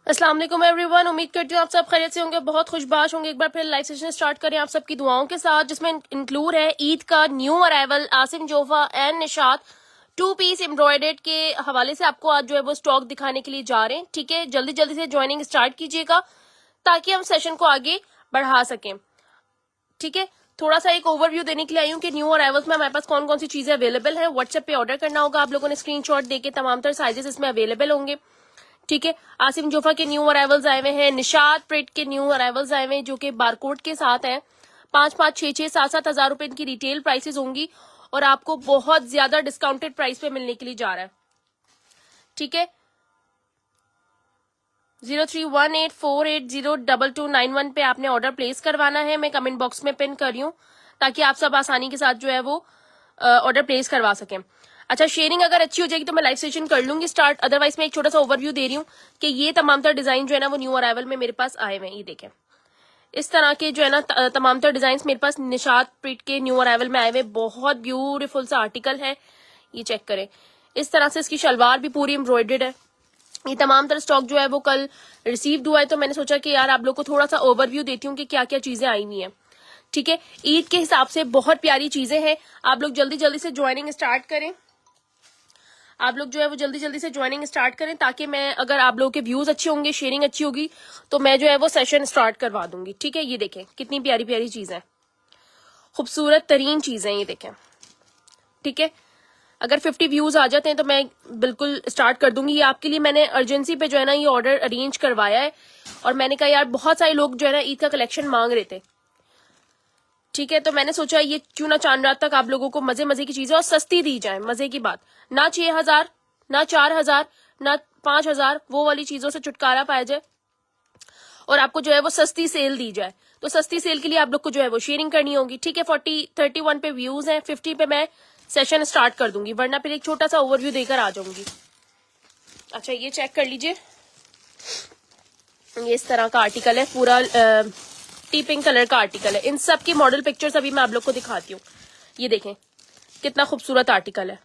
अस्सलाम वालेकुम एवरीवन, उम्मीद करती हूँ आप सब खैरियत से होंगे, बहुत खुशबाश होंगे। एक बार फिर लाइव सेशन स्टार्ट करें आप सबकी दुआओं के साथ, जिसमें इंक्लूड है ईद का new arrival Asim Jofa and Nishat 2 piece embroidered के हवाले से आपको आज जो है वो स्टॉक दिखाने के लिए जा रहे हैं। ठीक है, जल्दी जल्दी से ज्वाइनिंग स्टार्ट कीजिएगा ताकि हम सेशन को आगे बढ़ा सकें। ठीक है, थोड़ा सा एक ओवरव्यू देने के लिए आई हूँ कि न्यू अराइवल्स में हमारे पास कौन कौन सी चीजें अवेलेबल है। व्हाट्सएप पे ऑर्डर करना होगा, आप लोगों ने स्क्रीनशॉट देके तमाम तरह साइजेस इसमें अवेलेबल होंगे। ठीक है, आसिम जोफा के न्यू अराइवल्स आए हुए हैं, निशात प्रिंट के न्यू अराइवल्स आए हुए हैं जो कि बारकोड के साथ हैं। 5-5, 6-6, 7-7 हजार रुपए इनकी रिटेल प्राइसेस होंगी और आपको बहुत ज्यादा डिस्काउंटेड प्राइस पे मिलने के लिए जा रहा है। ठीक है, 031848022291 पे आपने ऑर्डर प्लेस करवाना है। मैं कमेंट बॉक्स में पिन कर रही हूँ ताकि आप सब आसानी के साथ जो है वो ऑर्डर प्लेस करवा सकें। अच्छा, शेयरिंग अगर अच्छी हो जाएगी तो मैं लाइव सेशन कर लूंगी स्टार्ट, अदरवाइज मैं एक छोटा सा ओवरव्यू दे रही हूँ कि ये तमाम तर डिजाइन जो है ना वो न्यू अराइवल में मेरे पास आए हुए हैं। ये देखें, इस तरह के जो है ना तमाम तर डिजाइन मेरे पास निशात प्रिंट के न्यू अराइवल में आए हुए। बहुत ब्यूटीफुल सा आर्टिकल है, ये चेक करें। इस तरह से इसकी शलवार भी पूरी एम्ब्रॉयडर्ड है। ये तमाम तरह स्टॉक जो है वो कल रिसीव्ड हुआ है, तो मैंने सोचा कि यार आप लोग को थोड़ा सा ओवरव्यू देती हूँ कि क्या क्या चीजें आई हुई हैं। ठीक है, ईद के हिसाब से बहुत प्यारी चीजें हैं। आप लोग जल्दी जल्दी से ज्वाइनिंग स्टार्ट करें, आप लोग जो है वो जल्दी जल्दी से ज्वाइनिंग स्टार्ट करें ताकि मैं, अगर आप लोगों के व्यूज अच्छे होंगे, शेयरिंग अच्छी होगी, तो मैं जो है वो सेशन स्टार्ट करवा दूंगी। ठीक है, ये देखें कितनी प्यारी प्यारी चीजें, खूबसूरत तरीन चीजें, ये देखें। ठीक है, अगर 50 व्यूज आ जाते हैं तो मैं बिल्कुल स्टार्ट कर दूंगी। ये आपके लिए मैंने अर्जेंसी पे जो है ना ये ऑर्डर अरेंज करवाया है और मैंने कहा यार बहुत सारे लोग जो है ना ईद का कलेक्शन मांग रहे थे। ठीक है, तो मैंने सोचा ये क्यों ना चांद रात तक आप लोगों को मजे मजे की चीजें और सस्ती दी जाए। मजे की बात, ना 6,000, ना 4,000, ना 5,000, वो वाली चीजों से छुटकारा पाया जाए और आपको जो है वो सस्ती सेल दी जाए। तो सस्ती सेल के लिए आप लोग को जो है वो शेयरिंग करनी होगी। ठीक है, 31 पे व्यूज हैं, 50 पे मैं सेशन स्टार्ट कर दूंगी, वरना फिर एक छोटा सा ओवरव्यू देकर आ जाऊंगी। अच्छा, ये चेक कर लीजिए, ये इस तरह का आर्टिकल है, पूरा टी पिंक कलर का आर्टिकल है। इन सब की मॉडल पिक्चर्स अभी मैं आप लोग को दिखाती हूँ। ये देखें कितना खूबसूरत आर्टिकल है।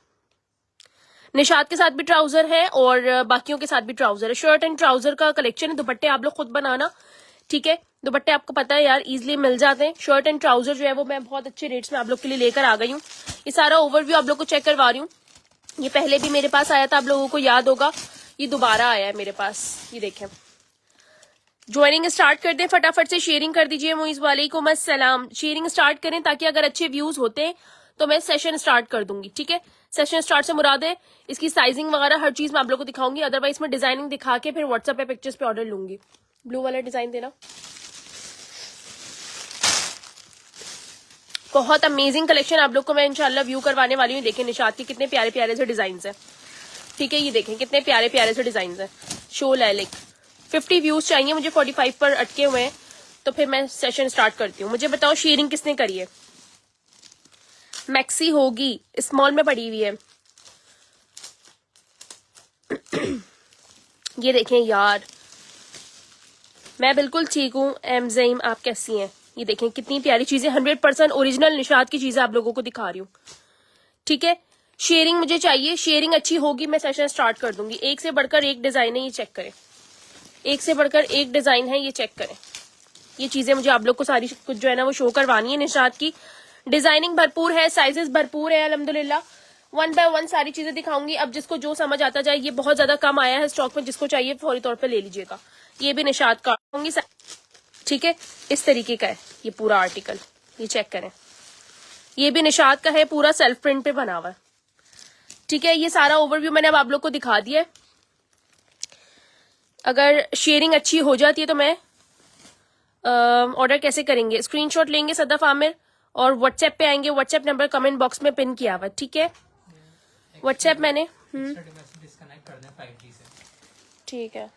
निशात के साथ भी ट्राउजर है और बाकियों के साथ भी ट्राउजर है। शर्ट एंड ट्राउजर का कलेक्शन है। दुपट्टे आप लोग खुद बनाना। ठीक है, दुपट्टे आपको पता है यार इजिली मिल जाते हैं। शर्ट एंड ट्राउजर जो है वो मैं बहुत अच्छे रेट्स में आप लोग के लिए लेकर आ गई हूँ। ये सारा ओवरव्यू आप लोग को चेक करवा रही हूँ। ये पहले भी मेरे पास आया था, आप लोगों को याद होगा, ये दोबारा आया है मेरे पास। ये देखें, ज्वाइनिंग स्टार्ट कर दें फटाफट से, शेयरिंग कर दीजिए। मुइज़ वालेकुम अस्सलाम, शेयरिंग स्टार्ट करें ताकि अगर अच्छे व्यूज होते हैं तो मैं सेशन स्टार्ट कर दूंगी। ठीक है, सेशन स्टार्ट से मुराद है इसकी साइजिंग वगैरह हर चीज मैं आप लोग को दिखाऊंगी, अदरवाइज मैं डिजाइनिंग दिखा के फिर व्हाट्सएप पे पिक्चर्स पे ऑर्डर लूंगी। ब्लू वाला डिजाइन देना, बहुत अमेजिंग कलेक्शन आप लोग को मैं इंशाल्लाह व्यू करवाने वाली हूँ। देखें निशात के कितने प्यारे प्यारे से डिजाइन है। ठीक है, ये देखें कितने प्यारे प्यारे से डिजाइन है। शो लैलिक 50 व्यूज चाहिए मुझे, 45 पर अटके हुए हैं, तो फिर मैं सेशन स्टार्ट करती हूँ। मुझे बताओ शेयरिंग किसने करी है? मैक्सी होगी, स्मॉल में पड़ी हुई है। ये देखें यार, मैं बिल्कुल ठीक हूँ। एमजेम, आप कैसी हैं? ये देखें कितनी प्यारी चीजें, 100% ओरिजिनल निशात की चीजें आप लोगों को दिखा रही हूँ। ठीक है, शेयरिंग मुझे चाहिए, शेयरिंग अच्छी होगी मैं सेशन स्टार्ट कर दूंगी। एक से बढ़कर एक डिजाइन है, ये चेक करें, एक से बढ़कर एक डिजाइन है, ये चेक करें। ये चीजें मुझे आप लोग को सारी कुछ जो है ना वो शो करवानी है। निशात की डिजाइनिंग भरपूर है, साइजेस भरपूर है अल्हम्दुलिल्लाह। 1 बाय 1 सारी चीजें दिखाऊंगी। अब जिसको जो समझ आता जाए, ये बहुत ज्यादा कम आया है स्टॉक में, जिसको चाहिए फौरी तौर पे ले लीजिएगा। ये भी निशात का होंगी। ठीक है, इस तरीके का है ये पूरा आर्टिकल, ये चेक करें। ये भी निशात का है, पूरा सेल्फ प्रिंट पे बना हुआ है। ठीक है, ये सारा ओवरव्यू मैंने अब आप लोग को दिखा दिया है। अगर शेयरिंग अच्छी हो जाती है तो मैं ऑर्डर कैसे करेंगे? स्क्रीनशॉट लेंगे सदफ आमिर और व्हाट्सएप पे आएंगे। व्हाट्सएप नंबर कमेंट बॉक्स में पिन किया हुआ। ठीक है, व्हाट्सएप मैंने ठीक है,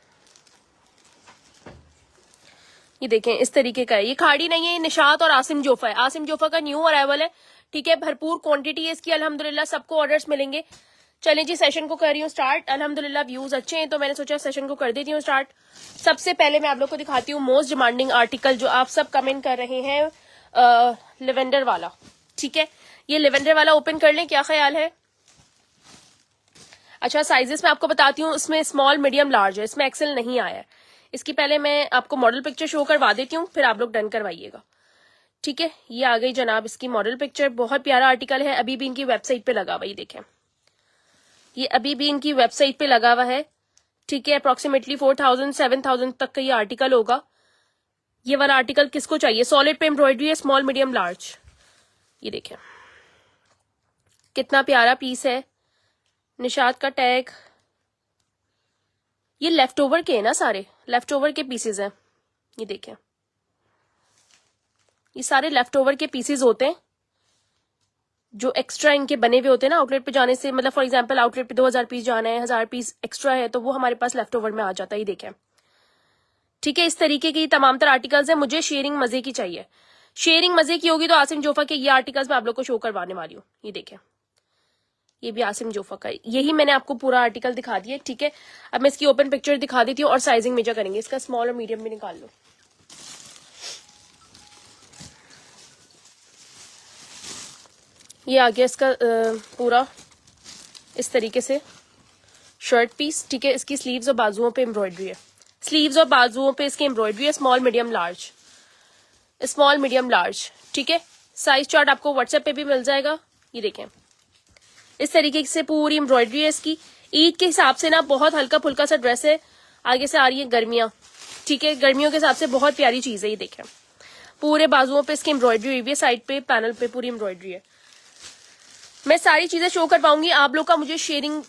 ये देखें इस तरीके का है। ये खाड़ी नहीं है, ये निशात और आसिम जोफा है। आसिम जोफा का न्यू अराइवल है। ठीक है, भरपूर क्वांटिटी है इसकी अल्हम्दुलिल्लाह, सबको ऑर्डर्स मिलेंगे। चलें जी, सेशन को कर रही हूँ स्टार्ट। अल्हम्दुलिल्लाह व्यूज अच्छे हैं तो मैंने सोचा सेशन को कर देती हूँ स्टार्ट। सबसे पहले मैं आप लोग को दिखाती हूँ मोस्ट डिमांडिंग आर्टिकल जो आप सब कमेंट कर रहे हैं, लेवेंडर वाला। ठीक है, ये लेवेंडर वाला ओपन कर लें, क्या ख्याल है? अच्छा, साइजेस मैं आपको बताती हूँ, इसमें स्मॉल मीडियम लार्ज है, इसमें एक्सेल नहीं आया है। इसकी पहले मैं आपको मॉडल पिक्चर शो करवा देती हूँ, फिर आप लोग डन करवाइएगा। ठीक है, ये आ गई जनाब इसकी मॉडल पिक्चर। बहुत प्यारा आर्टिकल है, अभी भी इनकी वेबसाइट पे लगा हुआ, ये देखें, ये अभी भी इनकी वेबसाइट पे लगा हुआ है। ठीक है, अप्रोक्सीमेटली 4000-7000 तक का ये आर्टिकल होगा। ये वाला आर्टिकल किसको चाहिए? सॉलिड पे एम्ब्रॉयडरी है, स्मॉल मीडियम लार्ज। ये देखें कितना प्यारा पीस है, निशात का टैग। ये लेफ्ट ओवर के है ना, सारे लेफ्ट ओवर के पीसेज हैं। ये देखें, ये सारे लेफ्ट ओवर के पीसेज होते हैं जो एक्स्ट्रा इनके बने हुए होते हैं ना आउटलेट पे जाने से। मतलब फॉर एग्जांपल आउटलेट पे 2000 पीस जाना है, 1000 पीस एक्स्ट्रा है, तो वो हमारे पास लेफ्ट ओवर में आ जाता है। ये देखें, ठीक है, इस तरीके की तमाम तरह आर्टिकल्स हैं। मुझे शेयरिंग मजे की चाहिए। शेयरिंग मजे की होगी तो आसिम जोफा के ये आर्टिकल्स मैं आप लोग को शो करवाने वाली हूँ। ये देखें, ये भी आसिम जोफा का, यही मैंने आपको पूरा आर्टिकल दिखा दिया। ठीक है, अब मैं इसकी ओपन पिक्चर दिखा देती हूँ और साइजिंग मेजर करेंगे। इसका स्मॉल और मीडियम भी निकाल लो। ये आ गया इसका पूरा इस तरीके से शर्ट पीस। ठीक है, इसकी स्लीव्स और बाजुओं पे एम्ब्रॉयडरी है, स्लीव्स और बाजुओं पे इसकी एम्ब्रॉयडरी है। Small medium large, small medium large. ठीक है, साइज चार्ट आपको व्हाट्सएप पे भी मिल जाएगा। ये देखें, इस तरीके से पूरी एम्ब्रॉयडरी है इसकी। ईद के हिसाब से ना बहुत हल्का फुल्का सा ड्रेस है। आगे से आ रही है गर्मियां। ठीक है, गर्मियों के हिसाब से बहुत प्यारी चीज है। ये देखें, पूरे बाजुओं पे इसकी एम्ब्रॉयडरी हुई है, साइड पे पैनल पे पूरी एम्ब्रॉयडरी है। मैं सारी चीजें शो कर पाऊंगी। आप लोग का मुझे शेयरिंग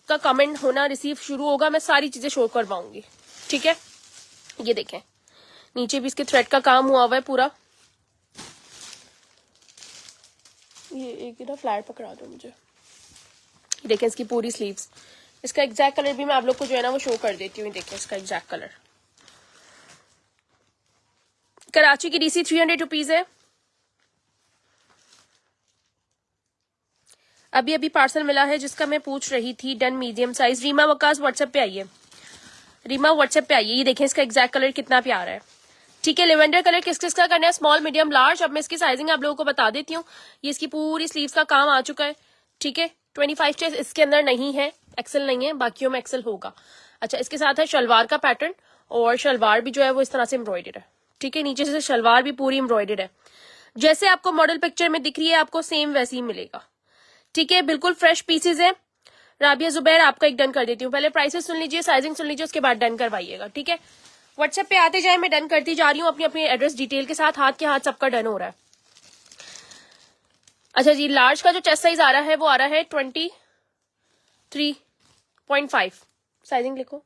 का कमेंट होना रिसीव शुरू होगा, मैं सारी चीजें शो कर पाऊंगी। ठीक है, ये देखें, नीचे भी इसके थ्रेड का काम हुआ हुआ है पूरा। ये एक ना फ्लैट पकड़ा दो मुझे। ये देखें इसकी पूरी स्लीव्स। इसका एग्जैक्ट कलर भी मैं आप लोग को जो है ना वो शो कर देती हूँ। देखें इसका एग्जैक्ट कलर। कराची की डीसी 300 रुपीज है। अभी अभी पार्सल मिला है जिसका मैं पूछ रही थी, done medium size. Reema Waqas WhatsApp पे आइए, रीमा व्हाट्सएप पे आइए। ये देखें इसका एग्जैक्ट कलर कितना प्यारा है। ठीक है, लेवेंडर कलर किस किस का करना है? Small medium large. अब मैं इसकी साइजिंग आप लोगों को बता देती हूँ। ये इसकी पूरी स्लीव्स का काम आ चुका है। ठीक है, 25 चेस्ट इसके अंदर नहीं है, एक्सेल नहीं है, बाकियों में एक्सेल होगा। अच्छा, इसके साथ है शलवार का पैटर्न, और शलवार भी जो है वो इस तरह से एम्ब्रॉयडर्ड है। ठीक है, नीचे से शलवार भी पूरी एम्ब्रॉयडर्ड है। जैसे आपको मॉडल पिक्चर में दिख रही है आपको सेम वैसे ही मिलेगा। ठीक है, बिल्कुल फ्रेश पीसेज है। राबिया जुबैर आपका एक डन कर देती हूँ। पहले प्राइसेस सुन लीजिए, साइजिंग सुन लीजिए, उसके बाद डन करवाइएगा। ठीक है, व्हाट्सएप पे आते जाए, मैं डन करती जा रही हूँ अपनी अपनी एड्रेस डिटेल के साथ। हाथ के हाथ सबका डन हो रहा है। अच्छा जी, लार्ज का जो चेस्ट साइज आ रहा है वो आ रहा है 23.5। साइजिंग लिखो।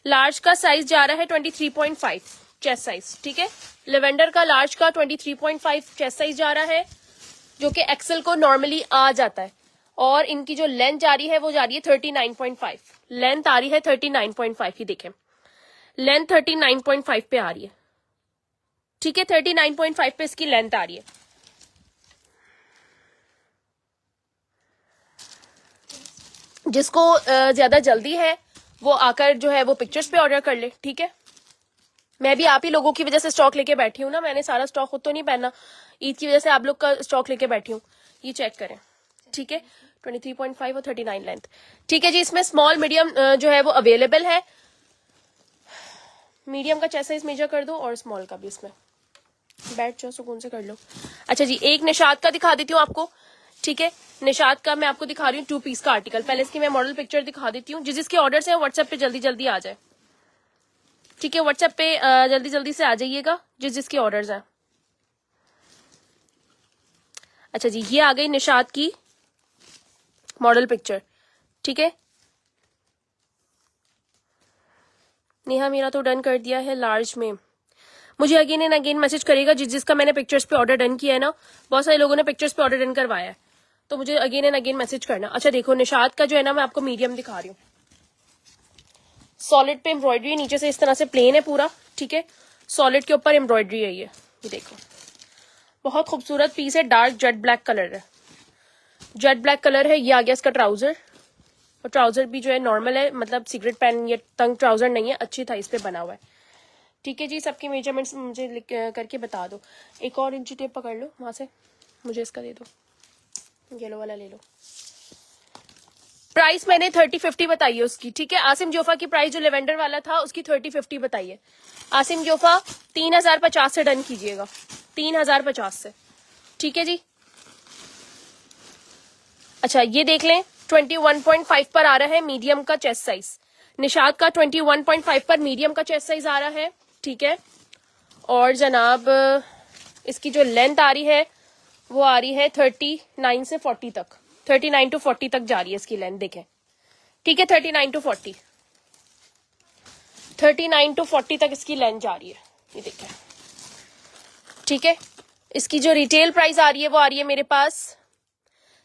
लार्ज का साइज जा रहा है 23.5 चेस्ट साइज। ठीक है, लेवेंडर का लार्ज का 23.5 चेस्ट साइज जा रहा है, जो कि एक्सेल को नॉर्मली आ जाता है। और इनकी जो लेंथ जा रही है वो जा रही है 39.5। लेंथ आ रही है 39.5। ही देखें, लेंथ 39.5 पे आ रही है। ठीक है, 39.5 पे इसकी लेंथ आ रही है। जिसको ज्यादा जल्दी है वो आकर जो है वो पिक्चर्स पे ऑर्डर कर ले। ठीक है, मैं भी आप ही लोगों की वजह से स्टॉक लेके बैठी हूँ ना, मैंने सारा स्टॉक खुद तो नहीं पहना, ईद की वजह से आप लोग का स्टॉक लेके बैठी हूँ। ये चेक करें। ठीक है, 23.5 और 39 लेंथ। ठीक है जी, इसमें स्मॉल मीडियम जो है वो अवेलेबल है। मीडियम का चेस्ट साइज मेजर कर दो और स्मॉल का भी। इसमें बैठ जाओ, सुकून से कर लो। अच्छा जी, एक निशात का दिखा देती हूँ आपको। ठीक है, निशात का मैं आपको दिखा रही हूँ 2 पीस का आर्टिकल। पहले इसकी मैं मॉडल पिक्चर दिखा देती हूँ। जिसके ऑर्डर है व्हाट्सएप पे जल्दी जल्दी आ जाए। ठीक है, व्हाट्सएप पे जल्दी जल्दी से आ जाइएगा जिसके ऑर्डर्स हैं। अच्छा जी, ये आ गई निशात की मॉडल पिक्चर। ठीक है, नेहा मेरा तो डन कर दिया है लार्ज में। मुझे अगेन एंड अगेन मैसेज करेगा जिसका मैंने पिक्चर्स पे ऑर्डर डन किया है ना। बहुत सारे लोगों ने पिक्चर्स पे ऑर्डर डन करवाया है, तो मुझे अगेन एंड अगेन मैसेज करना। अच्छा देखो, निशात का जो है ना मैं आपको मीडियम दिखा रही हूँ। सॉलिड पे एम्ब्रॉयडरी, नीचे से इस तरह से प्लेन है पूरा। ठीक है, सॉलिड के ऊपर एम्ब्रॉयडरी है। ये देखो, बहुत खूबसूरत पीस है। डार्क जेट ब्लैक कलर है, जेट ब्लैक कलर है। ये आ गया इसका ट्राउजर, और ट्राउजर भी जो है नॉर्मल है, मतलब सिगरेट पैन या तंग ट्राउजर नहीं है, अच्छी था, इस पे बना हुआ है। ठीक है जी, सबकी मेजरमेंट्स मुझे करके बता दो। एक और इंची टेप पकड़ लो वहां से, मुझे इसका दे दो, येलो वाला ले लो। प्राइस मैंने 30-50 बताई है उसकी, ठीक है। आसिम जोफा की प्राइस जो लेवेंडर वाला था उसकी 30-50 बताई है। आसिम जोफा 3050 से डन कीजिएगा, 3050 से, ठीक है जी। अच्छा ये देख लें, 21.5 पर आ रहा है मीडियम का चेस्ट साइज, निशात का 21.5 पर मीडियम का चेस्ट साइज आ रहा है, ठीक है। और जनाब इसकी जो लेंथ आ रही है वो आ रही है 39 से 40 तक, 39 to 40 तक जा रही है इसकी लेंथ, देखें, ठीक है। 39 to 40, 39 to 40 तक इसकी लेंथ जा रही है, ये देखें, ठीक है। इसकी जो रिटेल प्राइस आ रही है वो आ रही है मेरे पास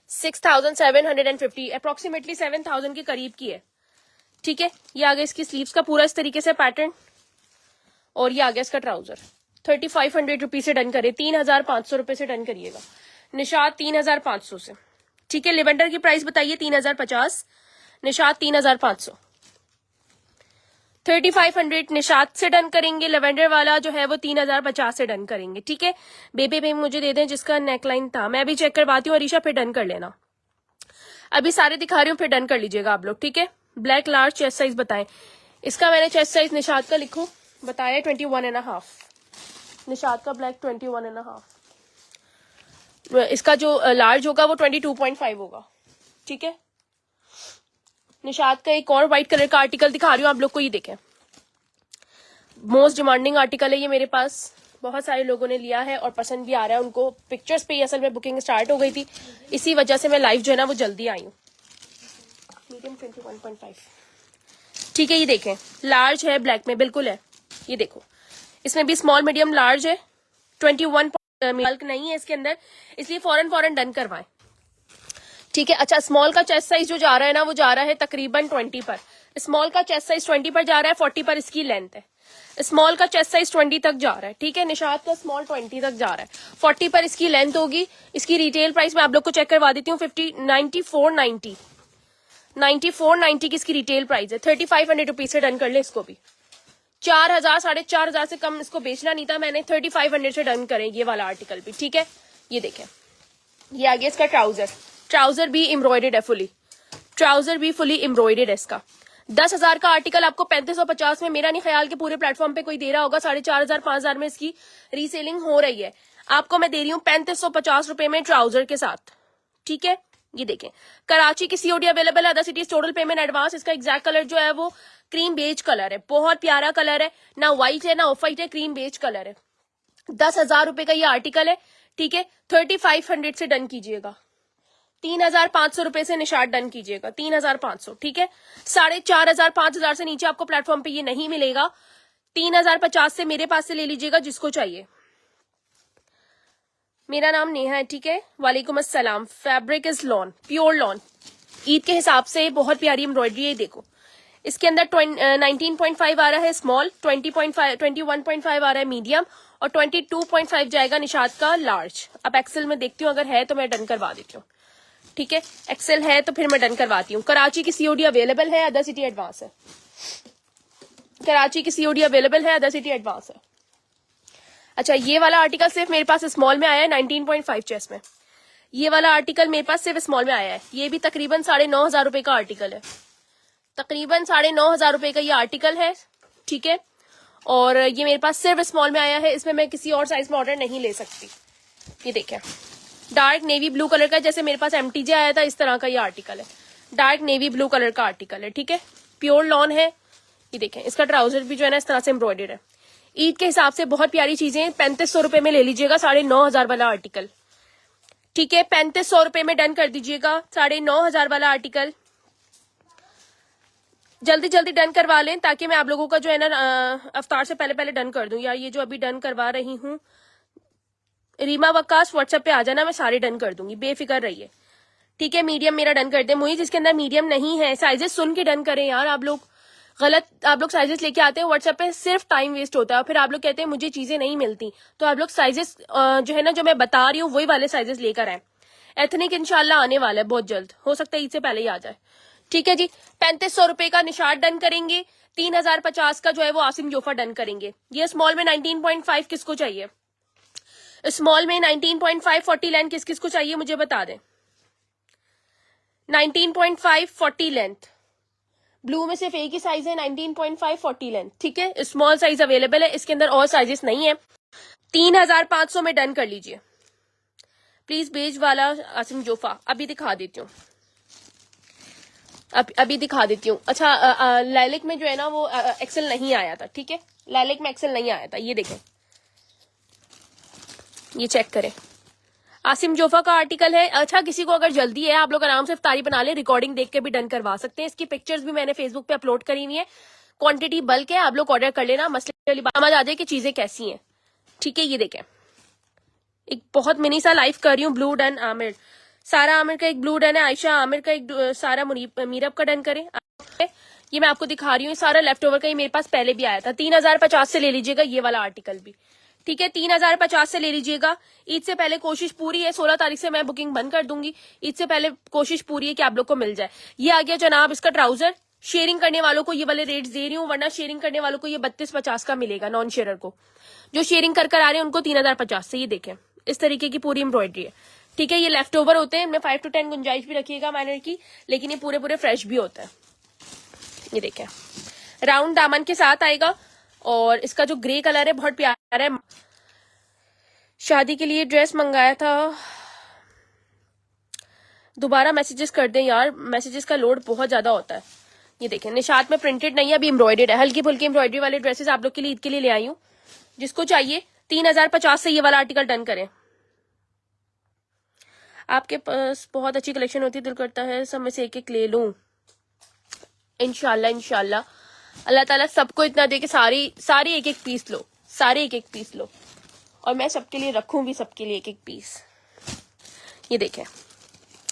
6750, अप्रोक्सीमेटली 7000 के करीब की है, ठीक है। ये आ गया इसकी स्लीव्स का पूरा इस तरीके से पैटर्न, और ये आ गया इसका ट्राउजर। 3500 रुपीज से डन करे, 3500 रुपए से डन करिएगा। निशात 3500 से, ठीक है। लेवेंडर की प्राइस बताइए 3050, निशात 3500, 3500 निशात से डन करेंगे। लेवेंडर वाला जो है वो 3050 से डन करेंगे, ठीक है। बेबी मुझे दे दें जिसका नेकलाइन था, मैं अभी चेक करवाती हूँ। अरीशा फिर डन कर लेना, अभी सारे दिखा रही हूँ, फिर डन कर लीजिएगा आप लोग, ठीक है। ब्लैक लार्ज चेस्ट साइज बताएं, इसका मैंने चेस्ट साइज निशात का लिखूं बताया 21.5, निशात का ब्लैक 21.5, इसका जो लार्ज होगा वो 22.5 होगा, ठीक है। निशात का एक और व्हाइट कलर का आर्टिकल दिखा रही हूँ आप लोग को, ये देखें, मोस्ट डिमांडिंग आर्टिकल है ये मेरे पास, बहुत सारे लोगों ने लिया है और पसंद भी आ रहा है उनको। पिक्चर्स पे असल में बुकिंग स्टार्ट हो गई थी, इसी वजह से मैं लाइव जो है ना वो जल्दी आई हूँ। मीडियम 21.5, ठीक है। ये देखें लार्ज है, ब्लैक में बिल्कुल है, ये देखो, इसमें भी स्मॉल मीडियम लार्ज है, 21 बल्क नहीं है इसके अंदर, इसलिए फौरन डन करवाएं, ठीक है। अच्छा स्मॉल का चेस्ट साइज जो जा रहा है ना वो जा रहा है तकरीबन 20 पर, स्मॉल का चेस्ट साइज 20 पर जा रहा है, 40 पर इसकी लेंथ है। स्मॉल का चेस्ट साइज 20 तक जा रहा है, ठीक है। निशात का स्मॉल 20 तक जा रहा है, 40 पर इसकी लेंथ होगी। इसकी रिटेल प्राइस मैं आप लोग को चेक करवा देती हूँ, 9490 की इसकी रिटेल प्राइस है। 3500 रुपीज से डन कर ले इसको भी, 4000 4500 से कम इसको बेचना नहीं था मैंने, 3500 से डन करें ये वाला आर्टिकल भी, ठीक है। ये देखें, ये आ गया इसका ट्राउजर, ट्राउजर भी एम्ब्रॉयडेड है फुली, ट्राउजर भी फुली एम्ब्रॉयडेड है इसका। 10,000 का आर्टिकल आपको 3550 में, मेरा नहीं ख्याल कि पूरे प्लेटफॉर्म पे कोई दे रहा होगा, 4500 5000 में इसकी रीसेलिंग हो रही है। आपको मैं दे रही हूँ 3550 रुपए में ट्राउजर के साथ, ठीक है। ये देखें, कराची की सीओडी अवेलेबल है, other cities total payment advance. इसका एग्जैक्ट कलर जो है वो क्रीम बेज कलर है, बहुत प्यारा कलर है, ना व्हाइट है ना ऑफ व्हाइट है, क्रीम बेज कलर है। 10,000 रुपए का ये आर्टिकल है, ठीक है। 3500 से डन कीजिएगा, 3500 रुपए से निशात डन कीजिएगा, 3500, ठीक है। 4500 5000 से नीचे आपको प्लेटफॉर्म पे ये नहीं मिलेगा। 3050 से मेरे पास से ले लीजिएगा जिसको चाहिए। मेरा नाम नेहा है, ठीक है। वालेकुम अस्सलाम। Fabric is lawn, pure lawn, Eid के हिसाब से बहुत प्यारी एम्ब्रॉयडरी है। देखो इसके अंदर 19.5 आ रहा है स्मॉल, 21.5 आ रहा है मीडियम, और 22.5 जाएगा निशात का लार्ज। अब एक्सेल में देखती हूँ, अगर है तो मैं डन करवा देती हूँ, ठीक है। एक्सेल है तो फिर मैं डन करवाती हूँ। कराची की सीओडी अवेलेबल है, अदर सिटी एडवांस है। कराची की सीओडी अवेलेबल है, अदर सिटी एडवांस है। अच्छा ये वाला आर्टिकल सिर्फ मेरे पास स्मॉल में आया है, 19.5 चेस्ट में। ये वाला आर्टिकल मेरे पास सिर्फ स्मॉल में आया है, ये भी तकरीबन 9,500 रुपए का आर्टिकल है, तकरीबन 9,500 रुपए का ये आर्टिकल है, ठीक है। और ये मेरे पास सिर्फ स्मॉल में आया है, इसमें मैं किसी और साइज में ऑर्डर नहीं ले सकती। ये देखें डार्क नेवी ब्लू कलर का, जैसे मेरे पास एमटीजे आया था इस तरह का ये आर्टिकल है, डार्क नेवी ब्लू कलर का आर्टिकल है, ठीक है। प्योर लॉन है। ये देखें इसका ट्राउजर भी जो है ना इस तरह से एम्ब्रॉयडर्ड है। ईद के हिसाब से बहुत प्यारी चीजें, 3500 रुपए में ले लीजिएगा 9,500 वाला आर्टिकल, ठीक है। 3500 रुपए में डन कर दीजिएगा 9,500 वाला आर्टिकल। जल्दी जल्दी डन करवा लें ताकि मैं आप लोगों का जो है ना अफ्तार से पहले पहले डन कर दूं। यार ये जो अभी डन करवा रही हूँ, रीमा वक्कास व्हाट्सएप पे आ जाना, मैं सारे डन कर दूंगी, बेफिक्र रहिए, ठीक है। मीडियम मेरा डन कर दे मुझे, जिसके अंदर मीडियम नहीं है साइजेस सुन के डन करें यार। आप लोग साइजेस लेके आते हैं व्हाट्सएप पे, सिर्फ टाइम वेस्ट होता है, और फिर आप लोग कहते हैं मुझे चीजें नहीं मिलती। तो आप लोग साइजेस जो है ना जो मैं बता रही हूँ वही वाले साइजेस लेकर आए। एथनिक इंशाल्लाह आने वाला है बहुत जल्द, हो सकता है ईद से पहले ही आ जाए, ठीक है जी। 3500 रुपए का निशात डन करेंगे, 3050 का जो है वो आसिम जोफा डन करेंगे। ये स्मॉल में 19.5 किसको चाहिए, स्मॉल में 19.5 40 लाइन किस किस को चाहिए मुझे बता दें। 19.5 40 लेंथ, ब्लू में सिर्फ एक ही साइज है 19.5 40 लेंथ, ठीक है। स्मॉल साइज अवेलेबल है, इसके अंदर और साइजेस नहीं है। 3,500 में डन कर लीजिए प्लीज। बेज वाला आसिम जोफा अभी दिखा देती हूँ, अभी दिखा देती हूँ। अच्छा लैलिक में जो है ना वो एक्सेल नहीं आया था, ठीक है, लैलिक में एक्सेल नहीं आया था। ये देखें, ये चेक करें, आसिम जोफा का आर्टिकल है। अच्छा किसी को अगर जल्दी है, आप लोग आराम से इफ्तारी बना ले, रिकॉर्डिंग देख के भी डन करवा सकते हैं। इसकी पिक्चर्स भी मैंने फेसबुक पे अपलोड करी हुई है। क्वांटिटी बल्क है, आप लोग ऑर्डर कर लेना, मसले वाली बात समझ आ जाए कि चीजें कैसी हैं, ठीक है। ये देखें, एक बहुत मिनी सा लाइव कर रही हूँ। ब्लू डन आमिर, सारा आमिर का एक ब्लू डन है, आयशा आमिर का एक सारा मीरब का डन करें। ये मैं आपको दिखा रही हूँ, सारा लेफ्ट ओवर का, ये मेरे पास पहले भी आया था। 3,050 से ले लीजिएगा ये वाला आर्टिकल भी, ठीक है। 3,050 से ले लीजिएगा। ईद से पहले कोशिश पूरी है, 16 तारीख से मैं बुकिंग बंद कर दूंगी। ईद से पहले कोशिश पूरी है कि आप लोग को मिल जाए। ये आ गया जनाब इसका ट्राउजर। शेयरिंग करने वालों को ये वाले रेट्स दे रही हूँ, वरना शेयरिंग करने वालों को ये 3250 का मिलेगा। नॉन शेयरर को, जो शेयरिंग कर आ रहे हैं उनको 3,050 से। ये देखें, इस तरीके की पूरी एम्ब्रॉयडरी है, ठीक है। ये लेफ्ट ओवर होते हैं, इनमें 5 to 10 गुंजाइश भी रखिएगा मैनर की, लेकिन ये पूरे पूरे फ्रेश भी होता है। ये देखें, राउंड दामन के साथ आएगा, और इसका जो ग्रे कलर है बहुत प्यारा है। शादी के लिए ड्रेस मंगाया था, दोबारा मैसेजेस कर दें यार, मैसेजेस का लोड बहुत ज्यादा होता है। ये देखें, निशात में प्रिंटेड नहीं है, अभी एम्ब्रॉयडर्ड है। हल्की फुल्की एम्ब्रॉयडरी वाले ड्रेसेस आप लोग के लिए ईद के लिए ले आई हूँ। जिसको चाहिए 3,050 से ये वाला आर्टिकल डन करें। आपके पास बहुत अच्छी कलेक्शन होती है, दिल करता है सब में से एक एक ले लूं। इंशाल्लाह इंशाल्लाह, अल्लाह ताला सबको इतना दे कि सारी एक एक पीस लो, सारे एक एक पीस लो, और मैं सबके लिए रखूं भी, सबके लिए एक एक पीस। ये देखें,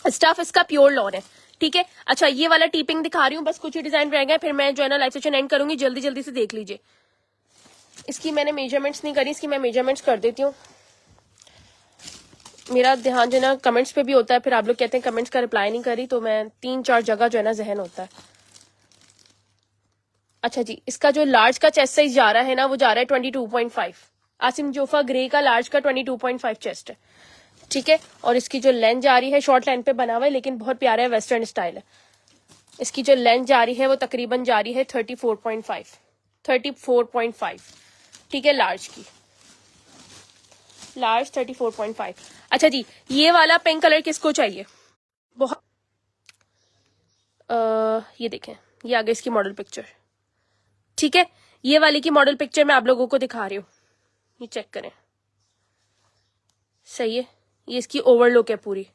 स्टफ इसका प्योर लॉन है, ठीक है। अच्छा ये वाला टीपिंग दिखा रही हूँ, बस कुछ ही डिजाइन रह गए, फिर मैं जो है ना लाइव सेशन एंड करूंगी। जल्दी जल्दी से देख लीजिए। इसकी मैंने मेजरमेंट्स नहीं करी, इसकी मैं मेजरमेंट्स कर देती हूँ। मेरा ध्यान जो है ना कमेंट्स पे भी होता है, फिर आप लोग कहते हैं कमेंट्स का रिप्लाई नहीं करी, तो मैं 3-4 जगह जो है ना जहन होता है। अच्छा जी, इसका जो लार्ज का चेस्ट साइज जा रहा है ना, वो जा रहा है 22.5। आसिम जोफा ग्रे का लार्ज का 22.5 चेस्ट है, ठीक है। और इसकी जो लेंथ जा रही है, शॉर्ट लाइन पे बना हुआ है लेकिन बहुत प्यारा है, वेस्टर्न स्टाइल है। इसकी जो लेंथ जा रही है वो तकरीबन जा रही है 34.5, ठीक है। लार्ज की, लार्ज 34.5। अच्छा जी, ये वाला पिंक कलर किसको चाहिए? बहुत ये देखें, ये आगे इसकी मॉडल पिक्चर, ठीक है। ये वाली की मॉडल पिक्चर मैं आप लोगों को दिखा रही हूँ, ये चेक करें, सही है। ये इसकी ओवरलुक है पूरी।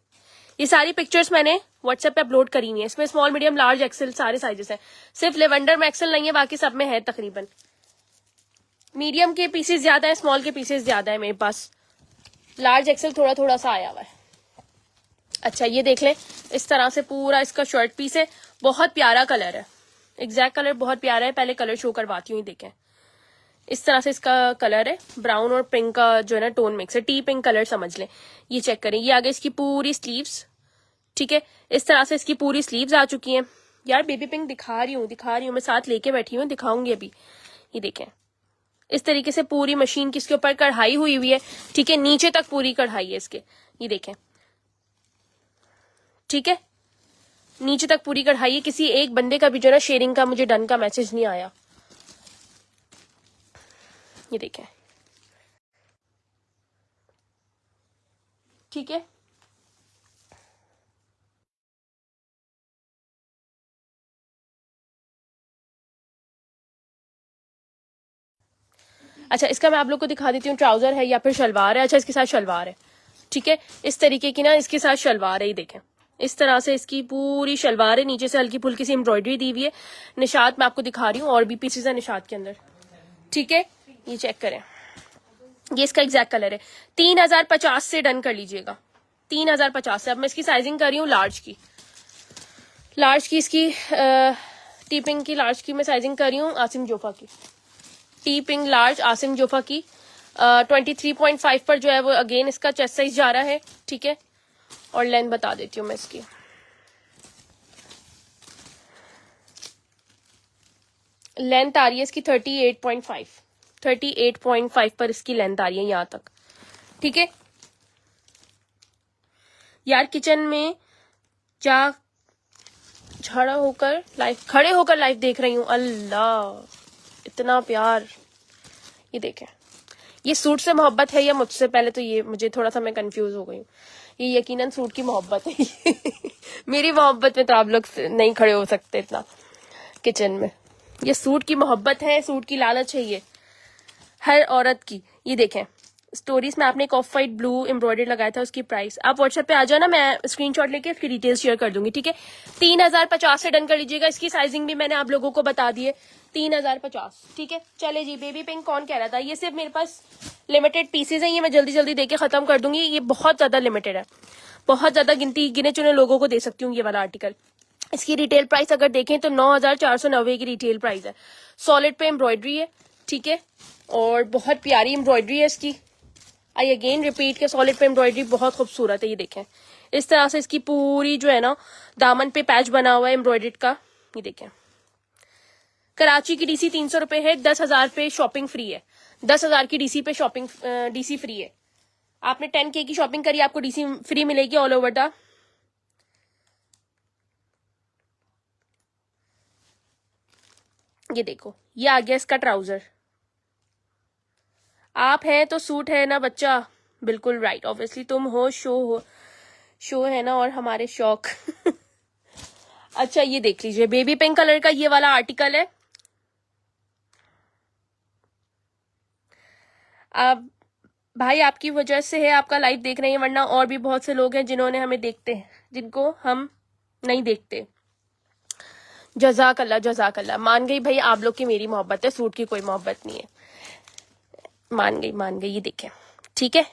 ये सारी पिक्चर्स मैंने व्हाट्सएप पे अपलोड करी हुई है। इसमें स्मॉल मीडियम लार्ज एक्सेल सारे साइजेस हैं, सिर्फ लेवेंडर में एक्सेल नहीं है, बाकी सब में है तकरीबन। मीडियम के पीसेस ज्यादा है, स्मॉल के पीसेस ज्यादा है मेरे पास, लार्ज एक्सेल थोड़ा थोड़ा सा आया हुआ है। अच्छा ये देख लें, इस तरह से पूरा इसका शर्ट पीस है, बहुत प्यारा कलर है, एग्जैक्ट कलर बहुत प्यारा है। पहले कलर शो करवाती हूँ, देखें इस तरह से इसका कलर है, ब्राउन और पिंक का जो है ना टोन मिक्स है, टी पिंक कलर समझ लें। ये चेक करें, ये आगे इसकी पूरी स्लीव्स, ठीक है। इस तरह से इसकी पूरी स्लीव्स आ चुकी हैं। यार बेबी पिंक दिखा रही हूँ मैं साथ लेके बैठी हूँ, दिखाऊंगी अभी। ये देखें, इस तरीके से पूरी मशीन की इसके ऊपर कढ़ाई हुई हुई है, ठीक है। नीचे तक पूरी कढ़ाई है इसके, ये देखें, ठीक है। नीचे तक पूरी कढ़ाई है। किसी एक बंदे का भी जो है ना शेयरिंग का मुझे डन का मैसेज नहीं आया। ये देखें, ठीक है। अच्छा इसका मैं आप लोग को दिखा देती हूँ, ट्राउजर है या फिर शलवार है। अच्छा इसके साथ शलवार है, ठीक है। इस तरीके की ना इसके साथ शलवार है, ये देखें इस तरह से इसकी पूरी शलवार है, नीचे से हल्की फुल्की सी एम्ब्रॉयडरी दी हुई है। निशात मैं आपको दिखा रही हूँ, और भी पीसेस है निशात के अंदर, ठीक है। ये चेक करें, ये इसका एग्जैक्ट कलर है। 3,050 से डन कर लीजिएगा, 3,050 से। अब मैं इसकी साइजिंग कर रही हूँ लार्ज की, इसकी टीपिंग की लार्ज की मैं साइजिंग कर रही हूँ आसिम जोफा की, टीपिंग लार्ज आसिम जोफा की 23.5 पर जो है वो अगेन इसका चेस्ट साइज जा रहा है, ठीक है। और लेंथ बता देती हूँ मैं इसकी, लेंथ आ रही है इसकी 38.5 पर इसकी लेंथ आ रही है यहां तक, ठीक है। यार किचन में क्या खड़े होकर लाइव देख रही हूँ। अल्लाह इतना प्यार। ये देखें, ये सूट से मोहब्बत है या मुझसे? पहले तो ये मुझे थोड़ा सा, मैं कंफ्यूज हो गई हूँ। ये यकीनन सूट की मोहब्बत है। मेरी मोहब्बत में तो आप लोग नहीं खड़े हो सकते इतना किचन में। ये सूट की मोहब्बत है, सूट की लालच है ये हर औरत की। ये देखें, स्टोरीज में आपने एक ऑफ वाइट ब्लू एम्ब्रॉयडरी लगाया था, उसकी प्राइस आप व्हाट्सएप पे आ जाओ ना, मैं स्क्रीनशॉट लेके इसकी डिटेल्स शेयर कर दूंगी, ठीक है। 3050 से डन कर लीजिएगा। इसकी साइजिंग भी मैंने आप लोगों को बता दी है, 3050, ठीक है। चले जी, बेबी पिंक कौन कह रहा था? ये सिर्फ मेरे पास लिमिटेड पीसेज हैं, ये मैं जल्दी जल्दी देके खत्म कर दूंगी। ये बहुत ज्यादा लिमिटेड है, बहुत ज्यादा गिने चुने लोगों को दे सकती हूँ ये वाला आर्टिकल। इसकी रिटेल प्राइस अगर देखें तो 9490 की रिटेल प्राइस है। सॉलिड पे एम्ब्रॉयडरी है, ठीक है, और बहुत प्यारी एम्ब्रॉयडरी है इसकी। आई अगेन रिपीट के सॉलिड पे एम्ब्रॉयडरी बहुत खूबसूरत है। ये देखें, इस तरह से इसकी पूरी जो है ना दामन पे पैच बना हुआ है एम्ब्रॉयडरी का। ये देखें, कराची की डीसी 300 रुपए है, 10,000 पे शॉपिंग फ्री है। 10,000 की डीसी पे शॉपिंग डीसी फ्री है। आपने 10K की शॉपिंग करी, आपको डीसी फ्री मिलेगी ऑल ओवर द। ये देखो, ये आ गया इसका ट्राउजर। आप हैं तो सूट है ना बच्चा, बिल्कुल राइट। ऑब्वियसली तुम हो, शो है ना, और हमारे शौक। अच्छा ये देख लीजिए, बेबी पिंक कलर का ये वाला आर्टिकल है। अब भाई आपकी वजह से है, आपका लाइव देख रहे हैं, वरना और भी बहुत से लोग हैं जिन्होंने हमें देखते हैं, जिनको हम नहीं देखते। जज़ाकल्लाह जज़ाकल्लाह। मान गई भाई, आप लोग की मेरी मोहब्बत है, सूट की कोई मोहब्बत नहीं है। मान गई। ये देखें, ठीक है।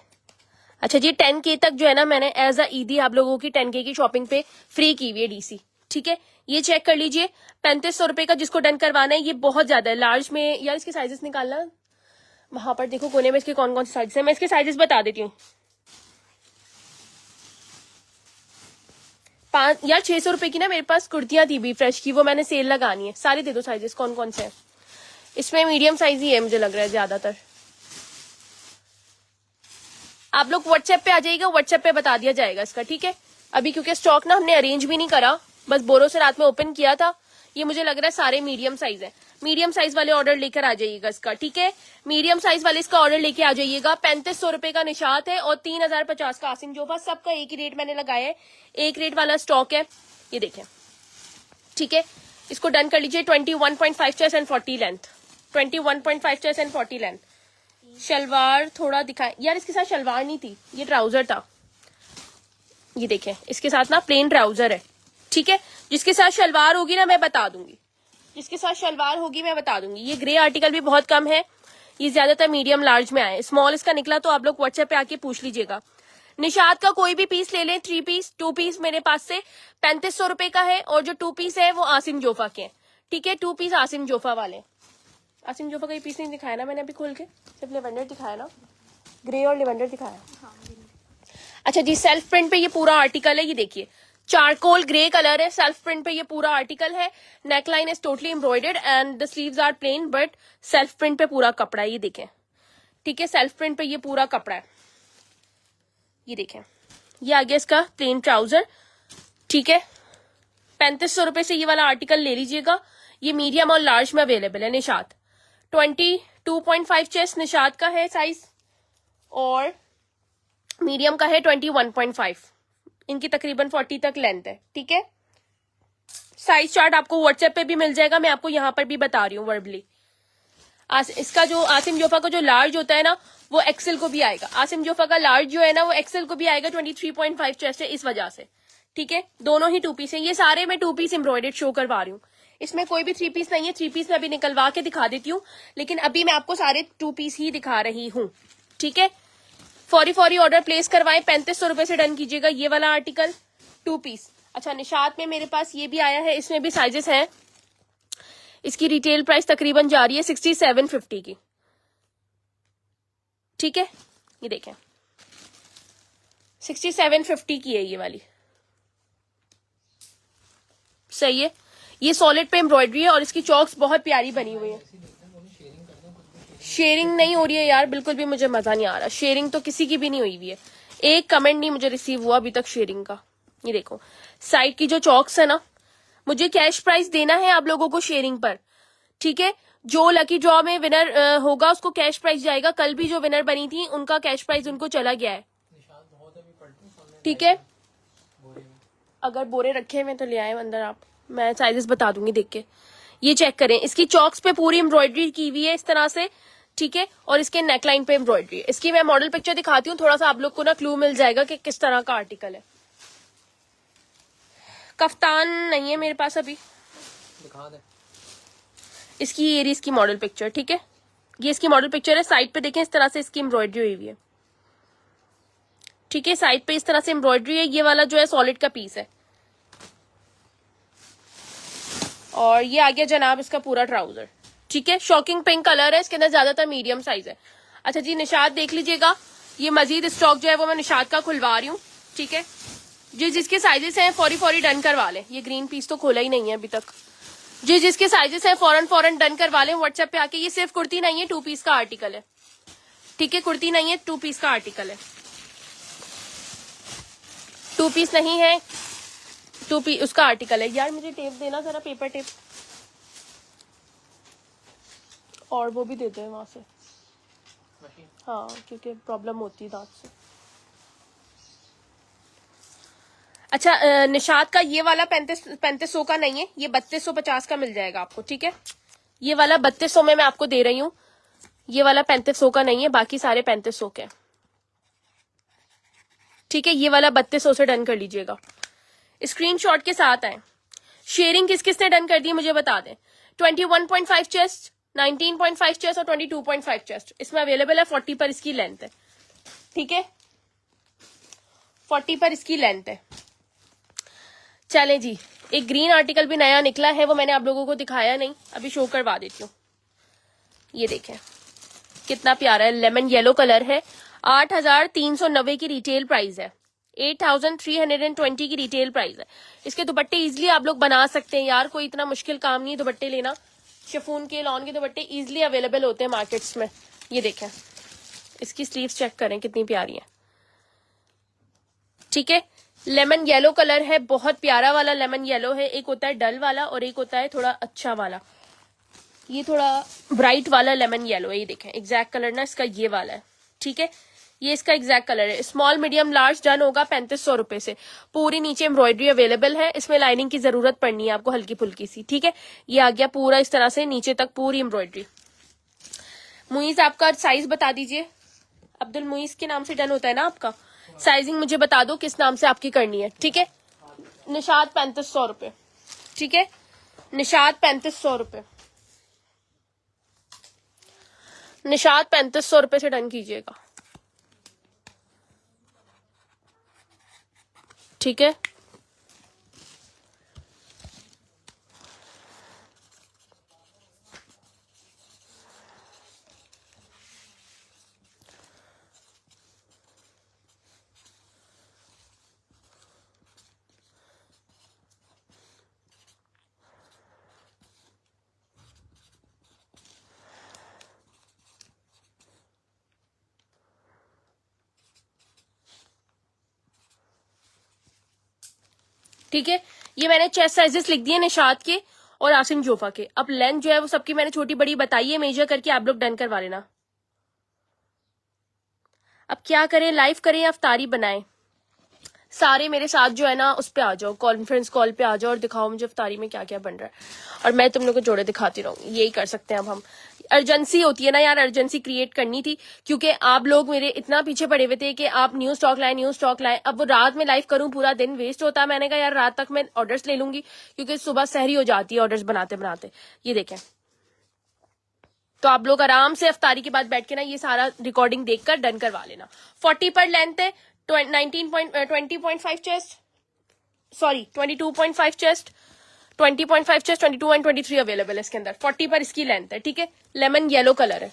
अच्छा जी, 10K तक जो है ना मैंने एज अ ईदी आप लोगों की 10K की शॉपिंग पे फ्री की हुई है डीसी, ठीक है। ये चेक कर लीजिए, 3500 रुपए का जिसको डन करवाना है। ये बहुत ज्यादा है लार्ज में यार। इसके साइजेस निकालना, वहां पर देखो कोने में इसके कौन कौन से साइजेस है। मैं इसके साइजेस बता देती हूँ। यार 600 रुपए की ना मेरे पास कुर्तियां थी भी फ्रेश की, वो मैंने सेल लगानी है। सारे दे दो साइजेस कौन कौन से हैं। इसमें मीडियम साइज ही है मुझे लग रहा है ज्यादातर। आप लोग व्हाट्सएप पे आ जाइएगा, व्हाट्सएप पे बता दिया जाएगा इसका, ठीक है। अभी क्योंकि स्टॉक ना हमने अरेंज भी नहीं करा, बस बोरो से रात में ओपन किया था। ये मुझे लग रहा है सारे मीडियम साइज है। मीडियम साइज वाले ऑर्डर लेकर आ जाइएगा इसका, ठीक है। मीडियम साइज वाले इसका ऑर्डर लेके आ जाइएगा। 3500 रुपए का निशात है और 3050 का आसिम जोफा। सबका एक ही रेट मैंने लगाया है, एक रेट वाला स्टॉक है। ये देखें, ठीक है। इसको डन कर लीजिए। 21.5 chest and 40 length, 21.5 chest and 40 length. Shalwar थोड़ा दिखाए यार, इसके साथ शलवार नहीं थी, ये ट्राउजर था। ये देखें, इसके साथ ना प्लेन ट्राउजर है, ठीक है। जिसके साथ शलवार होगी ना मैं बता दूंगी, जिसके साथ शलवार होगी मैं बता दूंगी। ये ग्रे आर्टिकल भी बहुत कम है, ये ज्यादातर मीडियम लार्ज में आए। स्मॉल इसका निकला तो आप लोग व्हाट्सएप पे आके पूछ लीजिएगा। निशात का कोई भी पीस ले लें, 3 पीस 2 पीस मेरे पास से 3500 रुपए का है। और जो 2 पीस है वो आसिम जोफा के हैं, ठीक है। 2 पीस आसिम जोफा वाले। आसिम जोफा का ये पीस नहीं दिखाया ना मैंने अभी खोल के, सिर्फ लेवेंडर दिखाया ना, ग्रे और लेवेंडर दिखाया। अच्छा जी, सेल्फ प्रिंट पे ये पूरा आर्टिकल है। ये देखिए, चारकोल ग्रे कलर है, सेल्फ प्रिंट पे ये पूरा आर्टिकल है। Neckline is totally embroidered and the sleeves are plain, but self print पे पूरा कपड़ा है। ये देखें, ठीक है, सेल्फ प्रिंट पे ये पूरा कपड़ा है। ये देखें, ये आ गया इसका प्लेन ट्राउजर, ठीक है। 3500 रुपए से ये वाला आर्टिकल ले लीजिएगा। ये मीडियम और लार्ज में अवेलेबल है। निशात 22.5 चेस्ट निशात का है साइज, और मीडियम का है 21.5। इनकी तकरीबन 40 तक लेंथ है, ठीक है। साइज चार्ट आपको व्हाट्सएप पे भी मिल जाएगा, मैं आपको यहाँ पर भी बता रही हूँ वर्बली। इसका जो आसिम जोफा का जो लार्ज होता है ना वो एक्सेल को भी आएगा। आसिम जोफा का लार्ज जो है ना वो एक्सेल को भी आएगा। 23.5 चेस्ट है इस वजह से, ठीक है। दोनों ही 2 पीस है। ये सारे मैं 2 पीस एम्ब्रॉयडर्ड शो करवा रही हूँ, इसमें कोई भी 3 पीस नहीं है। 3 पीस मैं अभी निकलवा के दिखा देती हूँ, लेकिन अभी मैं आपको सारे 2 पीस ही दिखा रही हूँ, ठीक है। फौरी ऑर्डर प्लेस करवाएं। 3500 रुपए से डन कीजिएगा ये वाला आर्टिकल, 2 पीस। अच्छा, निशात में मेरे पास ये भी आया है, इसमें भी साइजेस हैं। इसकी रिटेल प्राइस तकरीबन जा रही है 6750 की, ठीक है। ये देखें, 6750 की है ये वाली, सही है। ये सॉलिड पे एम्ब्रॉयडरी है और इसकी चॉक्स बहुत प्यारी बनी हुई है। शेयरिंग नहीं हो रही है यार, बिल्कुल भी मुझे मजा नहीं आ रहा। शेयरिंग तो किसी की भी नहीं हुई हुई है, एक कमेंट नहीं मुझे रिसीव हुआ अभी तक शेयरिंग का। ये देखो, साइड की जो चॉक्स है ना मुझे कैश प्राइस देना है आप लोगों को शेयरिंग पर, ठीक है। जो लकी ड्रॉ में विनर होगा उसको कैश प्राइस जाएगा। कल भी जो विनर बनी थी उनका कैश प्राइस उनको चला गया है, ठीक है। अगर बोरे रखे हुए तो ले आए अंदर आप, मैं साइजेस बता दूंगी देख के। ये चेक करें, इसकी चॉक्स पे पूरी एम्ब्रॉयडरी की हुई है इस तरह से, ठीक है। और इसके नेकलाइन पे एम्ब्रॉयडरी है। इसकी मैं मॉडल पिक्चर दिखाती हूँ, थोड़ा सा आप लोग को ना क्लू मिल जाएगा कि किस तरह का आर्टिकल है। कफ्तान नहीं है मेरे पास अभी, दिखा दे। इसकी ये रही इसकी मॉडल पिक्चर, ठीक है। ये इसकी मॉडल पिक्चर है। साइड पे देखें इस तरह से इसकी एम्ब्रॉयडरी हुई हुई है, ठीक है। साइड पे इस तरह से एम्ब्रॉयडरी है। ये वाला जो है सॉलिड का पीस है। और ये आ गया जनाब इसका पूरा ट्राउजर, ठीक है। शॉकिंग पिंक कलर है, इसके अंदर ज्यादातर मीडियम साइज है। अच्छा जी, निशात देख लीजिएगा। ये मजीद स्टॉक जो है वो मैं निशात का खुलवा रही हूँ, ठीक है। जिसके साइजेस हैं फौरी डन करवा लें। ये ग्रीन पीस तो खोला ही नहीं है अभी तक। जिसके साइजेस हैं फौरन डन करवा लें व्हाट्सएप पे आके। ये सिर्फ कुर्ती नहीं है, 2 पीस का आर्टिकल है, ठीक है। कुर्ती नहीं है, 2 पीस का आर्टिकल है। 2 पीस नहीं है, 2 पीस उसका आर्टिकल है। यार मुझे टेप देना जरा, पेपर टेप, और वो भी देते हैं वहां से, हाँ, क्योंकि प्रॉब्लम होती है दांत से। अच्छा, निशात का ये वाला 3500 का नहीं है, ये 3250 का मिल जाएगा आपको, ठीक है। ये वाला 3200 में मैं आपको दे रही हूँ। ये वाला 3500 का नहीं है, बाकी सारे 3500 के, ठीक है। ये वाला 3200 से डन कर लीजिएगा। स्क्रीनशॉट के साथ आए। शेयरिंग किस किसने डन कर दी मुझे बता दें। 21.5 चेस्ट, 19.5 चेस्ट और 22.5 चेस्ट इसमें अवेलेबल है। 40 पर इसकी लेंथ है, ठीक है। 40 पर इसकी लेंथ है। चले जी, एक ग्रीन आर्टिकल भी नया निकला है, वो मैंने आप लोगों को दिखाया नहीं, अभी शो करवा देती हूँ। ये देखें कितना प्यारा है, लेमन येलो कलर है। 8390 की रिटेल प्राइस है, 8320 की रिटेल प्राइस है। इसके दुपट्टे इजीली आप लोग बना सकते हैं यार, कोई इतना मुश्किल काम नहीं है दुपट्टे लेना। शिफॉन के लॉन के दुपट्टे इजीली अवेलेबल होते हैं मार्केट्स में। ये देखें, इसकी स्लीव्स चेक करें कितनी प्यारी है, ठीक है। लेमन येलो कलर है, बहुत प्यारा वाला लेमन येलो है। एक होता है डल वाला और एक होता है थोड़ा अच्छा वाला। ये थोड़ा ब्राइट वाला लेमन येलो है। ये देखें एग्जैक्ट कलर ना इसका ये वाला है, ठीक है। ये इसका एग्जैक्ट कलर है। स्मॉल मीडियम लार्ज डन होगा 3500 रुपए से। पूरी नीचे एम्ब्रॉयडरी अवेलेबल है, इसमें लाइनिंग की जरूरत पड़नी है आपको हल्की फुल्की सी, ठीक है। ये आ गया पूरा इस तरह से नीचे तक पूरी एम्ब्रॉयडरी। मुईज आपका साइज बता दीजिए। अब्दुल मुईज के नाम से डन होता है ना आपका। साइजिंग मुझे बता दो किस नाम से आपकी करनी है, ठीक है। निशात 3500 रुपए, ठीक है। निशात 3500 रुपए, निशात 3500 रुपए से डन कीजिएगा, ठीक है। ठीक है, ये मैंने चेस्ट साइजेस लिख दिए निशात के और आसिम जोफा के। अब लेंथ जो है वो सबकी मैंने छोटी बड़ी बताई है, मेजर करके आप लोग डन करवा लेना। अब क्या करें, लाइव करें या अफ्तारी बनाएं? सारे मेरे साथ जो है ना उस पे आ जाओ, कॉन्फ्रेंस कॉल पे आ जाओ और दिखाओ मुझे अफ्तारी में क्या क्या बन रहा है, और मैं तुम लोग को जोड़े दिखाती रहूंगी। यही कर सकते हैं अब हम। अर्जेंसी होती है ना यार, अर्जेंसी क्रिएट करनी थी, क्योंकि आप लोग मेरे इतना पीछे पड़े हुए थे कि आप न्यू स्टॉक लाए न्यू स्टॉक लाए। अब वो रात में लाइव करूं पूरा दिन वेस्ट होता है। मैंने कहा यार रात तक मैं ऑर्डर्स ले लूंगी, क्योंकि सुबह सहरी हो जाती है ऑर्डर्स बनाते बनाते। ये देखें, तो आप लोग आराम से अफ्तारी के बाद बैठ के ना ये सारा रिकॉर्डिंग देखकर डन करवा लेना। 40 पर लेंथ है, 20.5 chest, sorry 22.5 chest, 20.5 chest, 22 and 23 available है इसके अंदर। 40 पर इसकी लेंथ है, ठीक है। लेमन येलो कलर है,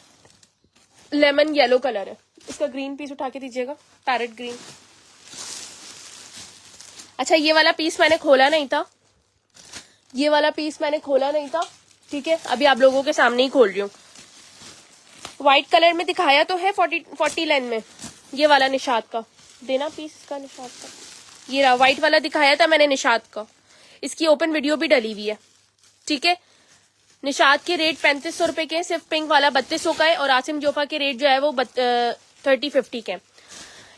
लेमन येलो कलर है। इसका ग्रीन पीस उठा के दीजिएगा, पैरेट ग्रीन। अच्छा, ये वाला पीस मैंने खोला नहीं था, ये वाला पीस मैंने खोला नहीं था, ठीक है। अभी आप लोगों के सामने ही खोल रही हूँ। व्हाइट कलर में दिखाया तो है 40 लेंथ में, ये वाला निशात का। देना पीस इसका निशात का, ये रहा व्हाइट वाला दिखाया था मैंने निशात का। इसकी ओपन वीडियो भी डली हुई है, ठीक है। निशात के रेट 3500 रुपए के, सिर्फ पिंक वाला 3200 का है, और आसिम जोफा के रेट जो है वो 3050 के।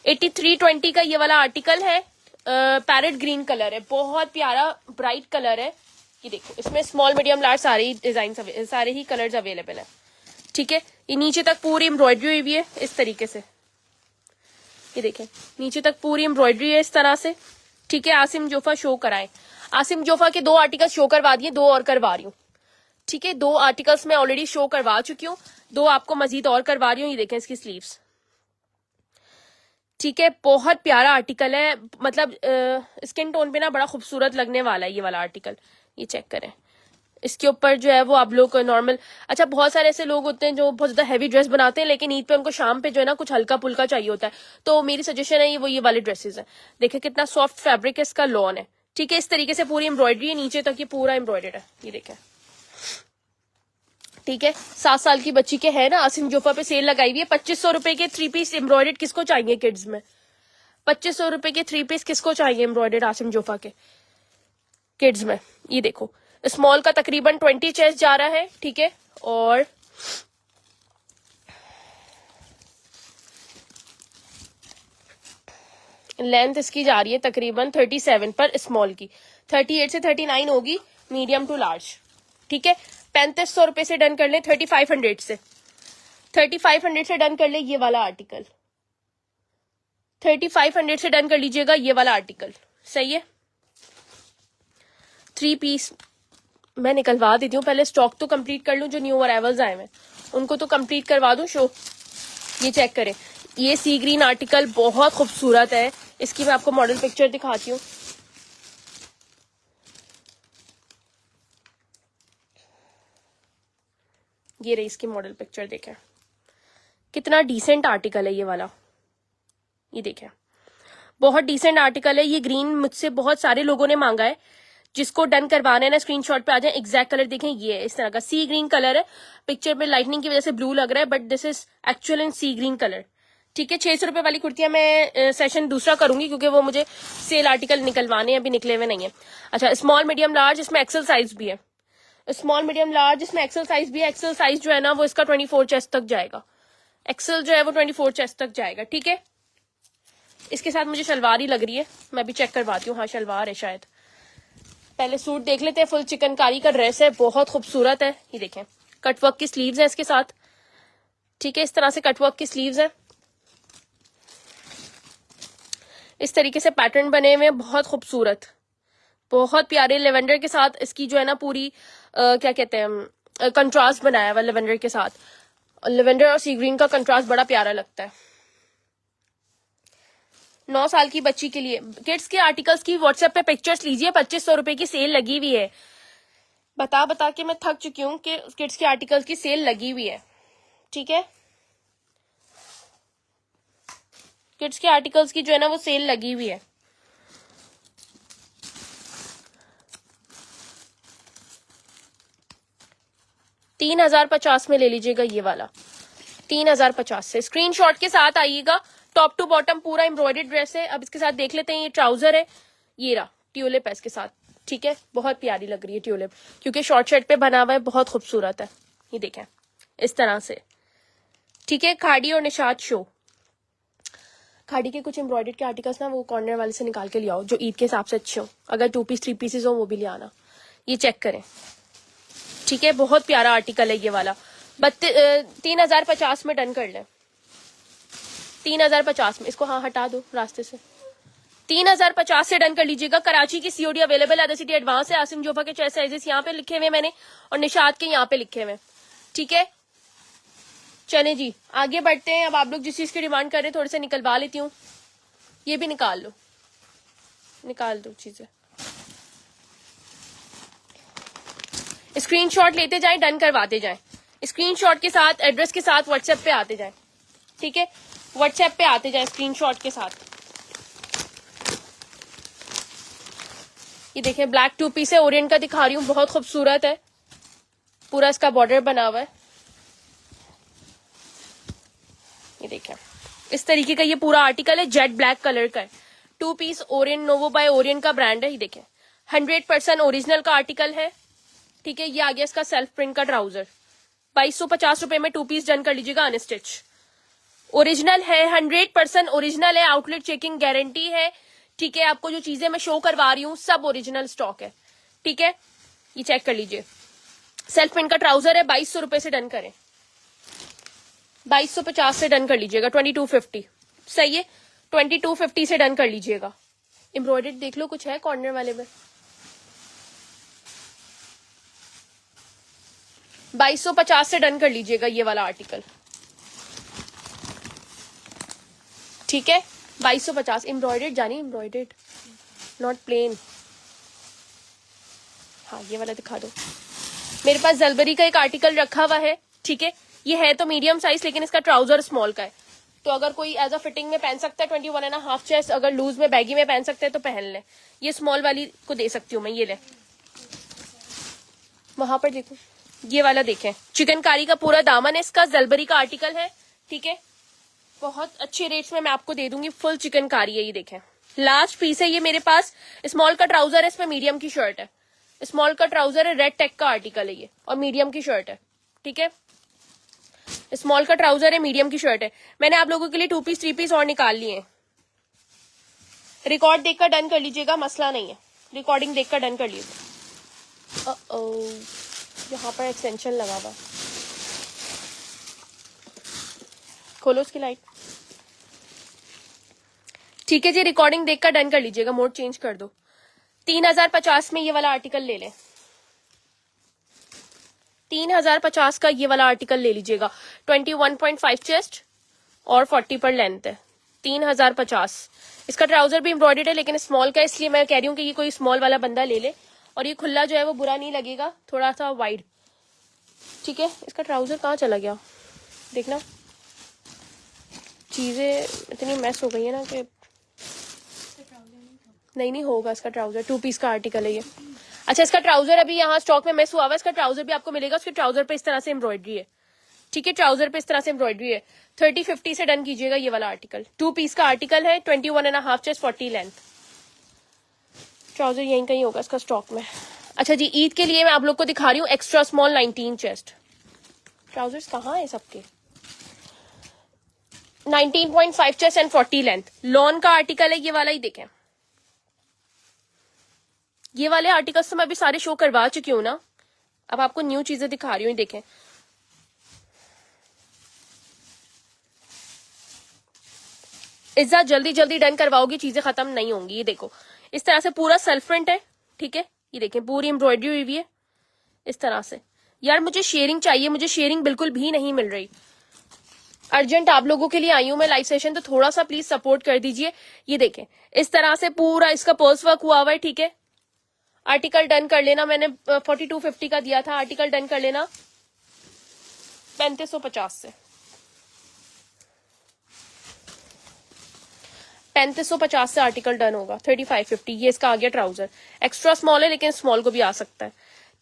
8320 का ये वाला आर्टिकल है, पैरेट ग्रीन कलर है, बहुत प्यारा ब्राइट कलर है। ये देखो, इसमें स्मॉल मीडियम लार्ज सारे ही डिजाइन, सारे ही कलर्स अवेलेबल है, ठीक है। ये नीचे तक पूरी एम्ब्रॉयडरी हुई है इस तरीके से, ये देखें नीचे तक पूरी एम्ब्रॉयडरी है इस तरह से, ठीक है। आसिम जोफा शो कराएं। आसिम जोफा के 2 आर्टिकल शो करवा दिए, 2 और करवा रही हूँ, ठीक है। 2 आर्टिकल्स मैं ऑलरेडी शो करवा चुकी हूँ, 2 आपको मजीद और करवा रही हूँ। ये देखें इसकी स्लीव्स, ठीक है। बहुत प्यारा आर्टिकल है, मतलब स्किन टोन पे ना बड़ा खूबसूरत लगने वाला है ये वाला आर्टिकल। ये चेक करें, इसके ऊपर जो है वो आप लोग नॉर्मल, अच्छा बहुत सारे ऐसे लोग होते हैं जो बहुत ज्यादा हैवी ड्रेस बनाते हैं, लेकिन ईद पे उनको शाम पे जो है ना कुछ हल्का पुल्का चाहिए होता है, तो मेरी सजेशन है ये वाले ड्रेसेस है। देखिए कितना सॉफ्ट फैब्रिक है, इसका लॉन है, ठीक है। इस तरीके से पूरी एम्ब्रॉयडरी है, नीचे तक ये पूरा एम्ब्रॉयडर्ड है, ये देखें, ठीक है। 7 साल की बच्ची के है ना, आसिम जोफा पे सेल लगाई हुई है। 2500 रुपए के 3 पीस एम्ब्रॉयडर्ड किसको चाहिए किड्स में? 2500 रुपए के 3 पीस किसको चाहिए एम्ब्रॉयडर्ड आसिम जोफा के किड्स में? ये देखो, स्मॉल का तकरीबन 20 चेस्ट जा रहा है, ठीक है, और लेंथ इसकी जा रही है तकरीबन 37 पर, स्मॉल की 38 से 39 होगी, मीडियम टू लार्ज, ठीक है। 3500 रुपए से डन कर ले, 3500 से 3500 से डन कर ले ये वाला आर्टिकल, 3500 से डन कर लीजिएगा ये वाला आर्टिकल, सही है। 3 पीस मैं निकलवा देती हूँ, पहले स्टॉक तो कंप्लीट कर लूँ, जो न्यू अराइवल्स आए हैं उनको तो कंप्लीट करवा दूँ शो। ये चेक करें, ये सी ग्रीन आर्टिकल बहुत खूबसूरत है, इसकी मैं आपको मॉडल पिक्चर दिखाती हूँ। ये रही इसकी मॉडल पिक्चर, देखें कितना डिसेंट आर्टिकल है ये वाला, ये देखें बहुत डिसेंट आर्टिकल है। ये ग्रीन मुझसे बहुत सारे लोगों ने मांगा है, जिसको डन करवाना है ना स्क्रीनशॉट पे आ जाए। एग्जैक्ट कलर देखें, ये है इस तरह का सी ग्रीन कलर है, पिक्चर में लाइटनिंग की वजह से ब्लू लग रहा है, but this is actual in sea green colour, ठीक है। 600 रुपए वाली कुर्तियां मैं सेशन दूसरा करूंगी, क्योंकि वो मुझे सेल आर्टिकल निकलवाने अभी निकले हुए नहीं है। अच्छा, स्मॉल मीडियम लार्ज, इसमें एक्सेल साइज भी है, स्मॉल मीडियम लार्ज इसमें एक्सेल साइज भी है। एक्सेल साइज जो है ना वो इसका 24 चेस्ट तक जाएगा, एक्सेल जो है वो 24 चेस्ट तक जाएगा, ठीक है। इसके साथ मुझे शलवार ही लग रही है, मैं भी चेक करवाती हूँ, हाँ शलवार है शायद। पहले सूट देख लेते हैं, फुल चिकनकारी का ड्रेस है, बहुत खूबसूरत है। ये देखें कटवर्क की स्लीव्स है इसके साथ, ठीक है, इस तरह से कटवर्क की स्लीव्स है, इस तरीके से पैटर्न बने हुए, बहुत खूबसूरत, बहुत प्यारे। लेवेंडर के साथ इसकी जो है ना पूरी क्या कहते हैं कंट्रास्ट बनाया हुआ लेवेंडर के साथ, लेवेंडर और सी ग्रीन का कंट्रास्ट बड़ा प्यारा लगता है। 9 साल की बच्ची के लिए किड्स के आर्टिकल्स की व्हाट्सएप पे पिक्चर्स लीजिए, 2500 रुपए की सेल लगी हुई है। बता के मैं थक चुकी हूँ कि किड्स के आर्टिकल्स की सेल लगी हुई है, ठीक है। किड्स के आर्टिकल्स की जो है ना वो सेल लगी हुई है। $3050 में ले लीजिएगा ये वाला, 3050 से। स्क्रीनशॉट के साथ आइएगा, टॉप टू बॉटम पूरा एम्ब्रॉयडर्ड ड्रेस है। अब इसके साथ देख लेते हैं, ये ट्राउजर है, ये रहा ट्यूलिप है इसके साथ, ठीक है, बहुत प्यारी लग रही है ट्यूलिप, क्योंकि शॉर्ट शर्ट पे बना हुआ है, बहुत खूबसूरत है। ये देखें इस तरह से, ठीक है। खाड़ी और निशात शो, खाड़ी के कुछ एम्ब्रॉयडर्ड के आर्टिकल्स ना वो कॉर्नर वाले से निकाल के ले आओ, जो ईद के हिसाब से अच्छे हो, अगर 2 पीस 3 पीसेस हो वो भी ले आना। ये चेक करें, ठीक है, बहुत प्यारा आर्टिकल है ये वाला। 3050 में डन कर ले, 3050 में। इसको हाँ हटा दो रास्ते से, 3050 से डन कर लीजिएगा। कराची की सीओडी अवेलेबल है, सिटी एडवांस है। आसिम जोफा के चेस्ट साइजेस यहाँ पे लिखे हुए मैंने, और निशात के यहाँ पे लिखे हुए, ठीक है। चले जी आगे बढ़ते हैं। अब आप लोग जिस चीज की डिमांड कर रहे हैं थोड़े से निकलवा लेती हूँ, ये भी निकाल लो, निकाल दो चीजें। स्क्रीनशॉट लेते जाएं, डन करवाते जाएं, स्क्रीनशॉट के साथ एड्रेस के साथ व्हाट्सएप पे आते जाएं, ठीक है, व्हाट्सएप पे आते जाएं स्क्रीनशॉट के साथ। ये देखिए ब्लैक 2 पीस है, ओरिएंट का दिखा रही हूँ, बहुत खूबसूरत है, पूरा इसका बॉर्डर बना हुआ है। ये देखिए इस तरीके का ये पूरा आर्टिकल है, जेट ब्लैक कलर का है, 2 piece Orient, Novo by Orient का ब्रांड है। ये देखिए 100% ओरिजिनल का आर्टिकल है, ठीक है। ये आ गया इसका सेल्फ प्रिंट का ट्राउजर, 2250 रुपए में 2 पीस डन कर लीजिएगा अनस्टिच। ओरिजिनल है, 100% ओरिजिनल है, आउटलेट चेकिंग गारंटी है, ठीक है। आपको जो चीजें मैं शो करवा रही हूँ सब ओरिजिनल स्टॉक है, ठीक है। ये चेक कर लीजिए, सेल्फ प्रिंट का ट्राउजर है, 2200 रुपए से डन करें, 2250 से डन कर लीजिएगा, 2250 सही है, 2250 से डन कर लीजिएगा। एम्ब्रॉयडर्ड देख लो कुछ है कॉर्नर वाले में, 2250 से डन कर लीजिएगा ये वाला आर्टिकल, ठीक है। 2250 एम्ब्रॉयडर्ड जानी, एम्ब्रॉयडर्ड नॉट प्लेन। हाँ ये वाला दिखा दो। मेरे पास जलबरी का एक आर्टिकल रखा हुआ है, ठीक है। ये है तो मीडियम साइज, लेकिन इसका ट्राउजर स्मॉल का है, तो अगर कोई एज अ फिटिंग में पहन सकता है 21.5 चेस्ट, अगर लूज में बैगी में पहन सकते हैं तो पहन ले। ये स्मॉल वाली को दे सकती हूँ मैं, ये ले, वहां पर देखो ये वाला देखें, चिकनकारी का पूरा दामन है इसका, जलबरी का आर्टिकल है, ठीक है। बहुत अच्छे रेट्स में मैं आपको दे दूंगी, फुल चिकनकारी है, ये देखें लास्ट पीस है ये मेरे पास। स्मॉल का ट्राउजर है, इसमें मीडियम की शर्ट है, स्मॉल का ट्राउजर है, रेड टेक का आर्टिकल है ये, और मीडियम की शर्ट है, ठीक है। स्मॉल का ट्राउजर है, मीडियम की शर्ट है। मैंने आप लोगों के लिए 2 पीस 3 पीस और निकाल लिए हैं। रिकॉर्ड देखकर डन कर लीजिएगा, मसला नहीं है, रिकॉर्डिंग देखकर डन कर लीजिएगा। यहाँ पर एक्सटेंशन लगा हुआ, खोलो उसकी लाइट, ठीक है जी। रिकॉर्डिंग देखकर डन कर लीजिएगा, मोड चेंज कर दो। 3050 में ये वाला आर्टिकल ले लें, 3050 का ये वाला आर्टिकल ले लीजिएगा। 21.5 चेस्ट और 40 पर लेंथ है, 3050। इसका ट्राउजर भी एम्ब्रॉयडर्ड है, लेकिन स्मॉल का, इसलिए मैं कह रही हूँ कि ये कोई स्मॉल वाला बंदा ले ले, और ये खुला जो है वो बुरा नहीं लगेगा, थोड़ा सा वाइड, ठीक है। इसका ट्राउजर कहाँ चला गया देखना, चीजें इतनी मैस हो गई है ना कि नहीं होगा इसका ट्राउजर। 2 पीस का आर्टिकल है ये। अच्छा, इसका ट्राउजर अभी यहाँ स्टॉक में मिस हुआ हुआ है, इसका ट्राउजर भी आपको मिलेगा। उसके ट्राउजर पे इस तरह से एम्ब्रॉयडरी है, ठीक है, ट्राउजर पे इस तरह से एम्ब्रॉयडरी है। 3050 से डन कीजिएगा ये वाला आर्टिकल। 2 पीस का आर्टिकल है, 21.5 चेस्ट, 40 लेंथ। ट्राउजर यहीं कहीं होगा इसका स्टॉक में। अच्छा जी, ईद के लिए मैं आप लोग को दिखा रही हूँ एक्स्ट्रा स्मॉल 19 चेस्ट। ट्राउजर्स कहाँ है सबके? 19.5 चेस्ट एंड 40 लेंथ, लॉन का आर्टिकल है ये वाला ही। देखें ये वाले आर्टिकल्स तो मैं अभी सारे शो करवा चुकी हूं ना, अब आपको न्यू चीजें दिखा रही हूँ। देखें इज्जत, जल्दी जल्दी डन करवाओगी, चीजें खत्म नहीं होंगी। ये देखो इस तरह से पूरा सेल्फ प्रिंट है, ठीक है। ये देखें पूरी एम्ब्रॉयडरी हुई हुई है इस तरह से। यार मुझे शेयरिंग चाहिए, मुझे शेयरिंग बिल्कुल भी नहीं मिल रही। अर्जेंट आप लोगों के लिए आई हूं मैं लाइव सेशन, तो थोड़ा सा प्लीज सपोर्ट कर दीजिए। ये देखें इस तरह से पूरा इसका पर्स वर्क हुआ हुआ है, ठीक है। आर्टिकल डन कर लेना, मैंने 4250 का दिया था, आर्टिकल डन कर लेना 3550 से। 3550 से आर्टिकल डन होगा। 3550 ये इसका आ गया ट्राउजर। एक्स्ट्रा स्मॉल है लेकिन स्मॉल को भी आ सकता है,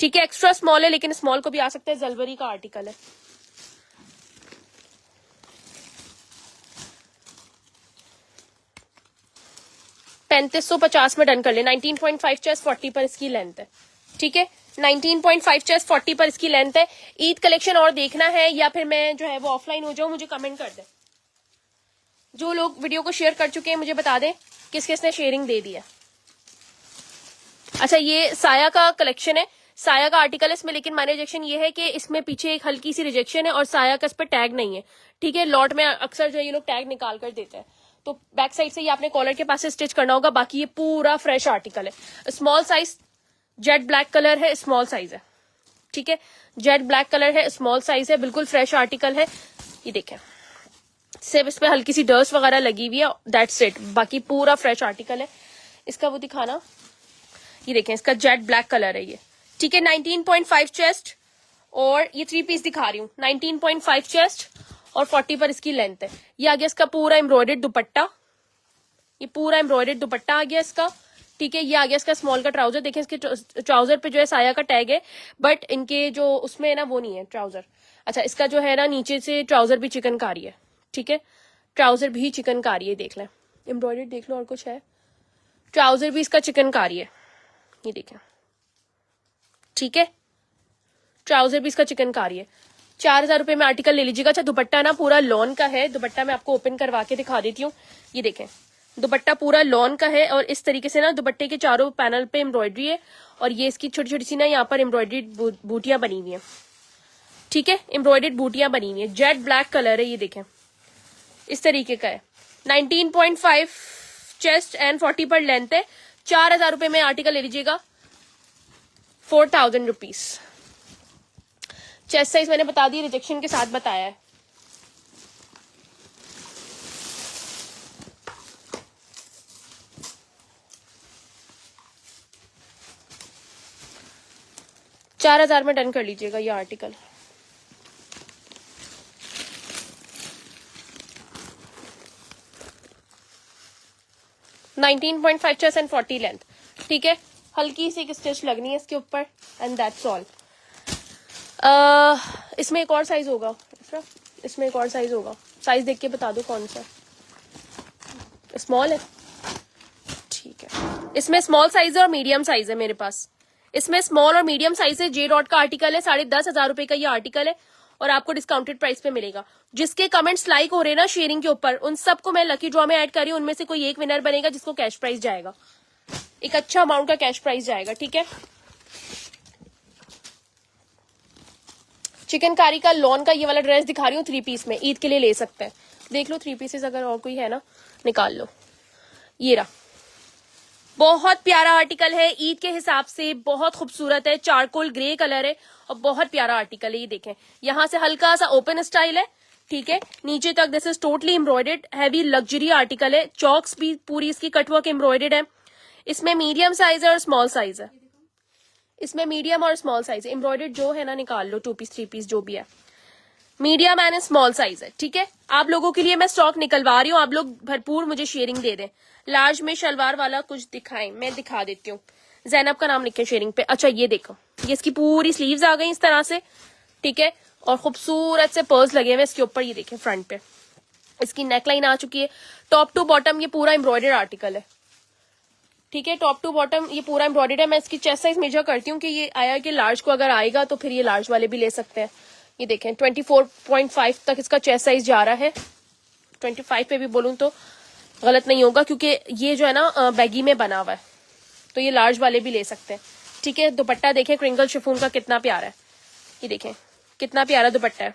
ठीक है। एक्स्ट्रा स्मॉल है लेकिन स्मॉल को भी आ सकता है, जलबरी का आर्टिकल है। $3550 में डन कर ले। 19.5 चेस्ट, 40 पर इसकी लेंथ है, ठीक है। 19.5 चेस्ट, 40 पर इसकी लेंथ है। ईद कलेक्शन और देखना है या फिर मैं जो है वो ऑफलाइन हो जाऊं, मुझे कमेंट कर दे। जो लोग वीडियो को शेयर कर चुके हैं मुझे बता दें किस किसने शेयरिंग दे दी है। अच्छा, ये साया का कलेक्शन है, साया का आर्टिकल है इसमें, लेकिन माइनर रिजेक्शन ये है कि इसमें पीछे एक हल्की सी रिजेक्शन है और साया का इस पर टैग नहीं है, ठीक है। लॉट में अक्सर जो है ये लोग टैग निकाल कर देते हैं, तो बैक साइड से ये आपने कॉलर के पास से स्टिच करना होगा। बाकी ये पूरा फ्रेश आर्टिकल है। Small size, jet black colour है, स्मॉल साइज है, ठीक है। जेट ब्लैक कलर है, स्मॉल साइज है, बिल्कुल फ्रेश आर्टिकल है। ये देखें सिर्फ इस पे हल्की सी डस्ट वगैरह लगी हुई है, दैट्स इट, बाकी पूरा फ्रेश आर्टिकल है। इसका वो दिखाना, ये देखें इसका जेट ब्लैक कलर है ये, ठीक है। 19.5 चेस्ट और ये 3 पीस दिखा रही हूँ। 19.5 चेस्ट और 40 पर इसकी लेंथ है। ये आ गया इसका पूरा एम्ब्रॉयडर्ड दुपट्टा, ये पूरा एम्ब्रॉयडर्ड दुपट्टा आ गया इसका, ठीक है। ये आ गया इसका स्मॉल का ट्राउजर। देखें इसके ट्राउजर पे जो है साया का टैग है, बट इनके जो उसमें है ना वो नहीं है ट्राउजर। अच्छा, इसका जो है ना नीचे से ट्राउजर भी चिकनकारी है, ठीक है। ट्राउजर भी चिकनकारी है, देख लें एम्ब्रॉयडर्ड देख लो, और कुछ है। ट्राउजर भी इसका चिकनकारी है, ये देखें, ठीक है। ट्राउजर भी इसका चिकनकारी है। 4,000 रुपए में आर्टिकल ले लीजिएगा। अच्छा, दुपट्टा ना पूरा लॉन का है। दुपट्टा मैं आपको ओपन करवा के दिखा देती हूँ। ये देखें, दुपट्टा पूरा लॉन का है और इस तरीके से ना दुपट्टे के चारों पैनल पे एम्ब्रॉयडरी है और ये इसकी छोटी छोटी सी ना यहाँ पर एम्ब्रॉयडरी बूटियां बनी हुई है, ठीक है। एम्ब्रॉयडर्ड बूटियां बनी हुई है। जेट ब्लैक कलर है, ये देखें, इस तरीके का है। 19.5 चेस्ट एंड 40 पर लेंथ है। 4,000 रुपए में आर्टिकल ले लीजिएगा। 4,000 रुपीज। चेस्ट साइज मैंने बता दी, रिजेक्शन के साथ बताया है। $4,000 में डन कर लीजिएगा ये आर्टिकल। $19.5 चेस्ट एंड 40 लेंथ, ठीक है। हल्की सी एक स्टिच लगनी है इसके ऊपर एंड दैट्स ऑल। इसमें एक और साइज होगा, इसमें एक और साइज होगा। साइज देख के बता दो कौन सा। स्मॉल है, ठीक है। इसमें स्मॉल साइज है और मीडियम साइज है मेरे पास। इसमें स्मॉल और मीडियम साइज है। जे डॉट का आर्टिकल है। 10,500 रुपए का ये आर्टिकल है और आपको डिस्काउंटेड प्राइस पे मिलेगा। जिसके कमेंट्स लाइक हो रहे हैं ना शेयरिंग के ऊपर, उन सबको मैं लकी ड्रॉ में ऐड कर रही हूँ। उनमें से कोई एक विनर बनेगा जिसको कैश प्राइस जाएगा, एक अच्छा अमाउंट का कैश प्राइस जाएगा, ठीक है। चिकनकारी का लॉन का ये वाला ड्रेस दिखा रही हूँ 3 पीस में। ईद के लिए ले सकते हैं। देख लो 3 पीसेस, अगर और कोई है ना निकाल लो। ये रहा, बहुत प्यारा आर्टिकल है। ईद के हिसाब से बहुत खूबसूरत है। चारकोल ग्रे कलर है और बहुत प्यारा आर्टिकल है। ये देखें, यहाँ से हल्का सा ओपन स्टाइल है, ठीक है। नीचे तक this is totally embroidered, heavy luxury article है। चॉक्स भी पूरी इसकी कटवर्क एम्ब्रॉयडर्ड है। इसमें मीडियम साइज है और स्मॉल साइज है। इसमें मीडियम और स्मॉल साइज है। एम्ब्रॉयडर्ड जो है ना निकाल लो, 2 पीस 3 पीस जो भी है। मीडियम एंड स्मॉल साइज है, ठीक है। आप लोगों के लिए मैं स्टॉक निकलवा रही हूँ। आप लोग भरपूर मुझे शेयरिंग दे दें। लार्ज में शलवार वाला कुछ दिखाएं, मैं दिखा देती हूँ। जैनब का नाम लिखे शेयरिंग पे। अच्छा, ये देखो, ये इसकी पूरी स्लीव्स आ गई इस तरह से, ठीक है। और खूबसूरत से पर्स लगे हुए इसके ऊपर। ये देखें, फ्रंट पे इसकी नेकलाइन आ चुकी है। टॉप टू बॉटम ये पूरा एम्ब्रॉयडर्ड आर्टिकल है, ठीक है। टॉप टू बॉटम ये पूरा एम्ब्रॉयडर्ड है। मैं इसकी चेस्ट साइज मेजर करती हूँ कि ये आया कि लार्ज को अगर आएगा तो फिर ये लार्ज वाले भी ले सकते हैं। ये देखें, 24.5 तक इसका चेस्ट साइज जा रहा है। 25 पे भी बोलूं तो गलत नहीं होगा क्योंकि ये जो है ना बैगी में बना हुआ है, तो ये लार्ज वाले भी ले सकते हैं, ठीक है। दुपट्टा देखें क्रिंकल शिफॉन का कितना प्यारा है। ये देखें कितना प्यारा दुपट्टा है।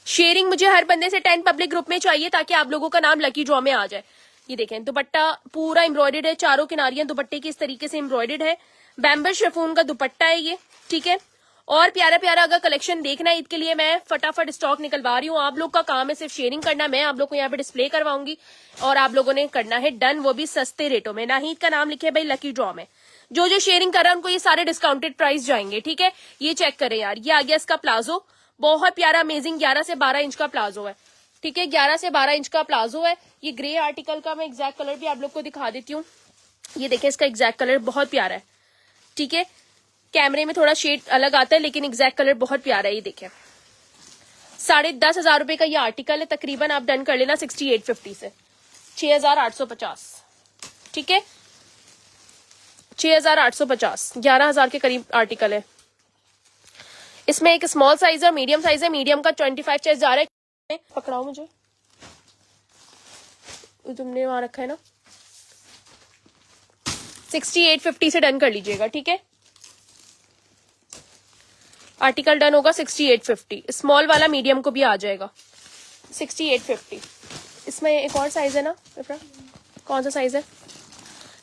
शेयरिंग मुझे हर बंदे से 10 पब्लिक ग्रुप में चाहिए ताकि आप लोगों का नाम लकी ड्रॉ में आ जाए। ये देखें, दुपट्टा पूरा एम्ब्रॉयडर्ड है। चारों किनारियां दुपट्टे की इस तरीके से एम्ब्रॉयडर्ड है। बैम्बर शिफॉन का दुपट्टा है ये, ठीक है। और प्यारा प्यारा अगर कलेक्शन देखना है ईद के लिए, मैं फटाफट स्टॉक निकलवा रही हूँ। आप लोग का काम है सिर्फ शेयरिंग करना। मैं आप लोग को यहाँ पे डिस्प्ले करवाऊंगी और आप लोगों ने करना है डन, वो भी सस्ते रेटों में। नाहीद का नाम लिखे भाई लकी ड्रॉ में। जो जो शेयरिंग कर रहा है उनको ये सारे डिस्काउंटेड प्राइस जाएंगे, ठीक है। ये चेक करें यार, ये आ गया इसका प्लाजो, बहुत प्यारा अमेजिंग 11 से 12 इंच का प्लाजो है, ठीक है। 11 से 12 इंच का प्लाजो है। ये ग्रे आर्टिकल का मैं एग्जैक्ट कलर भी आप लोग को दिखा देती हूँ। ये देखें, इसका एग्जैक्ट कलर बहुत प्यारा है, ठीक है। कैमरे में थोड़ा शेड अलग आता है लेकिन एग्जैक्ट कलर बहुत प्यारा है। ये देखें, 10,500 रुपए का ये आर्टिकल है। तकरीबन आप डन कर लेना 6850 से 6,850, ठीक है। 6,850, 11,000 के करीब आर्टिकल है। इसमें एक स्मॉल साइज और मीडियम साइज है। मीडियम का 25 चेस्ट जा रहा है। पकड़ाओ मुझे, तुमने वहां रखा है ना। 6850 से डन कर लीजिएगा, ठीक है। आर्टिकल डन होगा 6850। स्मॉल वाला मीडियम को भी आ जाएगा 6850। इसमें एक और साइज है ना, कौन सा साइज है?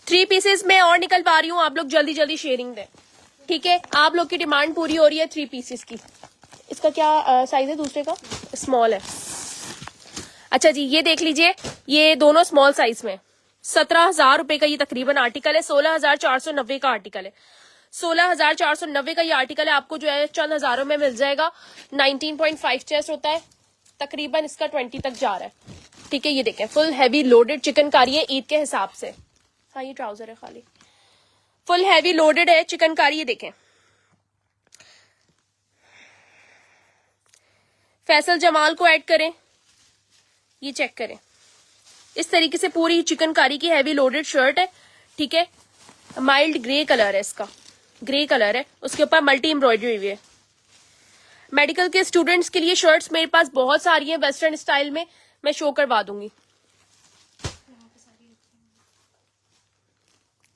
3 पीसेस में और निकलवा रही हूँ। आप लोग जल्दी जल्दी शेयरिंग दें, ठीक है। आप लोग की डिमांड पूरी हो रही है 3 पीसेस की। इसका क्या साइज है दूसरे का? स्मॉल है। अच्छा जी, ये देख लीजिए, ये दोनों स्मॉल साइज में 17,000 रुपए का ये तकरीबन आर्टिकल है। 16,490 का आर्टिकल है। 16,490 का ये आर्टिकल है। आपको जो है चंद हजारों में मिल जाएगा। 19.5 चेस्ट होता है, तकरीबन इसका 20 तक जा रहा है, ठीक है। ये देखें, फुल हैवी लोडेड चिकनकारी है ईद के हिसाब से। हाँ, ये ट्राउजर है खाली, फुल हैवी लोडेड है चिकनकारी। ये देखें, फैसल जमाल को ऐड करें, ये चेक करें। इस तरीके से पूरी चिकनकारी की हैवी लोडेड शर्ट है, ठीक है। माइल्ड ग्रे कलर है इसका, ग्रे कलर है, उसके ऊपर मल्टी एम्ब्रॉयडरी हुई है। मेडिकल के स्टूडेंट्स के लिए शर्ट्स मेरे पास बहुत सारी हैं वेस्टर्न स्टाइल में, मैं शो करवा दूंगी।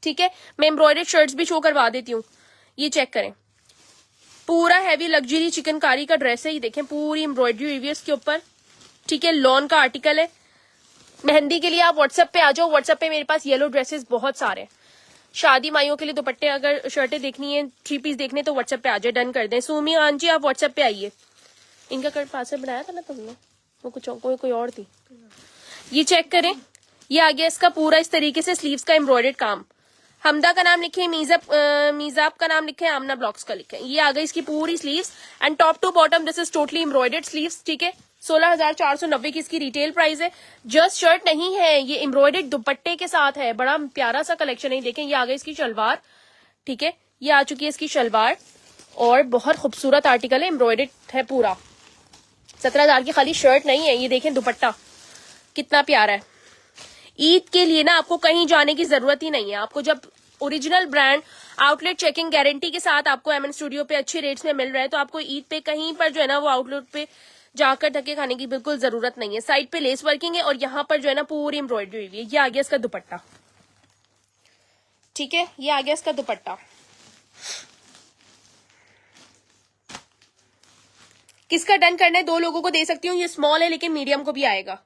ठीक है, मैं एम्ब्रॉयडर्ड शर्ट्स भी शो करवा देती हूँ। ये चेक करें, पूरा हैवी लग्जरी चिकनकारी का ड्रेस है, ये देखें पूरी एम्ब्रॉयडरी हुई है इसके ऊपर। ठीक है, लॉन का आर्टिकल है। मेहंदी के लिए आप व्हाट्सएप पे आ जाओ, व्हाट्सएप पे मेरे पास येलो ड्रेसेस बहुत सारे हैं। शादी माइयों के लिए दुपट्टे, अगर शर्टें देखनी है, 3 पीस देखने, तो व्हाट्सएप पे आ जाए, डन कर दें। सुमी आन जी आप व्हाट्सएप पे आइए। इनका कट पार्सल बनाया था ना तुमने, वो कुछ कोई और थी। ये चेक करें, ये आ गया इसका पूरा इस तरीके से स्लीव्स का एम्ब्रॉयडर्ड काम। हमदा का नाम लिखे, मीजाब का नाम लिखे, आमना ब्लॉक्स का लिखे। ये आ गई इसकी पूरी sleeves and top to bottom this is totally embroidered sleeves. ठीक है, 16,490 की इसकी रिटेल प्राइस है। जस्ट शर्ट नहीं है, ये एम्ब्रॉयडर्ड दुपट्टे के साथ है, बड़ा प्यारा सा कलेक्शन है। देखें, ये आ गई इसकी शलवार। ठीक है, ये आ चुकी है इसकी शलवार और बहुत खूबसूरत आर्टिकल है, एम्ब्रॉयडर्ड है पूरा। 17,000 की खाली शर्ट नहीं है, ये देखें दुपट्टा कितना प्यारा है। ईद के लिए ना आपको कहीं जाने की जरूरत ही नहीं है। आपको जब original brand outlet checking guarantee के साथ आपको एमएन स्टूडियो पे अच्छे रेट्स में मिल रहा है, तो आपको ईद पे कहीं पर जो है ना वो आउटलेट पे जाकर धक्के खाने की बिल्कुल जरूरत नहीं है। साइड पे लेस वर्किंग है और यहाँ पर जो है ना पूरी एम्ब्रॉयडरी हुई है। ये आ गया इसका दुपट्टा। ठीक है, ये आ गया इसका दुपट्टा। किसका डन करना है? 2 लोगों को दे सकती हूँ। ये स्मॉल है लेकिन मीडियम को भी आएगा।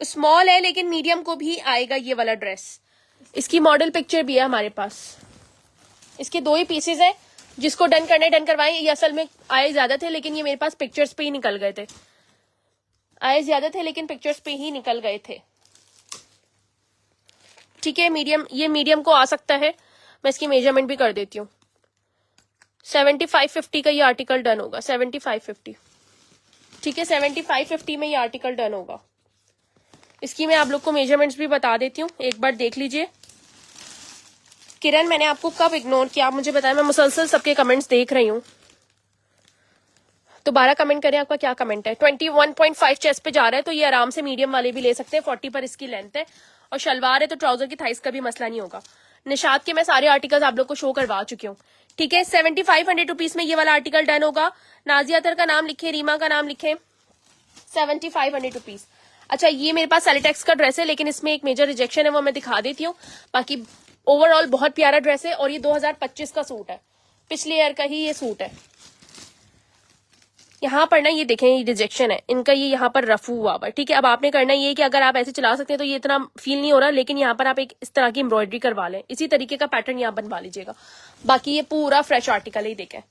स्मॉल है लेकिन मीडियम को भी आएगा ये वाला ड्रेस। इसकी मॉडल पिक्चर भी है हमारे पास। इसके 2 ही पीसेज है, जिसको डन करने डन करवाएं। ये असल में आए ज्यादा थे लेकिन ये मेरे पास पिक्चर्स पे ही निकल गए थे। आए ज्यादा थे लेकिन पिक्चर्स पे ही निकल गए थे। ठीक है, मीडियम, ये मीडियम को आ सकता है। मैं इसकी मेजरमेंट भी कर देती हूँ। 7550 का ये आर्टिकल डन होगा। 7550। ठीक है, 7550 में ये आर्टिकल डन होगा। इसकी मैं आप लोग को मेजरमेंट्स भी बता देती हूँ, एक बार देख लीजिए। किरण, मैंने आपको कब इग्नोर किया आप मुझे बताएं। मैं मुसलसल सबके कमेंट्स देख रही हूँ। दोबारा कमेंट करें, आपका क्या कमेंट है। 21.5 चेस्ट पे जा रहा है, तो ये आराम से मीडियम वाले भी ले सकते हैं। 40 पर इसकी लेंथ है और शलवार है, तो ट्राउजर की थाइस का भी मसला नहीं होगा। निशात के मैं सारे आर्टिकल्स आप लोग को शो करवा चुकी हूँ। ठीक है, 7500 रुपीज में ये वाला आर्टिकल डन होगा। नाजिया अतर का नाम लिखे, रीमा का नाम लिखे। 7500 रुपीज। अच्छा, ये मेरे पास सेलिटेक्स का ड्रेस है लेकिन इसमें एक मेजर रिजेक्शन है, वो मैं दिखा देती हूँ। बाकी ओवरऑल बहुत प्यारा ड्रेस है और ये 2025 का सूट है, पिछले ईयर का ही ये सूट है। यहाँ पर ना ये देखें, ये रिजेक्शन है इनका, ये यहाँ पर रफू हुआ हुआ। ठीक है, अब आपने करना ये कि अगर आप ऐसे चला सकते हैं तो ये इतना फील नहीं हो रहा, लेकिन यहाँ पर आप एक इस तरह की एम्ब्रॉयडरी करवा लें, इसी तरीके का पैटर्न यहाँ बनवा लीजिएगा। बाकी ये पूरा फ्रेश आर्टिकल है। ये देखें,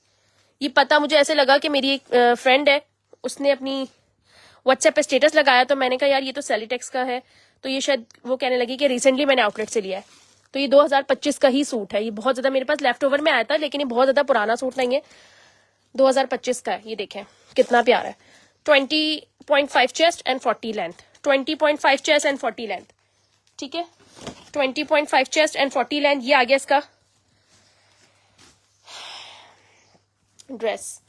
ये पता मुझे ऐसे लगा कि मेरी एक फ्रेंड है, उसने अपनी व्हाट्सएप पे स्टेटस लगाया, तो मैंने कहा यार ये तो सेलिटेक्स का है, तो ये शायद वो कहने लगी कि रिसेंटली मैंने आउटलेट से लिया है। तो ये 2025 का ही सूट है। ये बहुत ज्यादा मेरे पास लेफ्ट ओवर में आया था, लेकिन ये बहुत ज्यादा पुराना सूट नहीं है, 2025 का है। ये देखें कितना प्यारा है। 20.5 chest and 40 length. 20.5 chest and 40 length. ठीक है, 20.5 चेस्ट एंड 40 लेंथ। ये आ गया इसका ड्रेस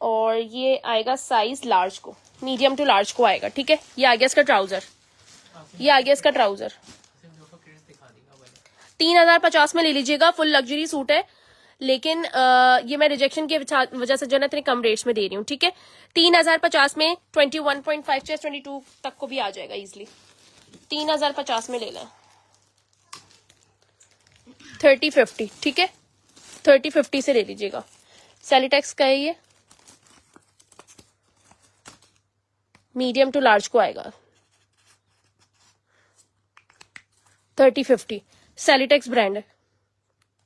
और ये आएगा साइज लार्ज को, मीडियम टू लार्ज को आएगा। ठीक है, ये आ गया इसका ट्राउजर। ये आ गया इसका ट्राउजर। 3050 में ले लीजिएगा। फुल लग्जरी सूट है, लेकिन ये मैं रिजेक्शन की वजह से जो है इतने कम रेट्स में दे रही हूँ। ठीक है, 3050 में 21.5 चेस्ट 22 तक को भी आ जाएगा इजिली। 3050 में ले लें। 3050। ठीक है, 3050 से ले लीजिएगा। सेलिटेक्स का है ये, मीडियम टू लार्ज को आएगा। 3050 सेलिटेक्स ब्रांड है।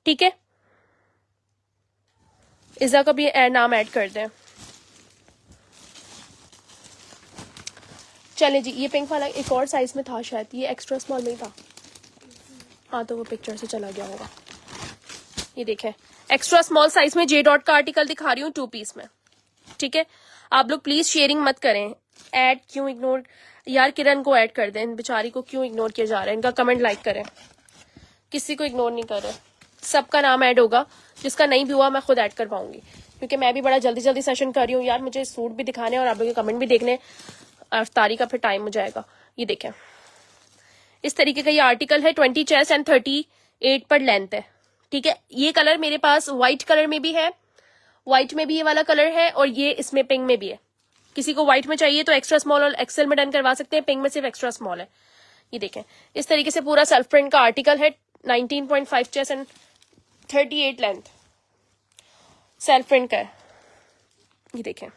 ठीक है, इज़ा का भी नाम ऐड कर दें। चले जी, ये पिंक वाला एक और साइज में था शायद, ये एक्स्ट्रा स्मॉल में ही था। हाँ, तो वो पिक्चर से चला गया होगा। ये देखें, एक्स्ट्रा स्मॉल साइज में जे डॉट का आर्टिकल दिखा रही हूँ 2 पीस में। ठीक है, आप लोग प्लीज शेयरिंग मत करें। ऐड क्यों इग्नोर, यार किरण को ऐड कर दें, बेचारी को क्यों इग्नोर किया जा रहा है। इनका कमेंट लाइक करें, किसी को इग्नोर नहीं कर रहे। सबका नाम ऐड होगा, जिसका नहीं भी हुआ मैं खुद ऐड कर पाऊंगी, क्योंकि मैं भी बड़ा जल्दी जल्दी सेशन कर रही हूँ यार। मुझे सूट भी दिखाने और आप लोगों के कमेंट भी देखने, अफ्तारी का फिर टाइम हो जाएगा। ये देखें, इस तरीके का ये आर्टिकल है, 20 चेस्ट एंड 38 पर लेंथ है, ठीक है। ये कलर मेरे पास व्हाइट कलर में भी है, व्हाइट में भी ये वाला कलर है, और ये इसमें पिंक में भी है। किसी को व्हाइट में चाहिए तो एक्स्ट्रा स्मॉल और एक्सेल में डन करवा सकते हैं, पिंक में सिर्फ एक्स्ट्रा स्मॉल है। ये देखें, इस तरीके से पूरा सेल्फ प्रिंट का आर्टिकल है, 19.5 chest and 38 length, self print का है। ये देखें,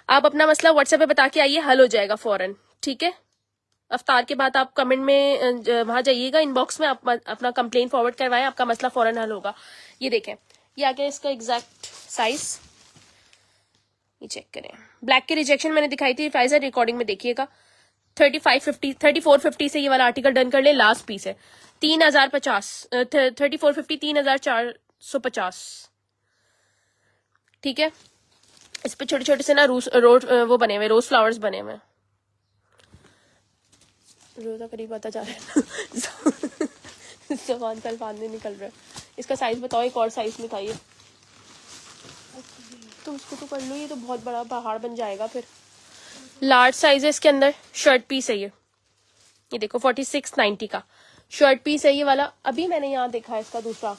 आप अपना मसला व्हाट्सएप पे बता के आइए, हल हो जाएगा फौरन, ठीक है। अफ्तार के बाद आप कमेंट में वहां जाइएगा, इनबॉक्स में आप अपना कंप्लेन फॉरवर्ड करवाएं, आपका मसला फौरन हल होगा। ये देखें, ये आ गया इसका एग्जैक्ट साइज, ये चेक करें। ब्लैक की रिजेक्शन मैंने दिखाई थी फाइजर, रिकॉर्डिंग में देखिएगा। 3450 से ये वाला आर्टिकल डन कर ले, लास्ट पीस है। 3050, 3450 3450, ठीक है। इस पे छोटे छोटे से ना वो बने हुए, रोज फ्लावर्स बने हुए। रोजा करीब आता जा रहा है जबान से अल्फाज नहीं निकल रहा है। इसका साइज बताओ, एक और साइज निकालिए। तो उसको तो कर लो, ये तो बहुत बड़ा पहाड़ बन जाएगा फिर। लार्ज साइज है इसके अंदर, शर्ट पीस है ये देखो 4690 का शर्ट पीस है ये वाला। अभी मैंने यहाँ देखा है इसका दूसरा,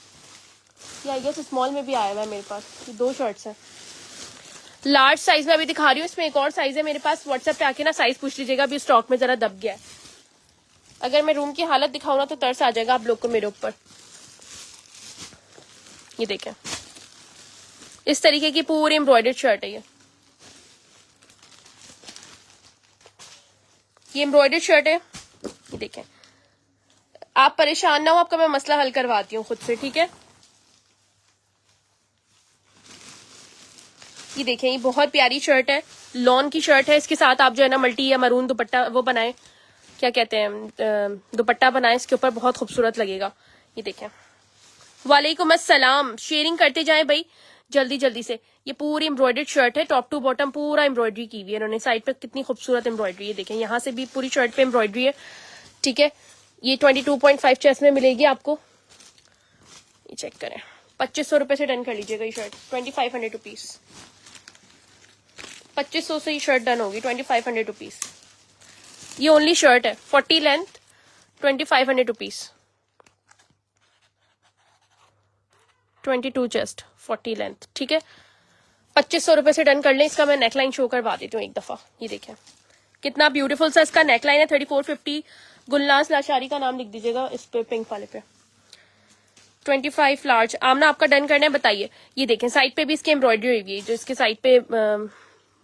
ये आई गेस स्मॉल में भी आया हुआ है मेरे पास। ये 2 शर्ट्स हैं, लार्ज साइज में अभी दिखा रही हूँ। इसमें एक और साइज है मेरे पास, व्हाट्सएप पे आके ना साइज पूछ लीजिएगा, अभी स्टॉक में जरा दब गया है। अगर मैं रूम की हालत दिखाऊँ ना तो तरस आ जाएगा आप लोग को मेरे ऊपर। ये देखें, इस तरीके की पूरी एम्ब्रॉयडर्ड शर्ट है ये एम्ब्रॉयडर्ड शर्ट है। ये देखें, आप परेशान ना हो, आपका मैं मसला हल करवाती हूँ खुद से, ठीक है। ये देखें, ये बहुत प्यारी शर्ट है, लॉन की शर्ट है। इसके साथ आप जो है ना मल्टी या मरून दुपट्टा वो बनाए, क्या कहते हैं, दुपट्टा बनाए इसके ऊपर, बहुत खूबसूरत लगेगा। ये देखें, वालेकुम अस्सलाम, शेयरिंग करते जाएं भाई जल्दी जल्दी से। ये पूरी एम्ब्रॉयडर्ड शर्ट है, टॉप टू बॉटम पूरा एम्ब्रॉयडरी की हुई है इन्होंने। साइड पे कितनी खूबसूरत एम्ब्रॉयडरी है, देखें यहाँ से भी पूरी शर्ट पे एम्ब्रॉयडरी है, ठीक है। ये 22.5 चेस्ट में मिलेगी आपको। ये चेक करें, 2500 रुपए से डन कर लीजिएगा ये शर्ट, 2500 रुपीज। 2500 से ये शर्ट डन होगी, 2500 रुपीज। ये ओनली शर्ट है, 40 लेंथ, 2500 रुपीज। 22 चेस्ट, 40 लेंथ, ठीक है। 2500 रुपए से डन कर लें। इसका मैं नेकलाइन शो करवा देती हूँ एक दफा। ये देखें कितना ब्यूटीफुल सा इसका नेकलाइन है, 3450। गुलनाज लाशारी का नाम लिख दीजिएगा इस पे, पिंक वाले पे। 25 लार्ज। आमना आपका डन करना है, बताइए। ये देखें, साइड पे भी इसकी एम्ब्रॉयडरी हुई है, जो इसके साइड पे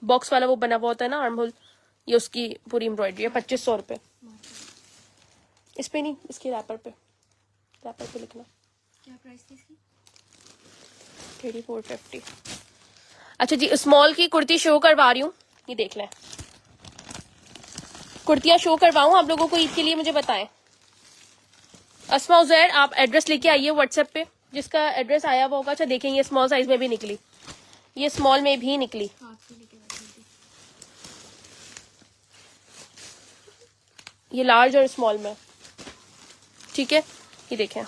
बॉक्स वाला वो बना हुआ होता है ना आर्म होल, ये उसकी पूरी एम्ब्रॉयडरी है। 2500 रुपए। इस पे नहीं, इसके रैपर पे लिखना। क्या प्राइस थी इसकी? 3450। अच्छा जी, स्मॉल की कुर्ती शो करवा रही हूँ, ये देख लें। कुर्तियां शो करवाऊं आप लोगों को ईद के लिए, मुझे बताएं। अस्मा उजैर, आप एड्रेस लेके आइए व्हाट्सएप पे, जिसका एड्रेस आया हुआ होगा। अच्छा देखें, ये स्मॉल साइज में भी निकली, ये स्मॉल में भी निकली। ये लार्ज और स्मॉल में, ठीक है। ये देखें,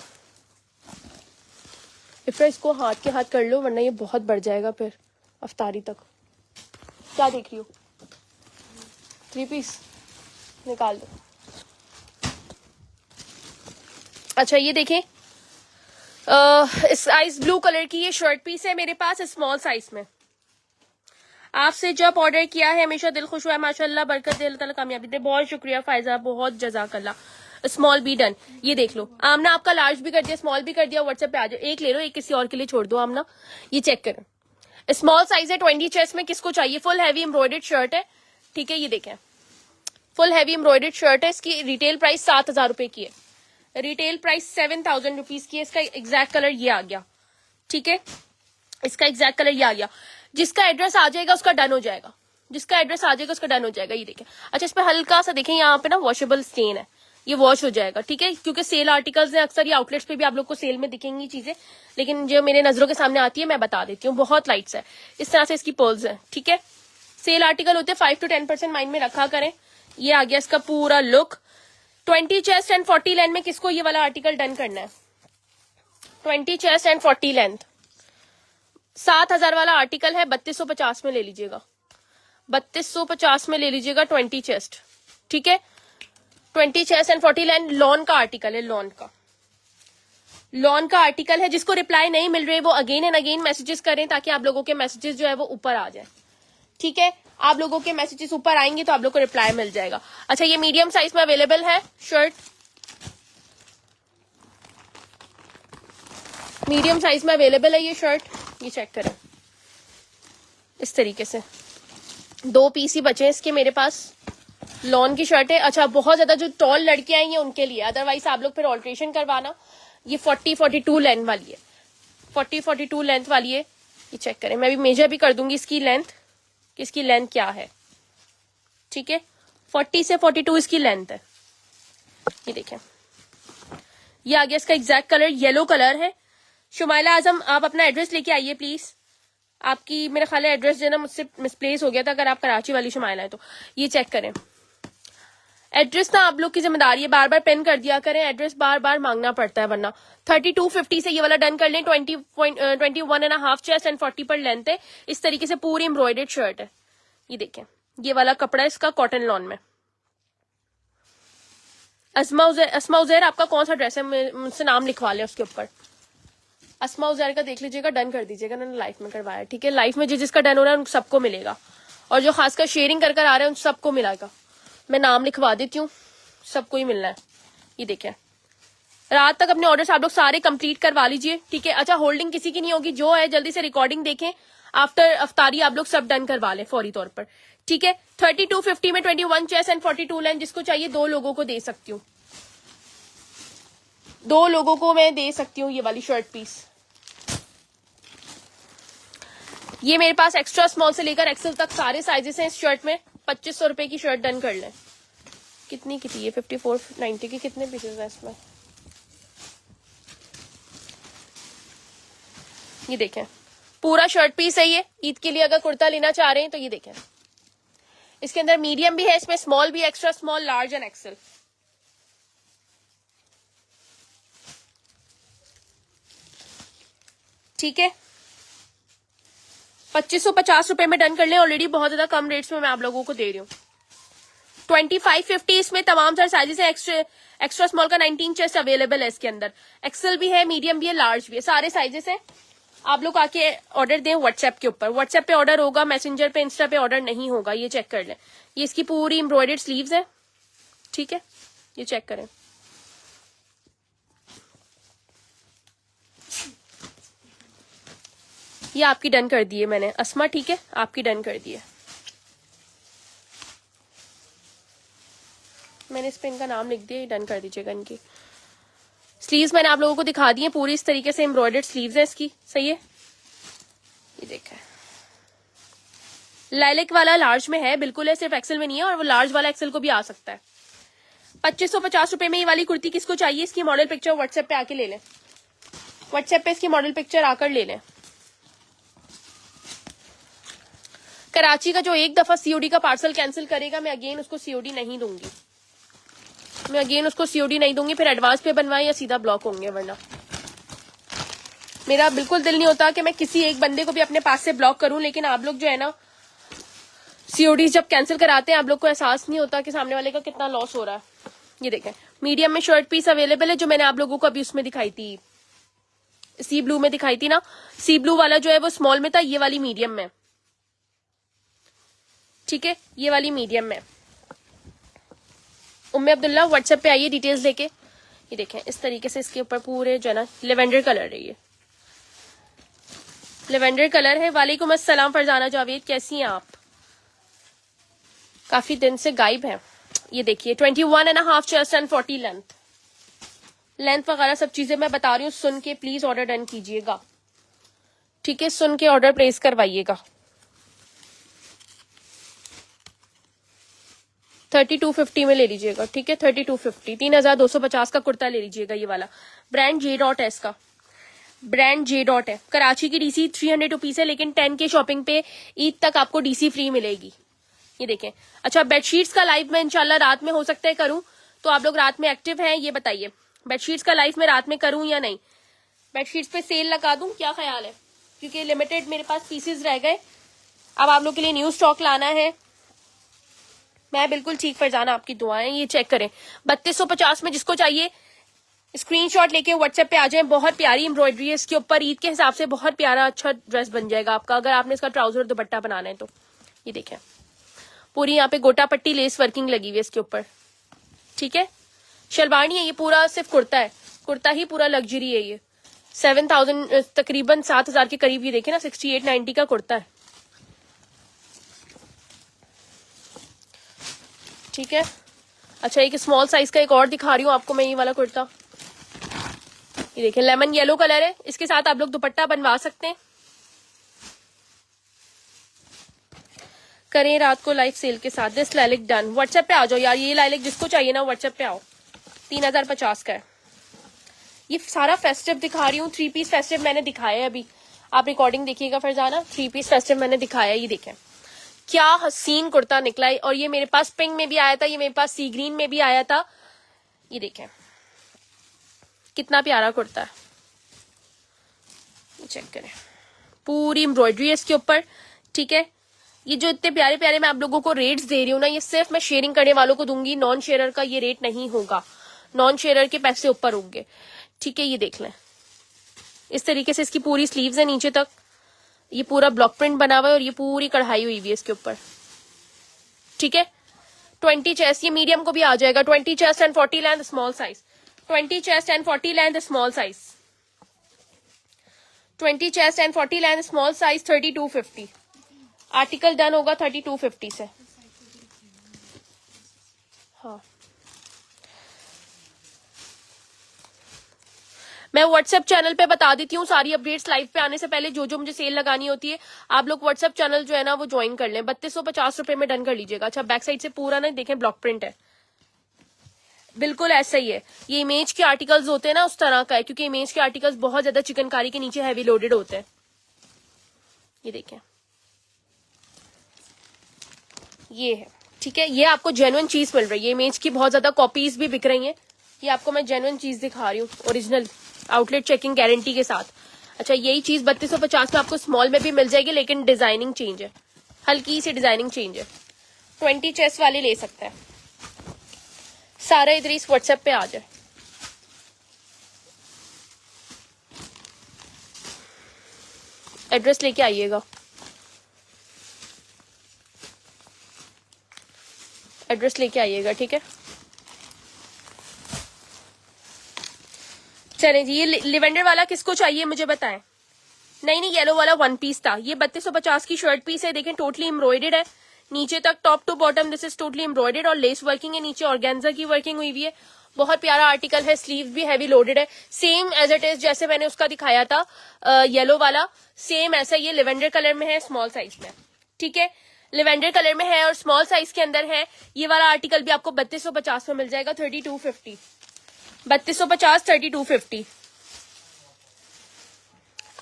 इफ्रा इसको हाथ के हाथ कर लो, वरना ये बहुत बढ़ जाएगा फिर अफ्तारी तक। क्या देख रही हो? 3 पीस निकाल दो। अच्छा ये देखें, इस आइस ब्लू कलर की ये शर्ट पीस है मेरे पास, स्मॉल साइज में। आपसे जब ऑर्डर किया है हमेशा दिल खुश हुआ है, माशाल्लाह, बरकत दे, अल्लाह ताला कामयाबी दे। बहुत शुक्रिया फायजा, बहुत जजाकल्ला। Small B done. ये देख लो, आमना आपका लार्ज भी कर दिया, स्मॉल भी कर दिया। व्हाट्सएप पे आ जाओ, एक ले लो, एक किसी और के लिए छोड़ दो आमना। ये चेक करो, स्मॉल साइज है, 20 चेस्ट में। किसको चाहिए? फुल हैवी एम्ब्रॉयडर्ड शर्ट है, ठीक है। ये देखें, फुल हैवी एम्ब्रॉयडर्ड शर्ट है। इसकी रिटेल प्राइस 7000 रुपए की है, रिटेल प्राइस 7000 रुपीज की है। इसका एग्जैक्ट कलर ये आ गया, ठीक है। इसका एग्जैक्ट कलर ये आ गया। जिसका एड्रेस आ जाएगा उसका डन हो जाएगा, जिसका एड्रेस आ जाएगा उसका डन हो जाएगा। ये देखें, अच्छा इस पे हल्का सा देखें, यहाँ पे ना वॉशेबल स्टेन है, ये वॉश हो जाएगा, ठीक है। क्योंकि सेल आर्टिकल्स हैं, अक्सर ये आउटलेट्स पे भी आप लोग को सेल में दिखेंगी चीजें, लेकिन जो मेरे नजरों के सामने आती है मैं बता देती हूँ। बहुत लाइट्स है, इस तरह से इसकी पर्ल्स है, ठीक है। सेल आर्टिकल होते हैं, 5 to 10% माइंड में रखा करें। ये आ गया इसका पूरा लुक। 20 चेस्ट एंड 40 लेंथ में किसको ये वाला आर्टिकल डन करना है? 20 चेस्ट एंड 40 लेंथ, 7000 वाला आर्टिकल है, 3250 में ले लीजिएगा, 3250 में ले लीजिएगा। 20 चेस्ट, ठीक है। 20 चेस्ट एंड 40 लेंथ, लॉन का आर्टिकल है, लॉन का आर्टिकल है। जिसको रिप्लाई नहीं मिल रही वो अगेन एंड अगेन मैसेजेस करें ताकि आप लोगों के मैसेजेस जो है वो ऊपर आ जाए। ठीक है, आप लोगों के मैसेजेस ऊपर आएंगे तो आप लोग को रिप्लाई मिल जाएगा। अच्छा, ये मीडियम साइज में अवेलेबल है शर्ट, मीडियम साइज में अवेलेबल है ये शर्ट। ये चेक करें, इस तरीके से 2 पीस ही बचे हैं इसके मेरे पास। लॉन की शर्ट है। अच्छा, बहुत ज्यादा जो टॉल लड़कियां हैं ये उनके लिए, अदरवाइज आप लोग फिर ऑल्ट्रेशन करवाना। ये 40-42 लेंथ वाली है, 40-42 लेंथ वाली है। ये चेक करें, मैं भी मेजर भी कर दूंगी इसकी लेंथ, कि इसकी लेंथ क्या है। ठीक है, 40 से 42 इसकी लेंथ है। ये देखें, ये आ गया इसका एग्जैक्ट कलर, येलो कलर है। शुमाइला आजम, आप अपना एड्रेस लेके आइए प्लीज। आपकी मेरा ख्याल है एड्रेस जो है ना मुझसे मिसप्लेस हो गया था, अगर आप कराची वाली शुमाइला है तो। ये चेक करें, एड्रेस ना आप लोग की जिम्मेदारी है, बार बार पेन कर दिया करें, एड्रेस बार बार मांगना पड़ता है वरना। 3250 से ये वाला डन कर लें। 21.5 चेस्ट एंड 40 पर लेंथ है। इस तरीके से पूरी एम्ब्रॉयडर्ड शर्ट है। ये देखें, ये वाला कपड़ा है इसका कॉटन लॉन में। अस्मा उजैर आपका कौन सा ड्रेस है, मुझसे नाम लिखवा ले उसके ऊपर। अस्मा उजैर का देख लीजिएगा, डन कर दीजिएगा, मैंने लाइफ में करवाया। ठीक है, लाइफ में जिसका डन हो रहा है उन सबको मिलेगा, और जो खासकर शेयरिंग कर आ रहे हैं उन सबको मिलेगा। मैं नाम लिखवा देती हूँ, सबको ही मिलना है। ये देखें, रात तक अपने ऑर्डर्स आप लोग सारे कंप्लीट करवा लीजिए। ठीक है, अच्छा होल्डिंग किसी की नहीं होगी, जो है जल्दी से रिकॉर्डिंग देखें, आफ्टर अफ्तारी आप लोग सब डन करवा लें फौरी तौर पर। ठीक है, 3250 में 21 चेस्ट एंड 42 लेंथ, जिसको चाहिए 2 लोगों को दे सकती हूँ, 2 लोगों को मैं दे सकती हूँ ये वाली शर्ट पीस। ये मेरे पास एक्स्ट्रा स्मॉल से लेकर एक्सेल तक सारे साइजेस हैं इस शर्ट में। 2500 रुपए की शर्ट डन कर लें। कितनी की थी ये? 5490 की। कितने पीसेस हैं इसमें? ये देखें, पूरा शर्ट पीस है ये। ईद के लिए अगर कुर्ता लेना चाह रहे हैं तो ये देखें, इसके अंदर मीडियम भी है, इसमें स्मॉल भी, extra small, large and XL. ठीक है, 2550 रुपए में डन कर लें। ऑलरेडी बहुत ज्यादा कम रेट्स में मैं आप लोगों को दे रही हूँ। 2550 इसमें तमाम सारे साइजेस है। एक्स्ट्रा स्मॉल का 19 चेस्ट अवेलेबल है इसके अंदर, एक्सेल भी है, मीडियम भी है, लार्ज भी है, सारे साइजेस है। आप लोग आके ऑर्डर दें व्हाट्सएप के ऊपर। व्हाट्सएप पे ऑर्डर होगा, मैसेंजर पे, इंस्टा पे ऑर्डर नहीं होगा। ये चेक कर लें, ये इसकी पूरी एम्ब्रॉयडर्ड स्लीव्स है। ठीक है, ये चेक करें। ये आपकी डन कर दी है मैंने अस्मा। ठीक है, आपकी डन कर दी है मैंने, इस पे इनका नाम लिख दिया, डन कर दीजिएगा। इनकी स्लीव्स मैंने आप लोगों को दिखा दी है, पूरी इस तरीके से एम्ब्रॉयडर्ड स्लीव्स है इसकी। सही है, ये देखा, लाइलेक वाला लार्ज में है, बिल्कुल है, सिर्फ एक्सेल में नहीं है, और वो लार्ज वाला एक्सेल को भी आ सकता है। 2550 रुपए में ये वाली कुर्ती किसको चाहिए? इसकी मॉडल पिक्चर व्हाट्सएप पे आके ले लें, व्हाट्सएप पे इसकी मॉडल पिक्चर आकर ले लें। कराची का जो एक दफा सीओडी का पार्सल कैंसिल करेगा, मैं अगेन उसको सीओडी नहीं दूंगी, फिर एडवांस पे बनवाएं या सीधा ब्लॉक होंगे। वरना मेरा बिल्कुल दिल नहीं होता कि मैं किसी एक बंदे को भी अपने पास से ब्लॉक करूं, लेकिन आप लोग जो है ना सीओडी जब कैंसिल कराते हैं, आप लोग को एहसास नहीं होता कि सामने वाले का कितना लॉस हो रहा है। ये देखें, मीडियम में शर्ट पीस अवेलेबल है, जो मैंने आप लोगों को अभी उसमें दिखाई थी, सी ब्लू में दिखाई थी ना। सी ब्लू वाला जो है वो स्मॉल में था, ये वाली मीडियम में। ठीक है, ये वाली मीडियम में। उम्मे अब्दुल्ला व्हाट्सएप पे आइए डिटेल्स लेके। ये देखें, इस तरीके से इसके ऊपर पूरे जो है ना लेवेंडर कलर है, ये लेवेंडर कलर है। वालेकुम अस्सलाम फरजाना जावेद, कैसी हैं आप? काफी दिन से गायब है। ये देखिए, 21.5 चेस्ट एंड 40 लेंथ वगैरह सब चीजें मैं बता रही हूँ। सुन के प्लीज ऑर्डर डन कीजिएगा। ठीक है, सुन के ऑर्डर प्लेस करवाइएगा। 3250 में ले लीजिएगा। ठीक है, 3250, 3250 का कुर्ता ले लीजिएगा। ये वाला ब्रांड जे डॉट है, इसका ब्रांड जे डॉट है। कराची की डीसी 300 रुपीज है, लेकिन 10 के शॉपिंग पे ईद तक आपको डीसी फ्री मिलेगी। ये देखें। अच्छा, बेडशीट्स का लाइव मैं इंशाल्लाह रात में हो सकता है करूं, तो आप लोग रात में एक्टिव हैं? ये बताइए, बेडशीट्स का लाइव मैं रात में करूं या नहीं? बेडशीट्स पे सेल लगा दूं, क्या ख्याल है? क्योंकि लिमिटेड मेरे पास पीसेस रह गए, अब आप लोग के लिए न्यू स्टॉक लाना है। मैं बिल्कुल ठीक, फरजाना आपकी दुआएं। ये चेक करें 3250 में, जिसको चाहिए स्क्रीनशॉट लेके व्हाट्सएप पे आ जाएं। बहुत प्यारी एम्ब्रॉयडरी है इसके ऊपर, ईद के हिसाब से बहुत प्यारा अच्छा ड्रेस बन जाएगा आपका, अगर आपने इसका ट्राउजर दुपट्टा बनाना है तो। ये देखें पूरी यहाँ पे गोटा पट्टी लेस वर्किंग लगी हुई है इसके ऊपर, ठीक है। शलवार नहीं है ये, पूरा सिर्फ कुर्ता है, कुर्ता ही पूरा लग्जरी है ये। 7000 तकरीबन 7000 के करीब, ये देखे ना 6890 का कुर्ता है, ठीक है। अच्छा एक स्मॉल साइज का एक और दिखा रही हूँ आपको मैं, ये वाला कुर्ता, ये देखें लेमन येलो कलर है, इसके साथ आप लोग दुपट्टा बनवा सकते हैं। करें रात को लाइव सेल के साथ। This lilac done. व्हाट्सएप पे आ जाओ यार, ये लाइलिक जिसको चाहिए ना व्हाट्सएप पे आओ। 3050 का है ये। सारा फेस्टिव दिखा रही हूँ, 3 पीस फेस्टिव मैंने दिखाया है अभी, आप रिकॉर्डिंग देखिएगा फरजाना। 3 पीस फेस्टिव मैंने दिखाया, ये देखें क्या हसीन कुर्ता निकला है। और ये मेरे पास पिंक में भी आया था, ये मेरे पास सी ग्रीन में भी आया था। ये देखें कितना प्यारा कुर्ता है, चेक करें पूरी एम्ब्रॉयडरी है इसके ऊपर, ठीक है। ये जो इतने प्यारे प्यारे मैं आप लोगों को रेट्स दे रही हूँ ना, ये सिर्फ मैं शेयरिंग करने वालों को दूंगी, नॉन शेयरर का ये रेट नहीं होगा, नॉन शेयरर के पैसे ऊपर होंगे, ठीक है। ये देख लें इस तरीके से इसकी पूरी स्लीव्स है नीचे तक, ये पूरा ब्लॉक प्रिंट बना हुआ है और ये पूरी कढ़ाई हुई है इसके ऊपर, ठीक है। 20 चेस्ट, ये मीडियम को भी आ जाएगा। 20 chest and 40 length small size, 20 chest and 40 length small size, 20 chest and 40 length small size 3250। Article done होगा 3250 से। हाँ मैं व्हाट्सएप चैनल पे बता देती हूँ सारी अपडेट्स, लाइव पे आने से पहले जो जो मुझे सेल लगानी होती है। आप लोग व्हाट्सएप चैनल जो है ना वो ज्वाइन कर लें। 3250 रुपए में डन कर लीजिएगा। अच्छा बैक साइड से पूरा ना देखें ब्लॉक प्रिंट है, बिल्कुल ऐसा ही है। ये इमेज के आर्टिकल्स होते हैं ना उस तरह का है, क्योंकि इमेज के आर्टिकल्स बहुत ज्यादा चिकनकारी के नीचे हैवी लोडेड होते हैं। ये देखें ये है, ठीक है। ये आपको जेन्युइन चीज मिल रही है, इमेज की बहुत ज्यादा कॉपीज भी बिक रही हैं, ये आपको मैं जेन्युइन चीज दिखा रही हूँ, ओरिजिनल आउटलेट चेकिंग गारंटी के साथ। अच्छा यही चीज 3250 में आपको स्मॉल में भी मिल जाएगी, लेकिन डिजाइनिंग चेंज है, हल्की सी डिजाइनिंग चेंज है। 20 चेस्ट वाले ले सकते हैं सारा, इधर इस व्हाट्सएप पे आ जाए। एड्रेस लेके आइएगा, एड्रेस लेके आइएगा, ठीक है। चलें जी, ये लिवेंडर वाला किसको चाहिए मुझे बताएं। नहीं येलो वाला 1 पीस था, ये 3250 की शर्ट पीस है। देखें टोटली एम्ब्रॉयडेड है नीचे तक, top to bottom this is totally embroidered, और लेस वर्किंग है नीचे, ऑर्गेन्जा की वर्किंग हुई हुई है। बहुत प्यारा आर्टिकल है, स्लीव भी हैवी लोडेड है, सेम एज इट इज जैसे मैंने उसका दिखाया था येलो वाला, सेम ऐसा ये लिवेंडर कलर में है, स्मॉल साइज में, ठीक है। लिवेंडर कलर में है और स्मॉल साइज के अंदर है। ये वाला आर्टिकल भी आपको 3250 में मिल जाएगा, 3250, 3250 3250।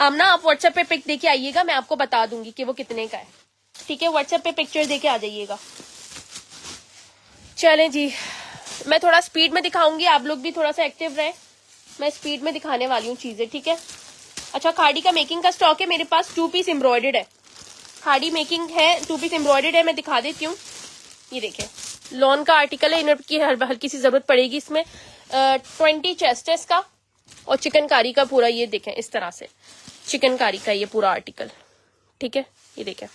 आमना आप व्हाट्सएप पे पिक देके आइएगा, मैं आपको बता दूंगी कि वो कितने का है, ठीक है। व्हाट्सएप पे पिक्चर देके आ जाइएगा। चलें जी, मैं थोड़ा स्पीड में दिखाऊंगी, आप लोग भी थोड़ा सा एक्टिव रहें, मैं स्पीड में दिखाने वाली हूँ चीजें, ठीक है। अच्छा खाड़ी का मेकिंग का स्टॉक है मेरे पास, 2 पीस एम्ब्रॉयडेड है, खाड़ी मेकिंग है, 2 पीस एम्ब्रॉयडेड है, मैं दिखा देती हूँ। ये देखें लॉन का आर्टिकल है, इनकी हल्की सी जरूरत पड़ेगी इसमें। 20 चेस्ट है इसका, और चिकनकारी का पूरा, ये देखें इस तरह से चिकनकारी का ये पूरा आर्टिकल, ठीक है। ये देखें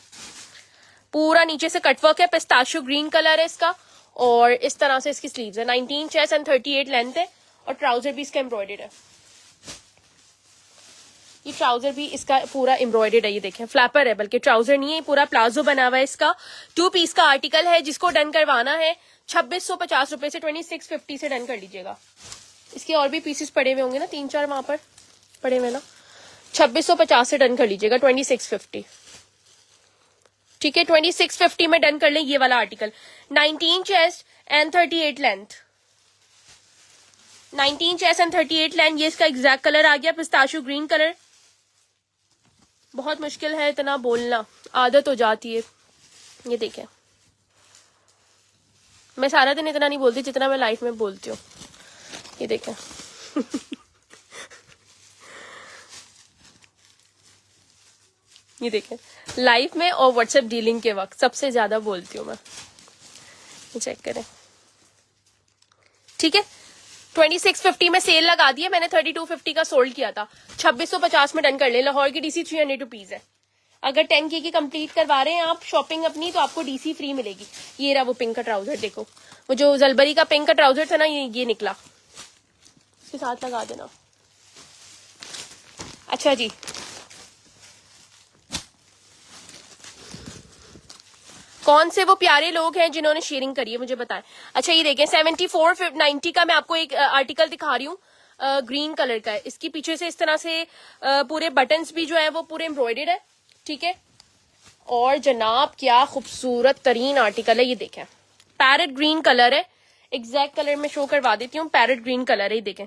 पूरा नीचे से कटवर्क है, पिस्ताशियो ग्रीन कलर है इसका, और इस तरह से इसकी स्लीव्स है। 19 चेस्ट एंड 38 लेंथ है, और ट्राउजर भी इसका एम्ब्रॉयडेड है। ये ट्राउजर भी इसका पूरा एम्ब्रॉयडेड है, ये देखें फ्लैपर है, बल्कि ट्राउजर नहीं है, पूरा प्लाजो बना हुआ है इसका। 2 पीस का आर्टिकल है, जिसको डन करवाना है 2650 रुपए से 2650 से डन कर लीजिएगा। इसके और भी पीसेस पड़े हुए होंगे ना, 3-4 वहां पर पड़े हुए ना, 2650 से डन कर लीजिएगा, 2650, ठीक है। 2650 में डन कर ले ये वाला article. 19 chest and 38 length, 19 chest and 38 length, ये इसका एग्जैक्ट कलर आ गया पिस्ताशियो ग्रीन कलर। बहुत मुश्किल है इतना बोलना, आदत हो जाती है। ये देखें मैं सारा दिन इतना नहीं बोलती जितना मैं लाइफ में बोलती हूँ। ये देखें ये देखें लाइफ में और व्हाट्सएप डीलिंग के वक्त सबसे ज्यादा बोलती हूँ मैं। ये चेक करें, ठीक है। 2650 में सेल लगा दी है मैंने, 3250 का सोल्ड किया था, 2650 में डन कर ले। लाहौर की डीसी 300 रुपीज है। अगर 10K की कंप्लीट करवा रहे हैं आप शॉपिंग अपनी, तो आपको डीसी फ्री मिलेगी। ये रहा वो पिंक का ट्राउजर, देखो वो जो जलबरी का पिंक का ट्राउजर था ना, ये निकला, इसके साथ लगा देना। अच्छा जी, कौन से वो प्यारे लोग हैं जिन्होंने शेयरिंग करी है मुझे बताएं। अच्छा ये देखें 7490 का मैं आपको एक आर्टिकल दिखा रही हूँ, ग्रीन कलर का है। इसकी पीछे से इस तरह से पूरे बटन्स भी जो है वो पूरे एम्ब्रॉयडर्ड है, ठीक है। और जनाब क्या खूबसूरत तरीन आर्टिकल है, ये देखें पैरेट ग्रीन कलर है, एग्जैक्ट कलर में शो करवा देती हूँ, पैरेट ग्रीन कलर है, ये देखें।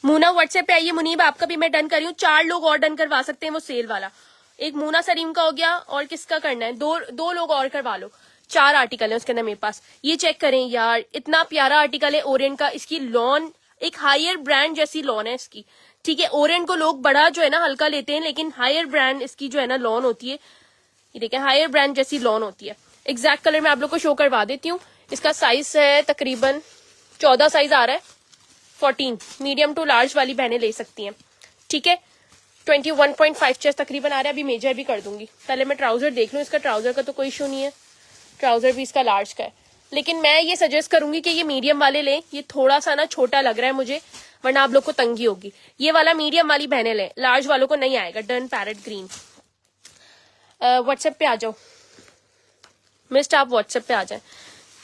मूना व्हाट्सएप पे आइए, मुनीब आपका भी मैं डन कर रही हूँ। 4 लोग और डन करवा सकते हैं वो सेल वाला। एक मूना सलीम का हो गया, और किसका करना है, दो लोग और करवा लो। 4 आर्टिकल है उसके अंदर मेरे पास। ये चेक करें यार, इतना प्यारा आर्टिकल है ओरिएंट का। इसकी लॉन एक हायर ब्रांड जैसी लॉन है इसकी, ठीक है। ओरिएंट को लोग बड़ा जो है ना हल्का लेते हैं, लेकिन हायर ब्रांड इसकी जो है ना लॉन होती है, ये देखें हायर ब्रांड जैसी लॉन होती है। एग्जैक्ट कलर में आप लोग को शो करवा देती हूँ। इसका साइज है तकरीबन 14 साइज आ रहा है, 14 मीडियम टू लार्ज वाली बहनें ले सकती हैं, ठीक है। 21.5 चेस्ट तकरीबन आ रहा है। अभी मेजर भी कर दूंगी, पहले मैं ट्राउजर देख लूँ। इसका ट्राउजर का तो कोई इशू नहीं है, ट्राउजर भी इसका लार्ज का है, लेकिन मैं ये सजेस्ट करूंगी कि ये मीडियम वाले लें। ये थोड़ा सा ना छोटा लग रहा है मुझे, वरना आप लोग को तंगी होगी। ये वाला मीडियम वाली बहनें लें, लार्ज वालों को नहीं आएगा। Done parrot green. व्हाट्सएप पे आ जाओ मिस्ट, आप व्हाट्सएप पे आ जाए,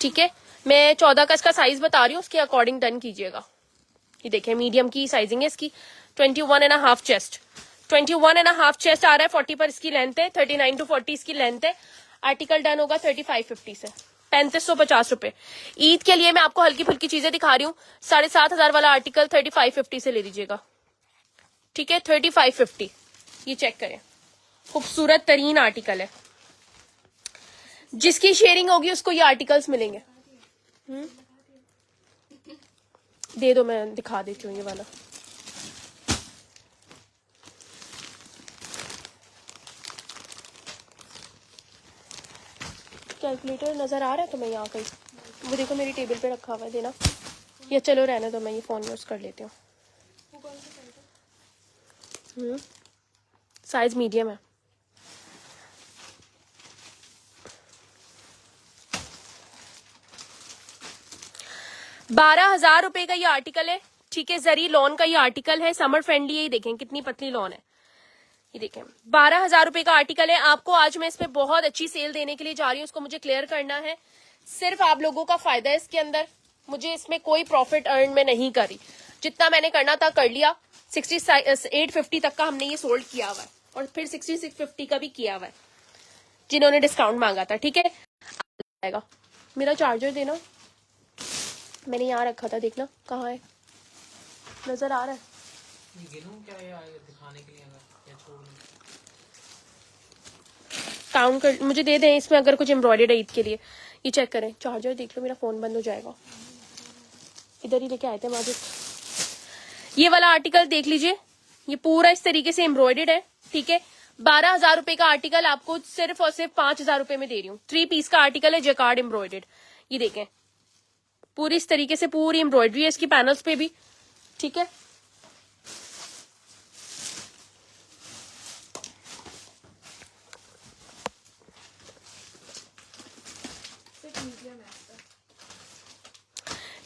ठीक है। मैं 14 का इसका साइज बता रही हूँ, उसके अकॉर्डिंग डन कीजिएगा। ये देखें मीडियम की साइजिंग है इसकी, 21.5 चेस्ट, 21.5 चेस्ट आ रहा है। 40 पर इसकी लेंथ है, 39 to 40 इसकी लेंथ है। आर्टिकल डन होगा 3550 से, 3550 रुपए। ईद के लिए मैं आपको हल्की फुल्की चीजें दिखा रही हूँ। 7500 वाला आर्टिकल 3550 से ले लीजिएगा, ठीक है। 3550, ये चेक करें, खूबसूरत तरीन आर्टिकल है। जिसकी शेयरिंग होगी उसको ये आर्टिकल्स मिलेंगे। दे दो, मैं दिखा देती हूँ ये वाला। कैलकुलेटर नजर आ रहा है तुम्हें यहाँ कहीं? वो देखो मेरी टेबल पे रखा हुआ है, देना। या चलो रहने दो, मैं ये फोन यूज कर लेती हूँ। साइज मीडियम है। ₹12,000 का ये आर्टिकल है, ठीक है। जरी लॉन का ये आर्टिकल है, समर फ्रेंडली है। ये देखें कितनी पतली लॉन है, ये देखें। ₹12,000 का आर्टिकल है। आपको आज मैं इस पे बहुत अच्छी सेल देने के लिए जा रही हूँ, उसको मुझे क्लियर करना है। सिर्फ आप लोगों का फायदा है इसके अंदर, मुझे इसमें कोई प्रॉफिट अर्न में नहीं करी। जितना मैंने करना था कर लिया। 6850 तक का हमने ये सोल्ड किया हुआ है, और फिर 6650 का भी किया हुआ है जिन्होंने डिस्काउंट मांगा था, ठीक है। मेरा चार्जर देना, मैंने यहाँ रखा था, देखना कहाँ है, नजर आ रहा है? क्या दिखाने के लिए काउंट कर मुझे दे दें इसमें, अगर कुछ एम्ब्रॉयडर्ड है ईद के लिए। ये चेक करें, चार्जर देख लो, मेरा फोन बंद हो जाएगा। इधर ही लेके आए थे माजिद। ये वाला आर्टिकल देख लीजिए, ये पूरा इस तरीके से एम्ब्रॉयडर्ड है, ठीक है। ₹12,000 का आर्टिकल आपको सिर्फ और सिर्फ ₹5,000 में दे रही हूँ। 3 पीस का आर्टिकल है, जैकार्ड एम्ब्रॉयडर्ड। ये देखें पूरी इस तरीके से पूरी एम्ब्रॉयडरी है इसकी पैनल्स पे भी, ठीक है।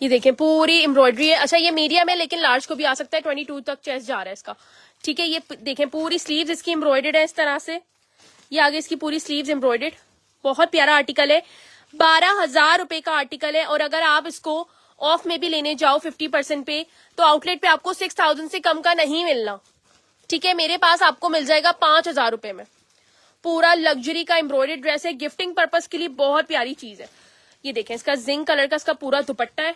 ये देखें पूरी एम्ब्रॉयडरी है। अच्छा ये मीडियम है, लेकिन लार्ज को भी आ सकता है। 22 तक चेस्ट जा रहा है इसका, ठीक है। ये देखें पूरी स्लीव्स इसकी एम्ब्रॉयडर्ड है इस तरह से। ये आगे इसकी पूरी स्लीव्स एम्ब्रॉयडर्ड, बहुत प्यारा आर्टिकल है। ₹12,000 का आर्टिकल है, और अगर आप इसको ऑफ में भी लेने जाओ 50% पे, तो आउटलेट पे आपको 6000 से कम का नहीं मिलना, ठीक है। मेरे पास आपको मिल जाएगा ₹5,000 में। पूरा लग्जरी का एम्ब्रॉयडर्ड ड्रेस है, गिफ्टिंग पर्पस के लिए बहुत प्यारी चीज है। ये देखें इसका जिंक कलर का इसका पूरा दुपट्टा है,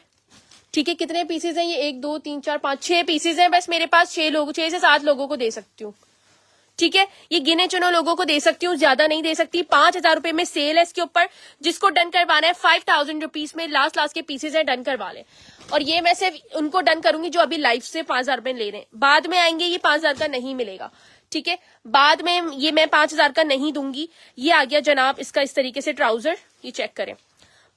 ठीक है। कितने पीसेज हैं ये? 1 2 3 4 5 6 पीसेज हैं। बस मेरे पास 6 से 7 लोगों को दे सकती हूँ, ठीक है, ये गिने चुने लोगों को दे सकती हूँ, ज्यादा नहीं दे सकती। 5,000 रुपए में सेल है इसके ऊपर। जिसको डन करवाना है 5,000 रुपीज में लास्ट के पीसेज है, डन करवा ले। और ये मैं सिर्फ उनको डन करूंगी जो अभी लाइव से 5,000 रुपए ले रहे हैं। बाद में आएंगे ये 5,000 का नहीं मिलेगा, ठीक है। बाद में ये मैं 5,000 का नहीं दूंगी। ये आ गया जनाब इसका इस तरीके से ट्राउजर, ये चेक करें,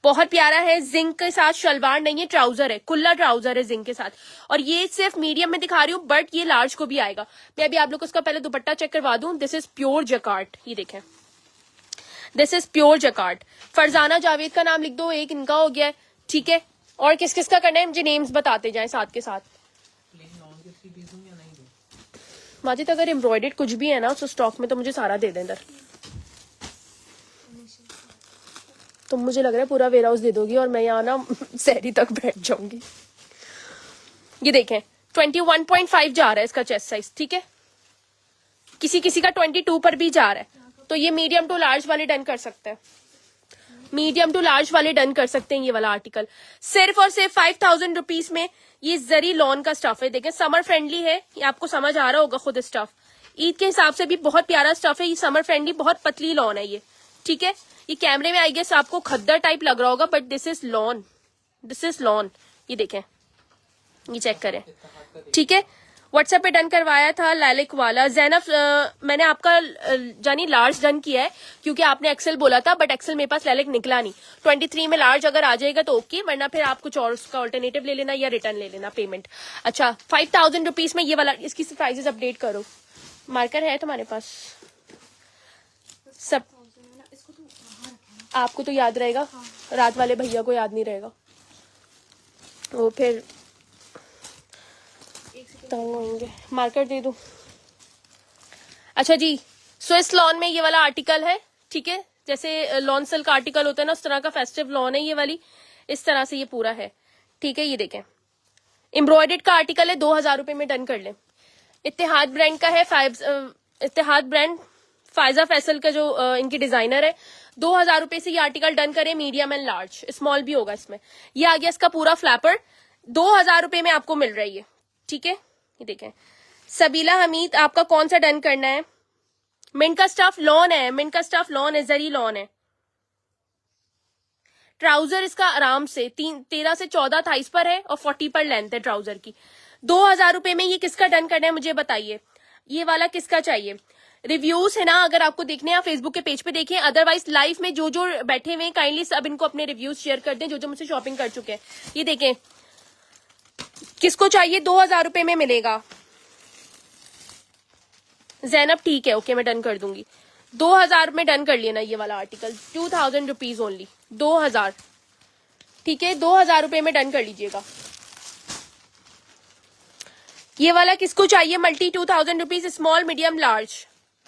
बहुत प्यारा है। जिंक के साथ शलवार नहीं है, ट्राउजर है, खुला ट्राउजर है जिंक के साथ। और ये सिर्फ मीडियम में दिखा रही हूँ, बट ये लार्ज को भी आएगा। मैं अभी आप लोग को इसका पहले दुपट्टा चेक करवा दूं। दिस इज प्योर जकार्ड, ये देखें, this is pure jacquard. Farzana Javed का नाम लिख दो, एक इनका हो गया है, ठीक है। और किस किस का करना है मुझे नेम्स बताते जाए साथ के साथ। माजिद अगर एम्ब्रॉयडर्ड कुछ भी है ना तो स्टॉक में तो मुझे सारा दे दें इधर। तो मुझे लग रहा है पूरा वेयर हाउस दे दोगी और मैं यहाँ ना सहरी तक बैठ जाऊंगी। ये देखें 21.5 जा रहा है इसका चेस्ट साइज, ठीक है। किसी किसी का 22 पर भी जा रहा है। तो ये मीडियम टू लार्ज वाले डन कर सकते हैं, मीडियम टू लार्ज वाले डन कर सकते हैं। ये वाला आर्टिकल सिर्फ और सिर्फ 5,000 रुपीज में। ये जरी लॉन का स्टफ है, देखें समर फ्रेंडली है, ये आपको समझ आ रहा होगा खुद। स्टफ ईद के हिसाब से भी बहुत प्यारा स्टफ है, ये समर फ्रेंडली, बहुत पतली लॉन है ये, ठीक है। ये कैमरे में आई गेस आपको खद्दर टाइप लग रहा होगा, but this is lawn, this is lawn. ये देखें, ये चेक करें, ठीक है। व्हाट्सएप पे डन करवाया था लैलिक वाला। जैनब मैंने आपका जानी लार्ज डन किया है क्योंकि आपने एक्सेल बोला था, बट एक्सेल मेरे पास लैलिक निकला नहीं। 23 में लार्ज अगर आ जाएगा तो ओके, वरना फिर आप कुछ और उसका ऑल्टरनेटिव ले लेना या रिटर्न ले लेना पेमेंट। अच्छा 5,000 रुपीज में ये वाला, इसकी प्राइजेस अपडेट करो। मार्कर है तुम्हारे पास? सब आपको तो याद रहेगा, रात वाले भैया को याद नहीं रहेगा, वो फिर तंग होंगे। मार्कर दे दूं? अच्छा जी, स्विस लॉन में ये वाला आर्टिकल है, ठीक है। जैसे लॉन सिल्क आर्टिकल होता है ना, उस तरह का फेस्टिव लॉन है ये वाली, इस तरह से ये पूरा है, ठीक है। ये देखें एम्ब्रॉयडर्ड का आर्टिकल है, 2,000 रुपए में डन कर ले। इत्तेहाद ब्रांड का है, इत्तेहाद ब्रांड फायजा फैसल का जो इनकी डिजाइनर है। 2,000 रुपए से ये आर्टिकल डन करें, मीडियम एंड लार्ज, स्मॉल भी होगा इसमें। ये आ गया इसका पूरा फ्लैपर, 2,000 रुपए में आपको मिल रही है, ठीक है। ये देखें सबीला हमीद, आपका कौन सा डन करना है? मिंट का स्टफ लॉन है, मिंट का स्टफ लॉन है, जरी लॉन है। ट्राउजर इसका आराम से 13 से 14 थाइस पर है और 40 पर लेंथ है ट्राउजर की। 2,000 रुपए में ये किसका डन करना है मुझे बताइए, ये वाला किसका चाहिए? रिव्यूज है ना, अगर आपको देखने हैं फेसबुक के पेज पे देखें, अदरवाइज लाइव में जो जो बैठे हुए हैं काइंडली सब इनको अपने रिव्यूज शेयर कर दें, जो जो मुझसे शॉपिंग कर चुके हैं। ये देखें किसको चाहिए, 2,000 रुपए में मिलेगा। जैनब ठीक है, ओके मैं डन कर दूंगी। 2,000 में डन कर लेना ये वाला आर्टिकल, 2,000 रुपीज ओनली, 2,000, ठीक है। 2,000 रुपए में डन कर लीजिएगा। ये वाला किसको चाहिए? Multi 2,000 rupees, small medium large,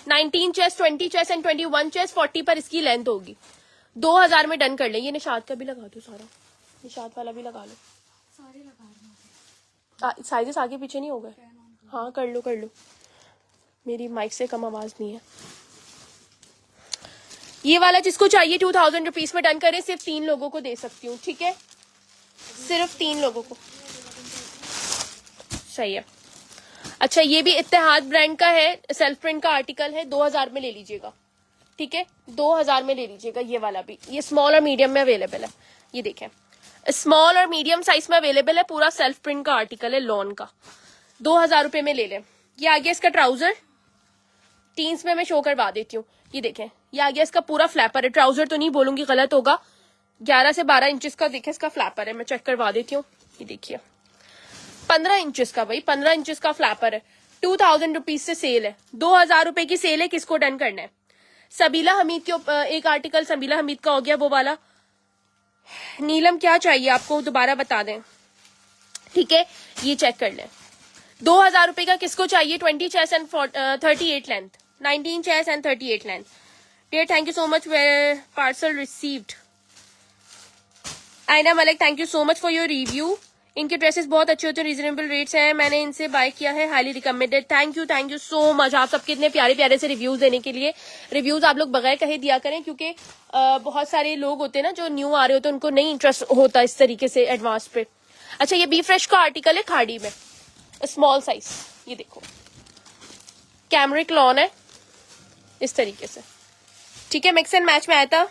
19 chest, 20 chest and 21 chest, 40 पर इसकी लेंथ होगी। 2,000 में डन कर ले। ये निशाद का भी लगा दो सारा, निशाद वाला भी लगा लो, सारे लगा लो। साइजेस आगे पीछे नहीं हो गए? हाँ कर लो कर लो, मेरी माइक से कम आवाज नहीं है। ये वाला जिसको चाहिए 2,000 रुपीज में डन करें, सिर्फ 3 लोगों को दे सकती हूँ, ठीक है, सिर्फ 3 लोगों को, सही है। अच्छा ये भी इत्तेहाद ब्रांड का है, सेल्फ प्रिंट का आर्टिकल है, 2,000 में ले लीजिएगा, ठीक है, 2,000 में ले लीजिएगा। ये वाला भी, ये स्मॉल और मीडियम में अवेलेबल है। ये देखें स्मॉल और मीडियम साइज में अवेलेबल है, पूरा सेल्फ प्रिंट का आर्टिकल है लॉन का, 2,000 रुपए में ले लें। ये आ गया इसका ट्राउजर, 3 में मैं शो करवा देती हूँ। ये देखें ये आ गया इसका पूरा फ्लैपर है, ट्राउजर तो नहीं बोलूंगी गलत होगा, 11 से 12 इंचेस का देखे इसका फ्लैपर है, मैं चेक करवा देती हूँ। ये देखिए 15 इंचेस का, भाई 15 इंचेस का फ्लैपर है, 2,000 रुपीज से सेल है, 2,000 रुपए की सेल है। किसको डन करना है? सबीला हमीद के एक आर्टिकल सबीला हमीद का हो गया वो वाला। नीलम क्या चाहिए आपको दोबारा बता दें, ठीक है, ये चेक कर लें। 2,000 रुपए का किसको चाहिए? 20 chest and 38 length, 19 chest and 38 length. Dear thank you so much, parcel received. Aina Malik thank you so much for your review. इनके ड्रेसेस बहुत अच्छे होते हैं, रीजनेबल रेट्स हैं, मैंने इनसे बाय किया है, highly recommended. Thank you so much आप सबके इतने प्यारे प्यारे से रिव्यूज देने के लिए। रिव्यूज आप लोग बगैर कहे दिया करें, क्योंकि बहुत सारे लोग होते हैं ना जो न्यू आ रहे होते हैं, उनको नहीं इंटरेस्ट होता इस तरीके से एडवांस पे। अच्छा ये बी फ्रेश का आर्टिकल है खाड़ी में, स्मॉल साइज, ये देखो कैमरिक लॉन है इस तरीके से, ठीक है, मिक्स एंड मैच में आया था।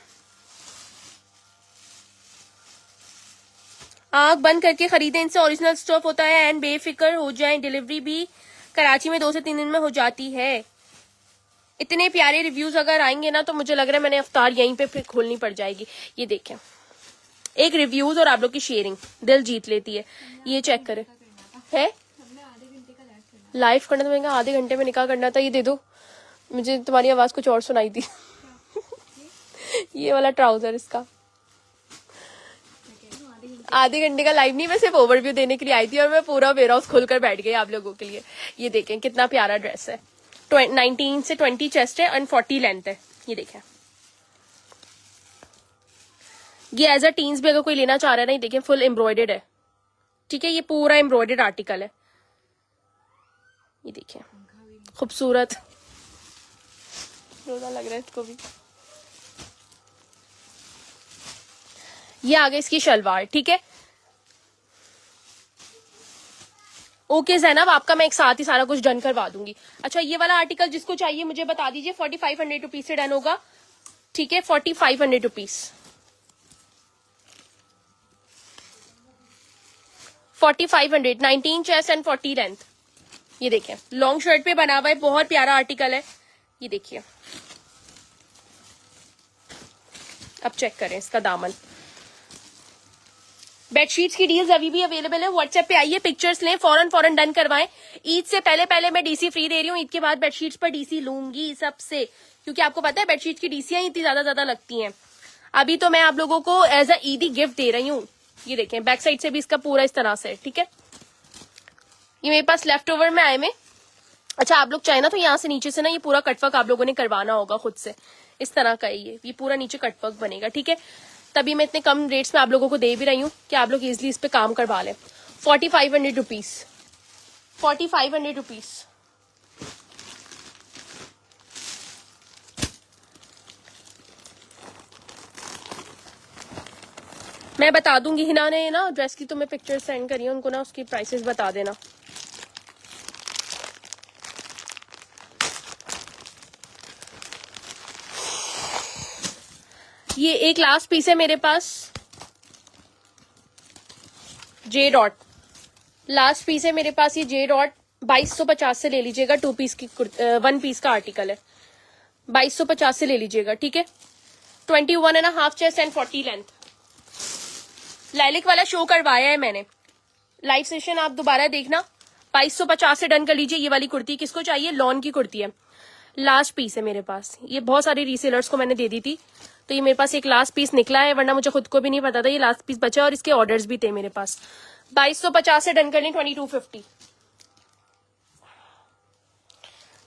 आंख बंद करके खरीदें, इनसे ओरिजिनल स्टफ होता है एंड बेफिक्र हो जाए। डिलीवरी भी कराची में 2 से 3 दिन में हो जाती है। इतने प्यारे रिव्यूज अगर आएंगे ना तो मुझे लग रहा है मैंने अफ्तार यहीं पे फिर खोलनी पड़ जाएगी। ये देखें, एक रिव्यूज और आप लोग की शेयरिंग दिल जीत लेती है। ये चेक करें, है लाइव करना तो मैंने आधे घंटे में निकाह करना था। ये दे दो, मुझे तुम्हारी आवाज कुछ और सुनाई थी। ये वाला ट्राउजर इसका आधे घंटे का लाइव नहीं, मैं सिर्फ ओवरव्यू देने के लिए आई थी और मैं पूरा वेयर हाउस खोलकर बैठ गई आप लोगों के लिए। ये देखें कितना प्यारा ड्रेस है। 19 से 20 चेस्ट है एंड 40 लेंथ है। ये देखें, ये एज अ टीन्स भी अगर कोई लेना चाह रहा है ना, देखें फुल एम्ब्रॉयडर्ड है, ठीक है, ये पूरा एम्ब्रॉयडर्ड आर्टिकल है। ये देखें खूबसूरत, रोजा लग रहा है इसको भी। ये आ गई इसकी शलवार, ठीक है। ओके जैनब, आपका मैं एक साथ ही सारा कुछ डन करवा दूंगी। अच्छा, ये वाला आर्टिकल जिसको चाहिए मुझे बता दीजिए। 4500 रुपीज से डन होगा, ठीक है, 4500 रुपीज, 4500, 19 चेस्ट एंड 40 लेंथ। ये देखें लॉन्ग शर्ट पे बना हुआ है, बहुत प्यारा आर्टिकल है। ये देखिए, अब चेक करें इसका दामन। बेडशीट्स की डील्स अभी भी अवेलेबल है, व्हाट्सएप पे आइए, पिक्चर्स लें, फौरन डन करवाएं। ईद से पहले मैं डीसी फ्री दे रही हूँ। ईद के बाद बेडशीट्स पर डीसी लूंगी सबसे, क्योंकि आपको पता है बेडशीट की डीसियां इतनी ज्यादा लगती हैं। अभी तो मैं आप लोगों को एज अ ईदी गिफ्ट दे रही हूँ। ये देखें, बैक साइड से भी इसका पूरा इस तरह से, ठीक है। ये मेरे पास लेफ्ट ओवर में आए में। अच्छा, आप लोग चाहे ना तो यहाँ से नीचे से ना ये पूरा कटवर्क आप लोगों ने करवाना होगा खुद से, इस तरह का ये पूरा नीचे कटवर्क बनेगा, ठीक है। तभी मैं इतने कम रेट्स में आप लोगों को दे भी रही हूँ कि आप लोग इजिली इस पे काम करवा लें। 4500 रुपीज, 4500 रुपीज। मैं बता दूंगी, हिना ने ना ड्रेस की तुम्हें पिक्चर सेंड करी है, उनको ना उसकी प्राइसेस बता देना। ये एक लास्ट पीस है मेरे पास, जे डॉट लास्ट पीस है मेरे पास। ये जे डॉट 2250 से ले लीजिएगा। 2 पीस की 1 पीस का आर्टिकल है, 2250 से ले लीजिएगा, ठीक है। 21.5 चेस्ट एंड 40 लेंथ। लाइलिक वाला शो करवाया है मैंने, लाइव सेशन आप दोबारा देखना। 2250 से डन कर लीजिए। ये वाली कुर्ती किसको चाहिए? लॉन की कुर्ती है, लास्ट पीस है मेरे पास। ये बहुत सारे रीसेलर्स को मैंने दे दी थी, तो ये मेरे पास एक लास्ट पीस निकला है, वरना मुझे खुद को भी नहीं पता था ये लास्ट पीस बचा, और इसके ऑर्डर्स भी थे मेरे पास। 2250 से डन कर लें। 2250,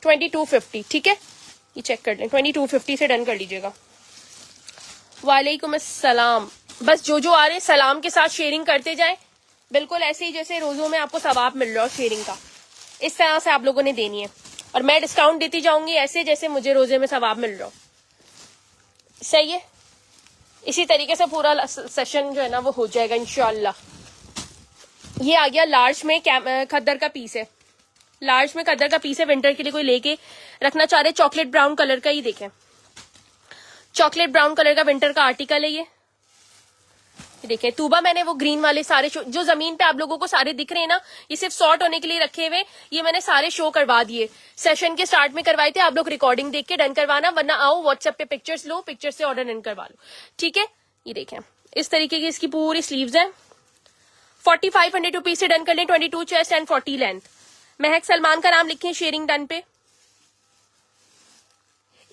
2250, ठीक है। ये चेक कर लें, 2250 से डन कर लीजिएगा। वालेकुम अस्सलाम। बस जो आ रहे हैं सलाम के साथ शेयरिंग करते जाएं, बिल्कुल ऐसे ही जैसे रोजों में आपको सवाब मिल रहा हो शेयरिंग का, इस तरह से आप लोगों ने देनी है। और मैं डिस्काउंट देती जाऊंगी ऐसे जैसे मुझे रोजे में सवाब मिल रहा हो, सही है। इसी तरीके से पूरा सेशन जो है ना वो हो जाएगा इंशाल्लाह। ये आ गया लार्ज में खद्दर का पीस है, लार्ज में खद्दर का पीस है। विंटर के लिए कोई लेके रखना चाह रहे, चॉकलेट ब्राउन कलर का, ये देखें चॉकलेट ब्राउन कलर का विंटर का आर्टिकल है ये देखें। तूबा मैंने वो ग्रीन वाले सारे जो जमीन पे आप लोगों को सारे दिख रहे हैं ना, ये सिर्फ सॉर्ट होने के लिए रखे हुए, ये मैंने सारे शो करवा दिए। सेशन के स्टार्ट में करवाए थे, आप लोग रिकॉर्डिंग देख के डन करवाना, वरना आओ व्हाट्सएप पे पिक्चर्स लो, पिक्चर से ऑर्डर डन करवा लो, ठीक है। ये देखें इस तरीके की इसकी पूरी स्लीव्स है। 4500 रुपीज से डन कर लें। 22 चेस्ट एंड 40 लेंथ। महक सलमान का नाम लिखें शेयरिंग डन पे।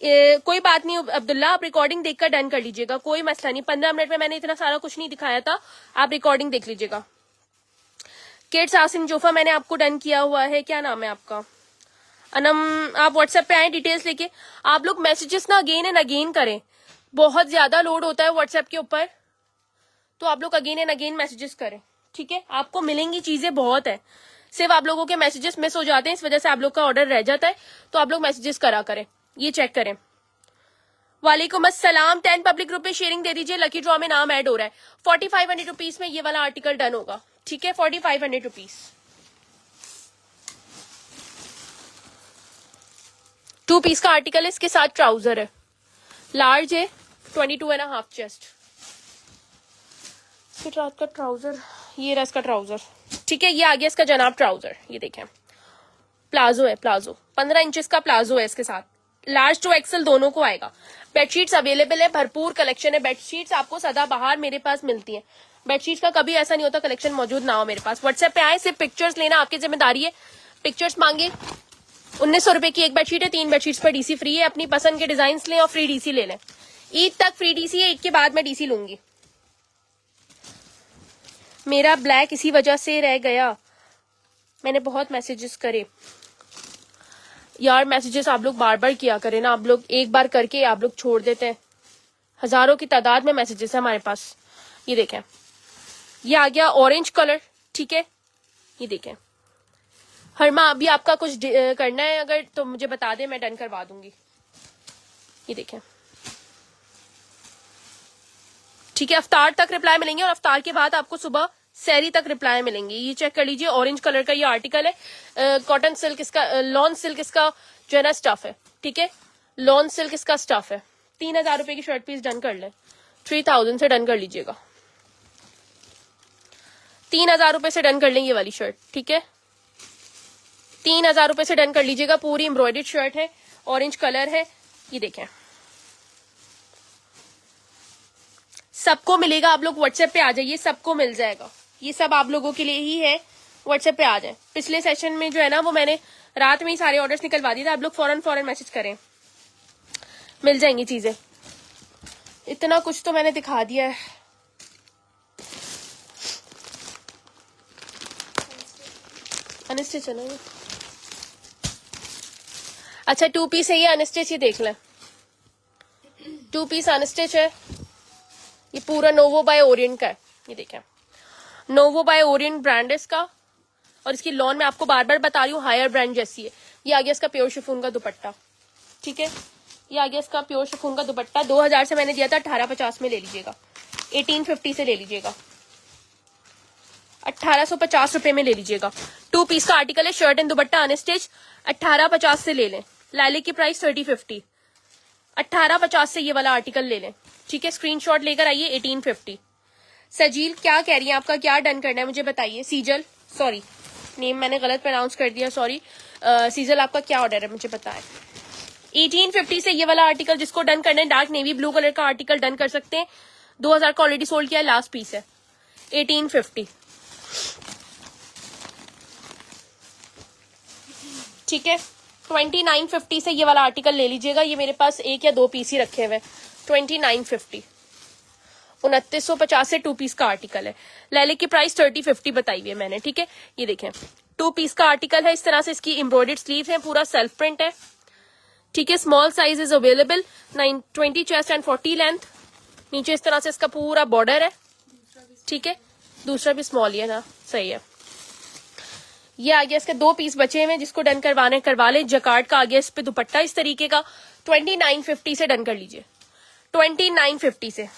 कोई बात नहीं अब्दुल्ला, आप रिकॉर्डिंग देखकर डन कर लीजिएगा, कोई मसला नहीं। 15 मिनट में मैंने इतना सारा कुछ नहीं दिखाया था, आप रिकॉर्डिंग देख लीजिएगा। किड्स आसिम जोफा मैंने आपको डन किया हुआ है, क्या नाम है आपका? अनम, आप व्हाट्सएप पे आए डिटेल्स लेके। आप लोग मैसेजेस ना अगेन एंड अगेन करें, बहुत ज्यादा लोड होता है व्हाट्सएप के ऊपर, तो आप लोग अगेन एंड अगेन मैसेजेस करें, ठीक है। आपको मिलेंगी चीजें बहुत है, सिर्फ आप लोगों के मैसेजेस मिस हो जाते हैं, इस वजह से आप लोग का ऑर्डर रह जाता है, तो आप लोग मैसेजेस करा करें। ये चेक करें। वालेकुम अस्सलाम। 10 पब्लिक ग्रुप पे शेयरिंग दे दीजिए, लकी ड्रॉ में नाम ऐड हो रहा है। 4500 रुपीज में ये वाला आर्टिकल डन होगा, ठीक है। 4500 रुपीज। 2 पीस का आर्टिकल है, इसके साथ ट्राउजर है, लार्ज है, 22.5 चेस्ट। इसके रात का ट्राउजर, ये रहा इसका ट्राउजर, ठीक है। ये आ गया इसका जनाब ट्राउजर, ये देखें प्लाजो है, प्लाजो 15 इंचेस का प्लाजो है, इसके साथ लार्ज टू एक्सेल दोनों को आएगा। बेडशीट्स अवेलेबल है, भरपूर कलेक्शन है। बेडशीट्स आपको सदाबहार मेरे पास मिलती है, बेडशीट्स का कभी ऐसा नहीं होता कलेक्शन मौजूद ना हो मेरे पास। व्हाट्सएप पे आए, सिर्फ पिक्चर्स लेना आपकी जिम्मेदारी है। पिक्चर्स मांगे, 1900 रुपए की एक बेडशीट है, 3 बेडशीट्स पर डीसी फ्री है। अपनी पसंद के डिजाइन लें और फ्री डीसी ले लें। ईद तक फ्री डीसी है, ईद के बाद मैं डीसी लूंगी। मेरा ब्लैक इसी वजह से रह गया, मैंने बहुत मैसेजेस करे यार। मैसेजेस आप लोग बार बार किया करें ना, आप लोग एक बार करके आप लोग छोड़ देते हैं। हजारों की तादाद में मैसेजेस है हमारे पास। ये देखें, ये आ गया ऑरेंज कलर, ठीक है। ये देखें हरमा, अभी आपका कुछ करना है अगर तो मुझे बता दे, मैं डन करवा दूंगी। ये देखें, ठीक है। अफ्तार तक रिप्लाई मिलेंगे और अफ्तार के बाद आपको सुबह सैरी तक रिप्लाई मिलेंगे। ये चेक कर लीजिए, ऑरेंज कलर का ये आर्टिकल है। कॉटन सिल्क इसका, लॉन सिल्क इसका जो है ना स्टफ है, ठीक है। लॉन सिल्क इसका स्टफ है। 3000 रुपए की शर्ट पीस डन कर ले, 3000 से डन कर लीजिएगा। 3000 रुपए से डन कर लें ये वाली शर्ट, ठीक है। 3000 रुपए से डन कर लीजिएगा। पूरी एम्ब्रॉयडर्ड शर्ट है, ऑरेंज कलर है। ये देखें, सबको मिलेगा। आप लोग व्हाट्सएप पे आ जाइए, सबको मिल जाएगा। ये सब आप लोगों के लिए ही है, व्हाट्सएप पे आ जाए। पिछले सेशन में जो है ना वो मैंने रात में ही सारे ऑर्डर्स निकलवा दिए थे। आप लोग फौरन मैसेज करें, मिल जाएंगी चीजें। इतना कुछ तो मैंने दिखा दिया है। अनस्टिच है ना ये, अच्छा 2 पीस है ये अनस्टिच, ही देख लें 2 पीस अनस्टिच है। ये पूरा नोवो बाय ओरिएंट का है। ये देखें, नोवो बाय ओरिएंट ब्रांड है इसका, और इसकी लॉन मैं आपको बार बार बता रही हूँ हायर ब्रांड जैसी है। ये आ गया इसका प्योर शिफॉन का दुपट्टा, ठीक है। ये आ गया इसका प्योर शिफॉन का दुपट्टा। 2000 से मैंने दिया था, 1850 में ले लीजिएगा, 1850 से ले लीजिएगा, 1850 रुपए में ले लीजिएगा। 2 पीस का आर्टिकल है, शर्ट एंड दुपट्टा अनस्टिच, 1850 से ले लें। लाले की प्राइस 3050, 1850 से ये वाला आर्टिकल ले लें, ठीक है। स्क्रीनशॉट लेकर आइए। 1850। सजील क्या कह रही है, आपका क्या डन करना है मुझे बताइए। सीजल, सॉरी नेम मैंने गलत प्रोनाउंस कर दिया, सॉरी। सीजल आपका क्या ऑर्डर है मुझे बताएं। 1850 से ये वाला आर्टिकल जिसको डन करना है, डार्क नेवी ब्लू कलर का आर्टिकल डन कर सकते हैं। 2000 का ऑलरेडी सोल्ड किया है, लास्ट पीस है 1850, ठीक है। 2950 से ये वाला आर्टिकल ले लीजिएगा। ये मेरे पास 1 या 2 पीस ही रखे हुए। 2950, 2950 से 2 पीस का आर्टिकल है। लैले की प्राइस 3050 बताई हुई है मैंने, ठीक है। ये देखें 2 पीस का आर्टिकल है, इस तरह से इसकी एम्ब्रॉयडर्ड स्लीव है, पूरा सेल्फ प्रिंट है, ठीक है। Small size is available, 20 chest and 40 length. नीचे इस तरह से इसका पूरा बॉर्डर है, ठीक है। दूसरा भी स्मॉल ही है ना, सही है। ये आ गया इसके 2 पीस बचे हुए, जिसको डन करवाने करवा ले। जकार्ड का आ गया इस पे दुपट्टा इस तरीके का। 2950 से डन कर लीजिए, 2950 से।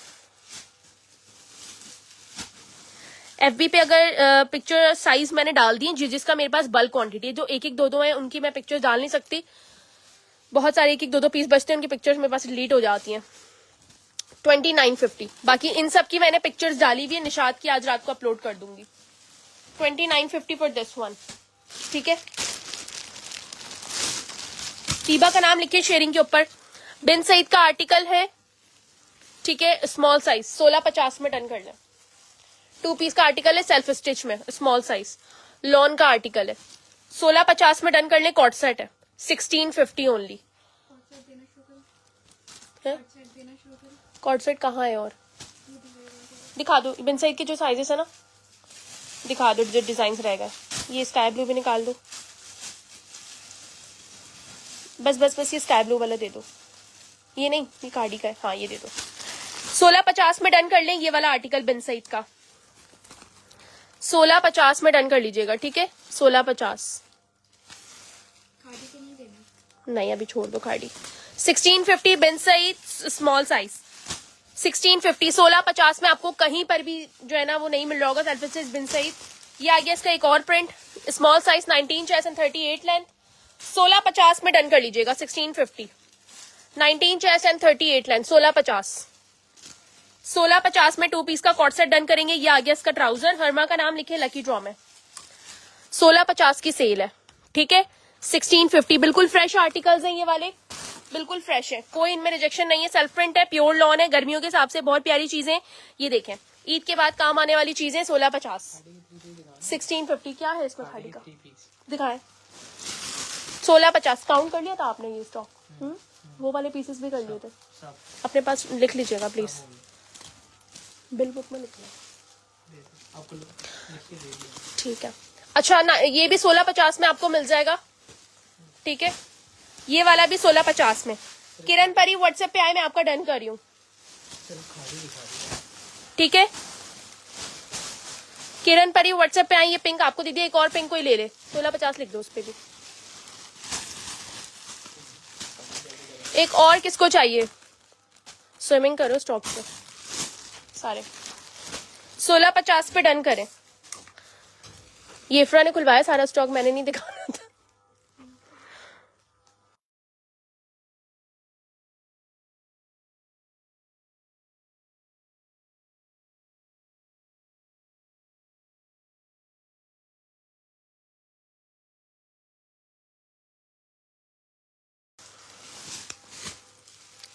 FB पे अगर पिक्चर साइज मैंने डाल दी जिसका मेरे पास बल्क क्वांटिटी है, जो 1-1 2-2 है उनकी मैं पिक्चर डाल नहीं सकती। बहुत सारे 1-1 2-2 पीस बचते हैं, उनकी पिक्चर्स मेरे पास डिलीट हो जाती हैं। 2950, बाकी इन सब की मैंने पिक्चर्स डाली हुई है, निशात की आज रात को अपलोड कर दूंगी। 2950 फॉर दिस वन, ठीक है। तीबा का नाम लिखिए शेयरिंग के ऊपर। बिन सईद का आर्टिकल है, ठीक है, स्मॉल साइज 1650 में डन कर लें। 2 पीस का आर्टिकल है, सेल्फ स्टिच में, स्मॉल साइज लॉन का आर्टिकल है, 1650 में डन कर लें। कॉट सेट है, 1650 ओनली। कॉट सेट कहाँ है और दिखा दो। बिन सईद के जो साइजेस है ना दिखा दो, जो डिजाइन रह गए। ये स्काई ब्लू भी निकाल दो, बस ये स्काई ब्लू वाला दे दो। ये नहीं, ये कार्डी का है, हाँ ये दे दो। 1650 में डन कर लें ये वाला आर्टिकल बिन सईद का, 1650 में डन कर लीजिएगा, ठीक है। 1650 नहीं, अभी छोड़ दो खाड़ी। 1650 बिन सईद स्मॉल साइज, 1650 1650 में आपको कहीं पर भी जो है ना वो नहीं मिल रहा होगा। सेल्फ स्टिच बिन सईद। ये आ गया इसका एक और print, small size 19 chest and 38 length, 1650 में डन कर लीजिएगा। 1650, 19 चेस्ट एंड 38 लेंथ, 1650। 1650 में 2 पीस का कॉर्ड सेट डन करेंगे। ये आ गया इसका ट्राउजर, हर्मा का नाम लिखे लकी ड्रॉ में। 1650 की सेल है, ठीक है। 1650, बिल्कुल फ्रेश आर्टिकल्स हैं ये वाले, बिल्कुल फ्रेश है, कोई इनमें रिजेक्शन नहीं है। सेल्फ प्रिंट है, प्योर लॉन है, गर्मियों के हिसाब से बहुत प्यारी चीजें। ये देखें, ईद के बाद काम आने वाली चीजें। 1650, 1650 क्या है इसमें खाड़ी का दिखाए। 1650 काउंट कर लिया था आपने ये स्टॉक? वो वाले पीसेस भी कर लिए थे अपने पास, लिख लीजिएगा प्लीज, बिल बुक में लिख लिया, ठीक है। अच्छा ना, ये भी 1650 में आपको मिल जाएगा, ठीक है। ये वाला भी 1650 में। किरण परी व्हाट्सएप पे आए, मैं आपका डन कर रही हूँ, ठीक है। किरण परी व्हाट्सएप पे आई, ये पिंक आपको दीदी, एक और पिंक कोई ले ले, 1650 लिख दो उस पे भी। एक और किसको चाहिए? स्विमिंग करो स्टॉक पे सारे। 1650 पे डन करें। ये इफ्रा ने खुलवाया सारा स्टॉक, मैंने नहीं दिखाना था।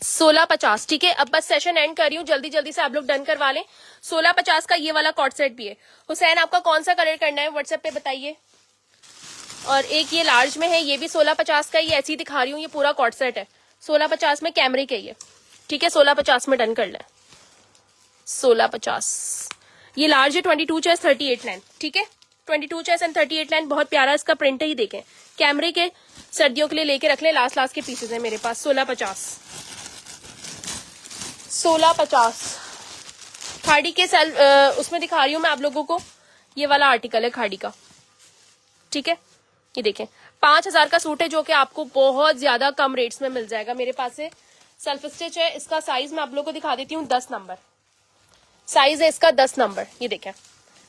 सोलह 50, ठीक है। अब बस सेशन एंड कर रही हूँ, जल्दी जल्दी से आप लोग डन करवा लें। 1650 का ये वाला कॉर्ड सेट भी है। हुसैन आपका कौन सा कलर करना है व्हाट्सएप पे बताइए। और एक ये लार्ज में है, ये भी 1650 का, ये ऐसी दिखा रही हूँ, ये पूरा कॉर्ड सेट है 1650 में, कैमरे के ये, ठीक है। 1650 में डन कर लें। 1650, ये लार्ज है, 22 चेस्ट 38 लाइन, ठीक है। 22 चेस्ट एंड 38 लाइन, बहुत प्यारा इसका प्रिंट है, ये देखें, कैमरे के, सर्दियों के लिए लेके रख ले, लास्ट लास्ट के पीसेस है मेरे पास। 1650, 1650 खाड़ी के उसमें दिखा रही हूँ मैं आप लोगों को, ये वाला आर्टिकल है खाड़ी का, ठीक है। ये देखें, 5000 का सूट है, जो कि आपको बहुत ज्यादा कम रेट्स में मिल जाएगा मेरे पास से। सेल्फ स्टिच है, इसका साइज मैं आप लोगों को दिखा देती हूँ, 10 नंबर साइज है इसका, 10 नंबर। ये देखें,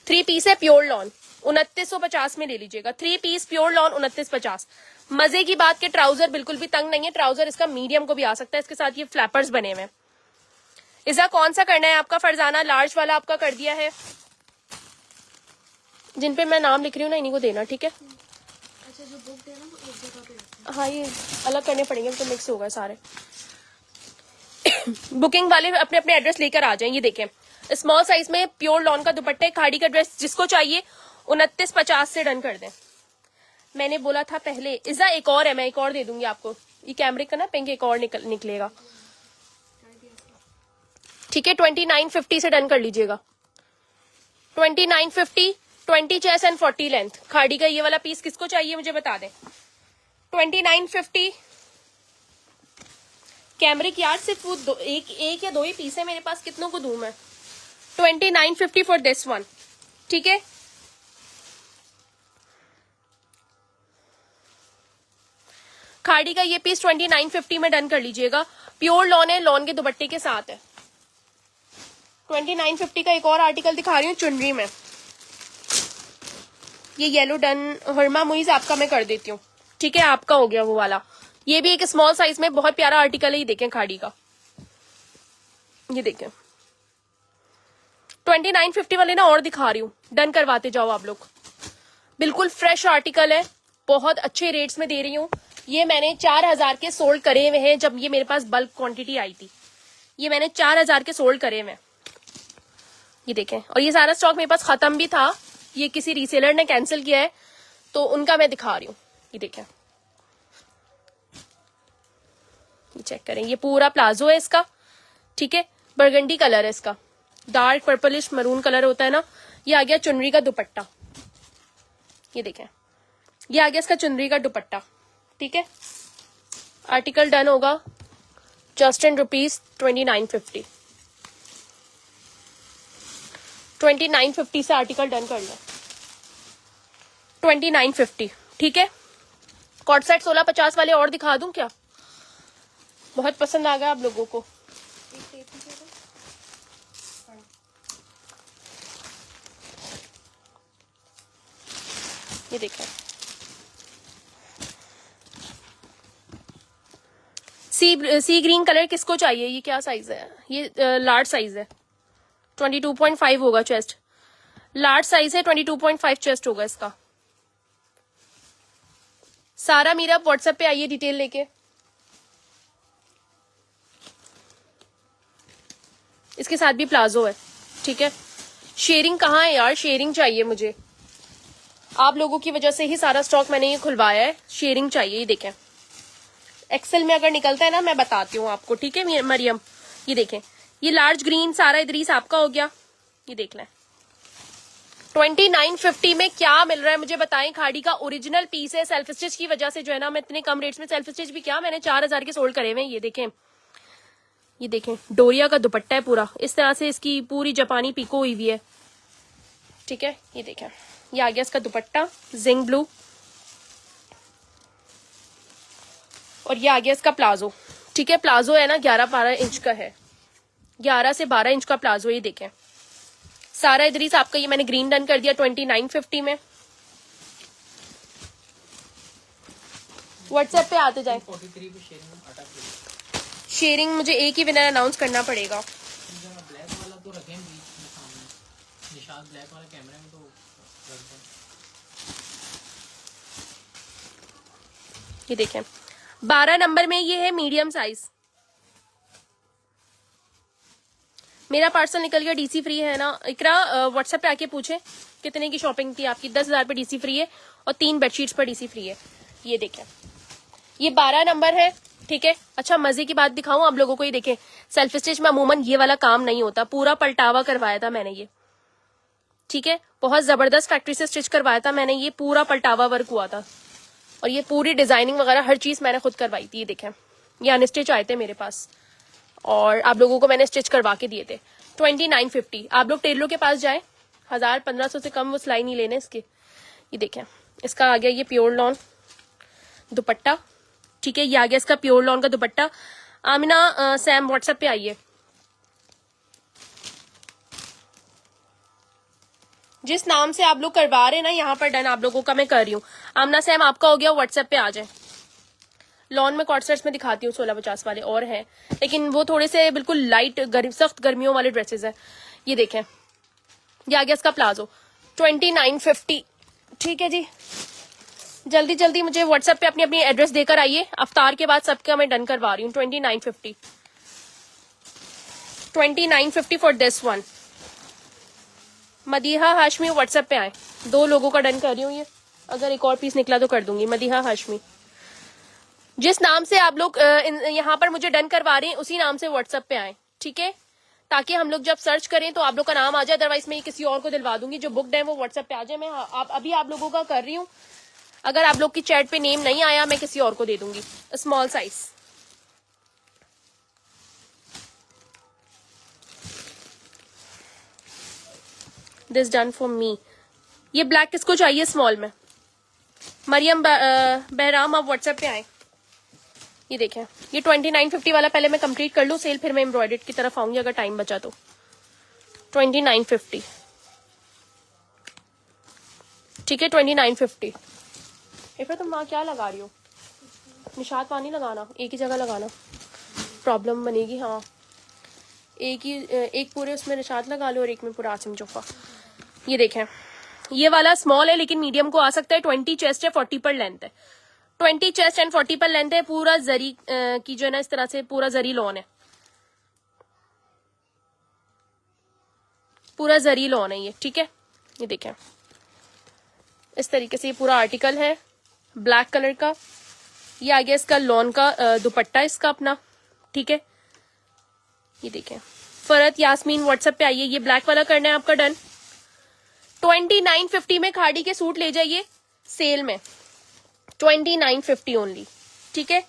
3 पीस है, प्योर लॉन, 2950 में ले लीजिएगा। 3 पीस प्योर लॉन 2950। मजे की बात के ट्राउजर बिल्कुल भी तंग नहीं है, ट्राउजर इसका मीडियम को भी आ सकता है, इसके साथ ये फ्लैपर्स बने हुए हैं। इसका कौन सा करना है आपका? फरजाना लार्ज वाला आपका कर दिया है, जिन पे मैं नाम लिख रही हूँ ना, इन्हीं को देना, ठीक है। अच्छा, जो बुक देना वो एक जगह पे रखना। हाँ, ये अलग करने पड़ेंगे तो मिक्स होगा सारे। बुकिंग वाले अपने अपने एड्रेस लेकर आ जाएं। ये देखें, स्मॉल साइज में प्योर लॉन का दुपट्टा, खाड़ी का ड्रेस, जिसको चाहिए 2950 से डन कर दें। मैंने बोला था पहले, इजा एक और है, मैं एक और दे दूंगी आपको, ये कैमरे का ना पिंक एक और निकलेगा, ठीक है। 2950 से डन कर लीजिएगा। 2950, 20 चेस्ट एंड 40 लेंथ, खाड़ी का ये वाला पीस किसको चाहिए मुझे बता दें। 2950 कैमरे की, यार सिर्फ वो एक या दो ही पीस है मेरे पास, कितनों को दूं मैं। 2950 फॉर दिस वन, ठीक है। खाड़ी का ये पीस 2950 में डन कर लीजिएगा। प्योर लॉन है, लॉन के दुपट्टे के साथ है। 2950 का एक और आर्टिकल दिखा रही हूँ चुनरी में, ये येलो डन, हरमा मुइज आपका मैं कर देती हूँ, ठीक है। आपका हो गया वो वाला, ये भी एक स्मॉल साइज में बहुत प्यारा आर्टिकल है, ये देखें खाड़ी का, ये देखें। 2950 वाले ना और दिखा रही हूँ, डन करवाते जाओ आप लोग, बिल्कुल फ्रेश आर्टिकल है, बहुत अच्छे रेट्स में दे रही हूँ। ये मैंने 4000 के सोल्ड करे हुए हैं, जब ये मेरे पास बल्क क्वांटिटी आई थी, ये मैंने 4000 के सोल्ड करे हुए हैं, ये देखें। और ये सारा स्टॉक मेरे पास खत्म भी था, ये किसी रीसेलर ने कैंसिल किया है, तो उनका मैं दिखा रही हूँ, ये देखें, ये चेक करें, ये पूरा प्लाजो है इसका, ठीक है। बरगंडी कलर है इसका, डार्क पर्पलिश मरून कलर होता है ना। ये आ गया चुनरी का दुपट्टा, ये देखें, ये आ गया इसका चुनरी का दुपट्टा, ठीक है। आर्टिकल डन होगा जस्ट इन रुपीज 2950। 2950 से आर्टिकल डन कर लो, 2950, ठीक है। कॉर्ड सेट 1650 वाले और दिखा दूं क्या? बहुत पसंद आ गया आप लोगों को। ये देखें, सी ग्रीन कलर किसको चाहिए? ये क्या साइज है? ये लार्ज साइज है, 22.5 होगा चेस्ट। लार्ज साइज है, 22.5 चेस्ट होगा इसका। सारा मीरा व्हाट्सएप पे आइए डिटेल लेके। इसके साथ भी प्लाजो है, ठीक है। शेयरिंग कहाँ है यार? शेयरिंग चाहिए मुझे, आप लोगों की वजह से ही सारा स्टॉक मैंने ये खुलवाया है। शेयरिंग चाहिए। ये देखें, एक्सेल में अगर निकलता है ना मैं बताती हूँ आपको, ठीक है मरियम। ये देखें, ये लार्ज ग्रीन सारा इदरीस आपका हो गया। ये देख लें 2950 में क्या मिल रहा है मुझे बताएं। खाड़ी का ओरिजिनल पीस है, सेल्फ स्टिच की वजह से जो है ना मैं इतने कम रेट्स में सेल्फ स्टिच भी क्या मैंने 4000 के सोल्ड करे हुए। ये देखें, ये देखें डोरिया का दुपट्टा है पूरा, इस तरह से इसकी पूरी जापानी पीको हुई हुई है, ठीक है। ये देखें, ये आ गया इसका दुपट्टा जिंक ब्लू, और ये आ गया इसका प्लाजो, ठीक है। प्लाजो है ना 11-12 इंच का है, 11 से 12 इंच का प्लाजो। ये देखें सारा इदरीस आपका, ये मैंने ग्रीन डन कर दिया 2950 में। व्हाट्सएप पे आते जाए। शेयरिंग मुझे एक ही विनर अनाउंस करना पड़ेगा। ब्लैक वाला तो रखें बीच में सामने, निशान ब्लैक वाला कैमरे में तो रख दें। ये देखें 12 नंबर में ये है मीडियम साइज। मेरा पार्सल निकल गया, डीसी फ्री है ना। इकरा व्हाट्सएप पे आके पूछे कितने की शॉपिंग थी आपकी। 10,000 पे डीसी फ्री है और 3 बेडशीट्स पर डीसी फ्री है। ये देखें, ये 12 नंबर है, ठीक है। अच्छा मजे की बात दिखाऊं आप लोगों को, ये देखें सेल्फ स्टिच में अमूमन ये वाला काम नहीं होता, पूरा पलटावा करवाया था मैंने ये, ठीक है। बहुत जबरदस्त फैक्ट्री से स्टिच करवाया था मैंने, ये पूरा पलटावा वर्क हुआ था और ये पूरी डिजाइनिंग वगैरह हर चीज मैंने खुद करवाई थी। ये देखें, ये अनस्टिच आए थे मेरे पास और आप लोगों को मैंने स्टिच करवा के दिए थे। 2950। आप लोग टेलरों के पास जाए, 1000-1500 से कम वो सिलाई नहीं लेने इसके। ये देखें, इसका आ गया ये प्योर लॉन दुपट्टा, ठीक है। ये आ गया इसका प्योर लॉन का दुपट्टा। आमिना सैम व्हाट्सएप पे आइए। जिस नाम से आप लोग करवा रहे हैं ना यहाँ पर डन आप लोगों का मैं कर रही हूँ। आमिना सैम आपका हो गया, व्हाट्सएप पे आ जाए। लॉन में कॉर्डसेट्स में दिखाती हूँ 1650 वाले और हैं, लेकिन वो थोड़े से बिल्कुल लाइट सख्त गर्मियों वाले ड्रेसेस हैं। ये देखें, ये आ गया इसका प्लाजो 2950, ठीक है जी। जल्दी जल्दी मुझे व्हाट्सएप पे अपनी अपनी एड्रेस देकर आइए। अफ्तार के बाद सबका मैं डन करवा रही हूँ। 2950, 2950 for this one. Madiha Hashmi WhatsApp पे आए, 2 लोगों का डन कर रही हूँ ये, अगर एक और पीस निकला तो कर दूंगी। मदीहा हाशमी, जिस नाम से आप लोग यहाँ पर मुझे डन करवा रहे हैं उसी नाम से व्हाट्सएप पे आए, ठीक है, ताकि हम लोग जब सर्च करें तो आप लोग का नाम आ जाए। अदरवाइज मैं किसी और को दिलवा दूंगी, जो बुकड है वो व्हाट्सएप पे आ जाए। मैं अभी आप लोगों का कर रही हूँ, अगर आप लोग की चैट पे नेम नहीं आया मैं किसी और को दे दूंगी। Small size, this done for me. ये ब्लैक किसको चाहिए स्मॉल में? मरियम बहराम आप व्हाट्सएप पे आए। ये देखें, ये 2950 वाला पहले मैं कंप्लीट कर लूं सेल, फिर मैं एम्ब्रॉयडर्ड की तरफ आऊंगी अगर टाइम बचा तो। 2950, ठीक है। 2950। फिर तुम माँ क्या लगा रही हो? निशात पानी लगाना, एक ही जगह लगाना, प्रॉब्लम बनेगी। हाँ एक पूरे उसमें निशात लगा लो और एक में पूरा आसिम जोफा। ये देखें, ये वाला स्मॉल है लेकिन मीडियम को आ सकता है। 20 चेस्ट है, 40 पर लेंथ है। 20 चेस्ट एंड 40 पर लेंथ है। पूरा जरी की जो है ना इस तरह से पूरा जरी लॉन है, पूरा जरी लॉन है ये, ठीक है। ये देखें इस तरीके से ये पूरा आर्टिकल है ब्लैक कलर का। ये आ गया इसका लॉन का दुपट्टा इसका अपना, ठीक है। ये देखें, फरत यास्मीन व्हाट्सएप पे आइए। ये ब्लैक वाला करना है आपका डन। 2950 में खाड़ी के सूट ले जाइए सेल में, 2950 ओनली, ठीक है।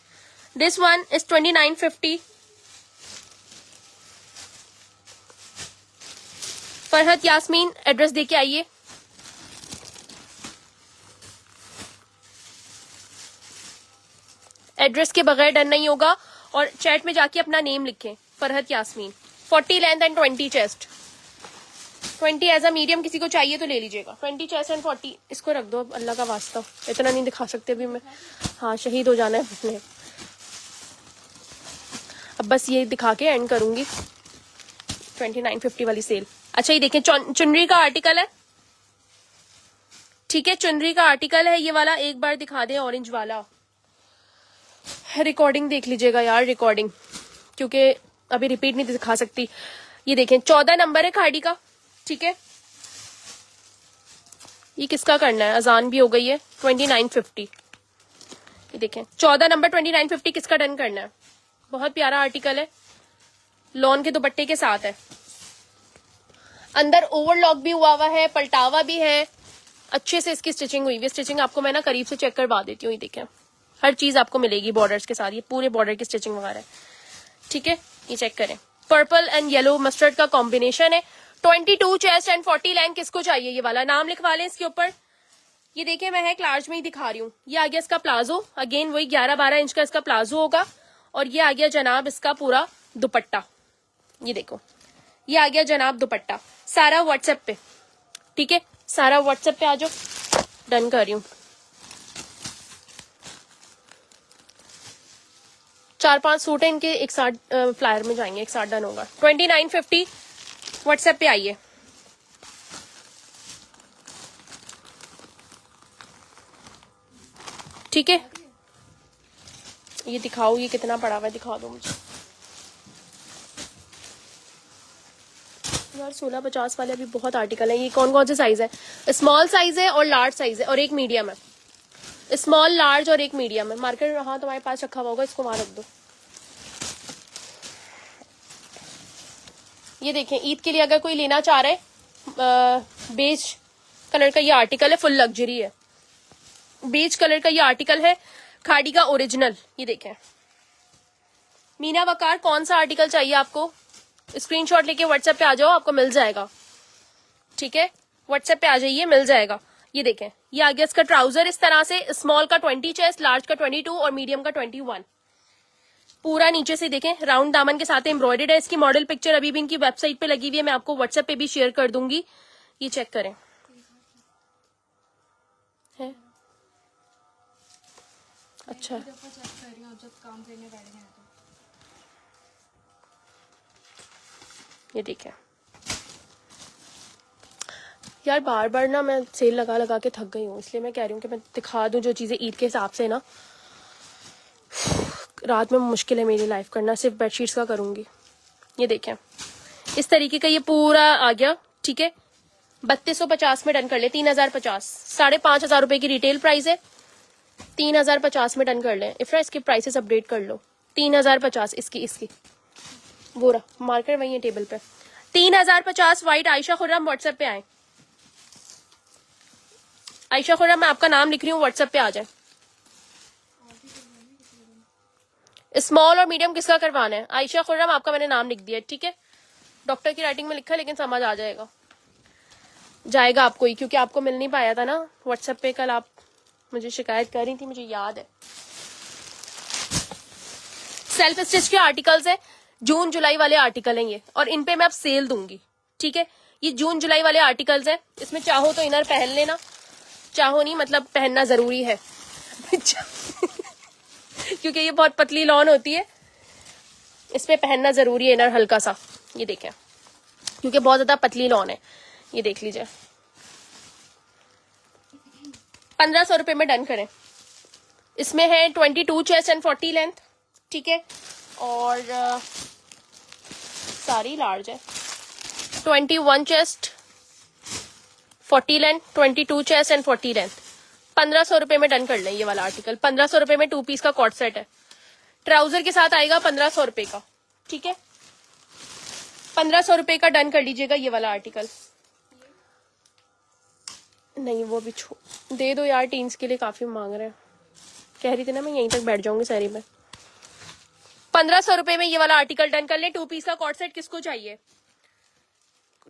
This one is 2950। Farhat Yasmeen address देके आइए। एड्रेस के बगैर डन नहीं होगा और चैट में जाके अपना नेम लिखें, Farhat Yasmeen. 40 length and 20 chest, 20 as a medium किसी को चाहिए तो ले लीजिएगा। 20 चेस्ट एंड 40, इसको रख दो अल्लाह का वास्ता, इतना नहीं दिखा सकते अभी मैं। हाँ शहीद हो जाना है अपने। अब बस ये दिखा के एंड करूंगी 2950 वाली सेल। अच्छा ये देखें चुनरी का आर्टिकल है, ठीक है, चुनरी का आर्टिकल है ये वाला। एक बार दिखा दें ऑरेंज वाला, रिकॉर्डिंग देख लीजिएगा यार, रिकॉर्डिंग, क्योंकि अभी रिपीट नहीं दिखा सकती। ये देखें 14 नंबर है खाड़ी का, ठीक है। ये किसका करना है, अजान भी हो गई है। 2950, ये देखें 14 नंबर 2950 किसका डन करना है। बहुत प्यारा आर्टिकल है, लॉन के दुपट्टे के साथ है, अंदर ओवरलॉक भी हुआ है, पलटावा भी है, अच्छे से इसकी स्टिचिंग हुई है। स्टिचिंग आपको मैं ना करीब से चेक करवा देती हूँ। ये देखें हर चीज आपको मिलेगी बॉर्डर्स के साथ, ये पूरे बॉर्डर की स्टिचिंग वगैरह है, ठीक है। ये चेक करें, पर्पल एंड येलो मस्टर्ड का कॉम्बिनेशन है। 22 चेस्ट एंड 40 लेंथ किसको चाहिए ये वाला, नाम लिखवा लें इसके ऊपर। ये देखिए मैं है लार्ज में ही दिखा रही हूँ। ये आ गया इसका प्लाजो, अगेन वही 11-12 इंच का इसका प्लाजो होगा। और ये आ गया जनाब इसका पूरा दुपट्टा, ये देखो ये आ गया जनाब दुपट्टा, सारा व्हाट्सएप पे, ठीक है, सारा व्हाट्सएप पे आ जाओ, डन कर रही हूँ। 4-5 सूट है इनके, एक साथ फ्लायर में जाएंगे, एक साथ डन होगा। 2950 व्हाट्सएप पे आइए। ठीक है, ये दिखाओ ये कितना पड़ा हुआ है, दिखा दो मुझे यार। 1650 वाले अभी बहुत आर्टिकल है। ये कौन कौन से साइज है, स्मॉल साइज है और लार्ज साइज है और एक मीडियम है, स्मॉल लार्ज और एक मीडियम है। मार्केट हाँ तुम्हारे पास रखा हुआ होगा, इसको वहां रख दो। ये देखें ईद के लिए अगर कोई लेना चाह रहे बेज कलर का ये आर्टिकल है, फुल लग्जरी है, बेज कलर का ये आर्टिकल है, खाड़ी का ओरिजिनल। ये देखें मीना वकार, कौन सा आर्टिकल चाहिए आपको, स्क्रीनशॉट लेके व्हाट्सएप पे आ जाओ, आपको मिल जाएगा, ठीक है। व्हाट्सएप पे आ जाइए, मिल जाएगा। ये देखें ये आ गया इसका ट्राउजर इस तरह से, स्मॉल का 20 चेस्ट, लार्ज का 22 और मीडियम का 21। पूरा नीचे से देखें राउंड दामन के साथ एम्ब्रॉयडर्ड है। इसकी मॉडल पिक्चर अभी भी इनकी वेबसाइट पे लगी हुई है, मैं आपको व्हाट्सएप पे भी शेयर कर दूंगी, ये चेक करें। है अच्छा ये देखें यार, बार बार ना मैं सेल लगा लगा के थक गई हूँ, इसलिए मैं कह रही हूँ कि मैं दिखा दूं जो चीजें ईद के हिसाब से ना। रात में मुश्किल है मेरी लाइफ करना, सिर्फ बेडशीट्स का करूंगी। ये देखें इस तरीके का ये पूरा आ गया, ठीक है। 3250 में डन कर ले, 3050, 5500 रुपए की रिटेल प्राइस है, 3050 में डन कर ले। इफ्रा इसकी प्राइसेस अपडेट कर लो, 3050 इसकी वो रहा मार्कर वही है टेबल पे। 3050 व्हाइट आयशा खुर्रम, व्हाट्सएप पे आए। आयशा खुर्रम मैं आपका नाम लिख रही हूँ, व्हाट्सएप पे आ जाए। स्मॉल और मीडियम किसका करवाना है, आयशा खुर्रम आपका मैंने नाम लिख दिया, ठीक है। डॉक्टर की राइटिंग में लिखा है लेकिन समझ आ जाएगा, जाएगा आपको ही, क्योंकि आपको मिल नहीं पाया था ना व्हाट्सएप पे कल, आप मुझे शिकायत कर रही थी, मुझे याद है। सेल्फ स्टिच के आर्टिकल्स है, जून जुलाई वाले आर्टिकल हैं ये, और इन पे मैं अब सेल दूंगी, ठीक है। ये जून जुलाई वाले आर्टिकल्स है, इसमें चाहो तो इनर पहन लेना, चाहो नहीं, मतलब पहनना जरूरी है क्योंकि ये बहुत पतली लॉन होती है, इसमें पहनना जरूरी है इनर हल्का सा। ये देखें क्योंकि बहुत ज्यादा पतली लॉन है, ये देख लीजिए। 1500 रुपए में डन करें। इसमें है 22 चेस्ट एंड 40 लेंथ, ठीक है, और सारी लार्ज है। 21 chest 40 length, 22 chest and 40 length. 1500 रुपए में डन कर लें ये वाला आर्टिकल। 1500 रुपए में 2 पीस का कॉट सेट है, ट्राउजर के साथ आएगा 1500 रुपए का, ठीक है। 1500 रुपए का डन कर लीजिएगा ये वाला आर्टिकल। नहीं वो भी दे दो यार, टीन्स के लिए काफी मांग रहे हैं, कह रही थी ना मैं यहीं तक बैठ जाऊंगी सारी में। 1500 रुपए में ये वाला आर्टिकल डन कर ले। 2 पीस का कॉट सेट किसको चाहिए,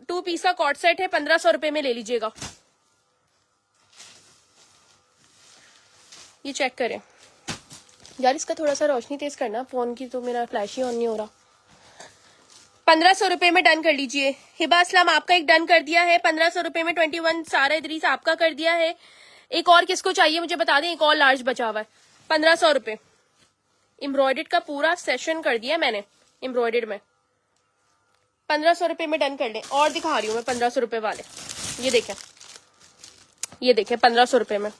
2 पीस का कॉट सेट है, 1500 रुपए में ले लीजिएगा। ये चेक करें यार, इसका थोड़ा सा रोशनी तेज करना फोन की, तो मेरा फ्लैश ही ऑन नहीं हो रहा। 1500 रुपए में डन कर लीजिए। हिबा असलम आपका एक डन कर दिया है 1500 रुपए में। 21 सारा इदरीस आपका कर दिया है। एक और किसको चाहिए मुझे बता दें, एक और लार्ज बचा हुआ है 1500 रुपए। एम्ब्रॉयडर्ड का पूरा सेशन कर दिया मैंने, एम्ब्रॉयडर्ड में 1500 रुपए में डन कर लें। और दिखा रही हूँ मैं 1500 रुपए वाले, ये देखें, ये देखें 1500 रुपए में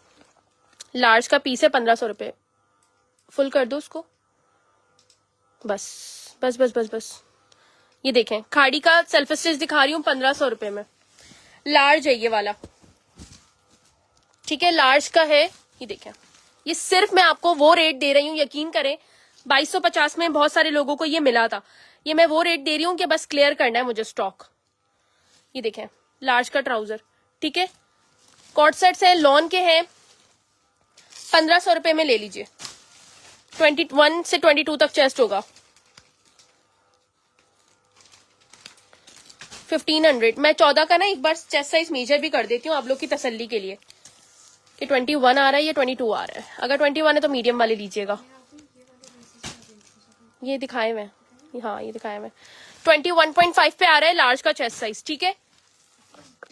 लार्ज का पीस है, 1500 रुपए। फुल कर दो उसको, बस बस बस बस बस। ये देखें खाड़ी का सेल्फ स्टिच दिखा रही हूँ 1500 रुपए में, लार्ज है ये वाला, ठीक है, लार्ज का है। ये देखें, ये सिर्फ मैं आपको वो रेट दे रही हूँ, यकीन करें 2250 में बहुत सारे लोगों को ये मिला था, ये मैं वो रेट दे रही हूँ कि बस क्लियर करना है मुझे स्टॉक। ये देखें लार्ज का ट्राउजर, ठीक है, कॉर्ड सेट्स हैं, लॉन के हैं, 1500 रुपए में ले लीजिए। 21 से 22 तक चेस्ट होगा, 1500। मैं 14 का ना एक बार चेस्ट साइज मेजर भी कर देती हूँ आप लोग की तसल्ली के लिए कि 21 आ रहा है या 22 आ रहा है। अगर 21 है तो मीडियम वाले लीजिएगा। ये दिखाए मैं, हाँ ये दिखाया मैं, 21.5 पे आ रहा है लार्ज का चेस्ट साइज, ठीक है,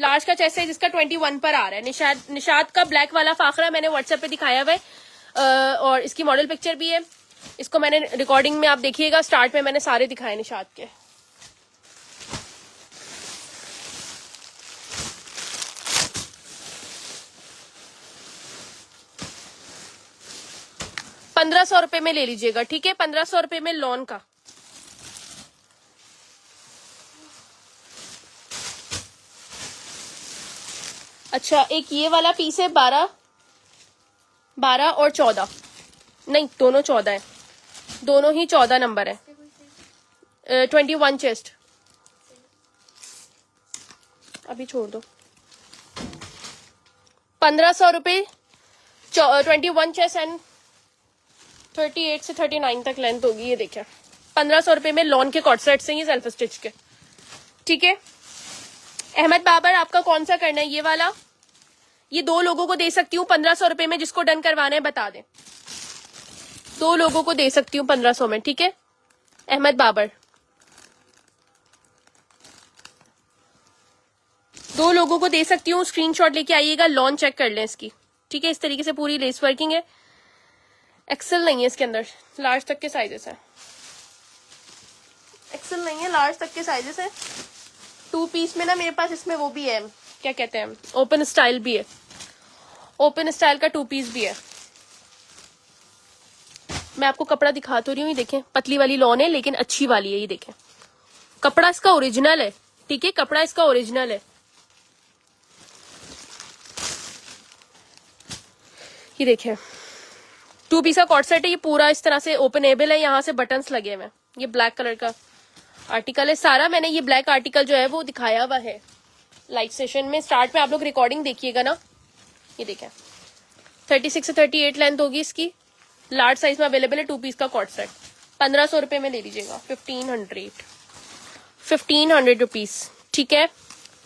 लार्ज का चेस्ट साइज इसका 21 पर आ रहा है। निशाद का ब्लैक वाला फाखरा मैंने व्हाट्सएप पे दिखाया हुआ है, और इसकी मॉडल पिक्चर भी है। इसको मैंने रिकॉर्डिंग में आप देखिएगा, स्टार्ट में मैंने सारे दिखाए निशाद के। ₹1500 में ले लीजिएगा, ठीक है, 1500 रुपए में लॉन का। अच्छा एक ये वाला पीस है 12 और 14, नहीं दोनों 14 है, दोनों ही 14 नंबर है, 21 चेस्ट। अभी छोड़ दो, 1500 रुपए 21 चेस्ट एंड 38 से 39 तक लेंथ होगी। ये देखिए 1500 रुपए में लॉन के कॉर्ड सेट्स हैं ये सेल्फ स्टिच के, ठीक है। अहमद बाबर आपका कौन सा करना है, ये वाला, ये 2 लोगों को दे सकती हूँ 1500 रुपए में, जिसको डन करवाना है बता दें, 2 लोगों को दे सकती हूँ 1500 में, ठीक है। अहमद बाबर 2 लोगों को दे सकती हूँ, स्क्रीनशॉट लेके आइएगा, लॉन चेक कर लें इसकी, ठीक है। इस तरीके से पूरी लेस वर्किंग है, एक्सेल नहीं है इसके अंदर, लार्ज तक के साइजेस है, एक्सेल नहीं है, लार्ज तक के साइजेस है। 2 पीस में ना मेरे पास इसमें वो भी है, क्या कहते हैं, ओपन स्टाइल भी है, ओपन स्टाइल का 2 पीस भी है। मैं आपको कपड़ा दिखा तो रही हूँ, ये देखें पतली वाली लॉन है लेकिन अच्छी वाली है, ये देखें कपड़ा इसका ओरिजिनल है, ठीक है, कपड़ा इसका ओरिजिनल है। ये देखें 2 पीस का कॉर्ड सेट है, ये पूरा इस तरह से ओपनेबल है, यहाँ से बटन्स लगे हुए हैं। ये ब्लैक कलर का आर्टिकल है सारा, मैंने ये ब्लैक आर्टिकल जो है वो दिखाया हुआ है लाइव सेशन में, स्टार्ट में आप लोग रिकॉर्डिंग देखिएगा ना। ये देखें 36 से 38 लेंथ होगी इसकी, लार्ज साइज में अवेलेबल है, 2 पीस का कॉर्ड सेट, 1500 रुपए में ले लीजिएगा, 1500 रुपीज, ठीक है।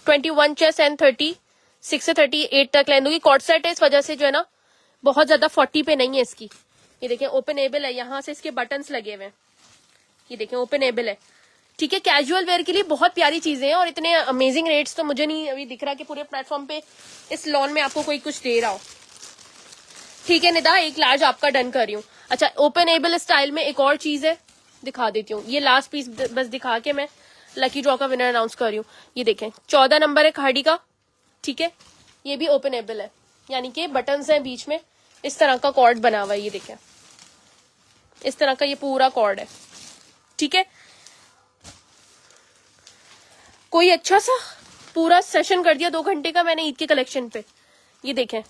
21 चेस्ट एंड 36 से 38 तक लेंथ होगी, कॉर्ड सेट है, इस वजह से जो है ना बहुत ज्यादा 40 पे नहीं है इसकी। ये देखें ओपनेबल है, यहाँ से इसके बटन्स लगे हुए हैं, ये देखें ओपनेबल है, ठीक है। कैजुअल वेयर के लिए बहुत प्यारी चीजें हैं, और इतने अमेजिंग रेट्स तो मुझे नहीं अभी दिख रहा कि पूरे प्लेटफॉर्म पे इस लॉन में आपको कोई कुछ दे रहा हो, ठीक है। निदा एक लार्ज आपका डन कर रही हूँ। अच्छा ओपनेबल स्टाइल में एक और चीज है, दिखा देती हूँ, ये लास्ट पीस बस दिखा के मैं लकी ड्रॉ का विनर अनाउंस कर रही हूँ। ये देखें 14 नंबर है खाड़ी का, ठीक है, ये भी ओपनेबल है, यानी कि बटन्स हैं बीच में, इस तरह का कॉर्ड बना हुआ है, ये देखें इस तरह का ये पूरा कॉर्ड है, ठीक है। कोई अच्छा सा पूरा सेशन कर दिया 2 घंटे का मैंने ईद के कलेक्शन पे। ये देखें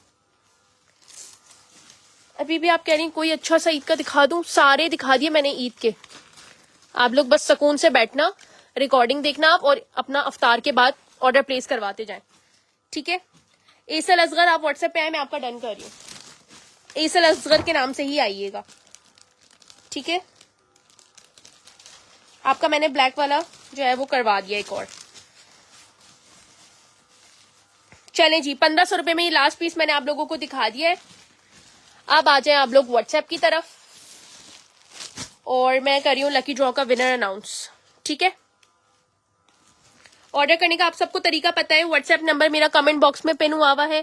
अभी भी आप कह रही हैं कोई अच्छा सा ईद का दिखा दूं, सारे दिखा दिए मैंने ईद के। आप लोग बस सुकून से बैठना, रिकॉर्डिंग देखना आप, और अपना अफ्तार के बाद ऑर्डर प्लेस करवाते जाएं, ठीक है। एसल असगर आप व्हाट्सएप पे आए, मैं आपका डन कर रही हूँ, एसल असगर के नाम से ही आइएगा, ठीक है। आपका मैंने ब्लैक वाला जो है वो करवा दिया एक और। चलें जी 1500 रुपए में ये लास्ट पीस मैंने आप लोगों को दिखा दिया है। अब आ जाएं आप लोग व्हाट्सएप की तरफ, और मैं कर रही हूँ लकी ड्रॉ का विनर अनाउंस, ठीक है। ऑर्डर करने का आप सबको तरीका पता है, व्हाट्सएप नंबर मेरा कमेंट बॉक्स में पिन हुआ है,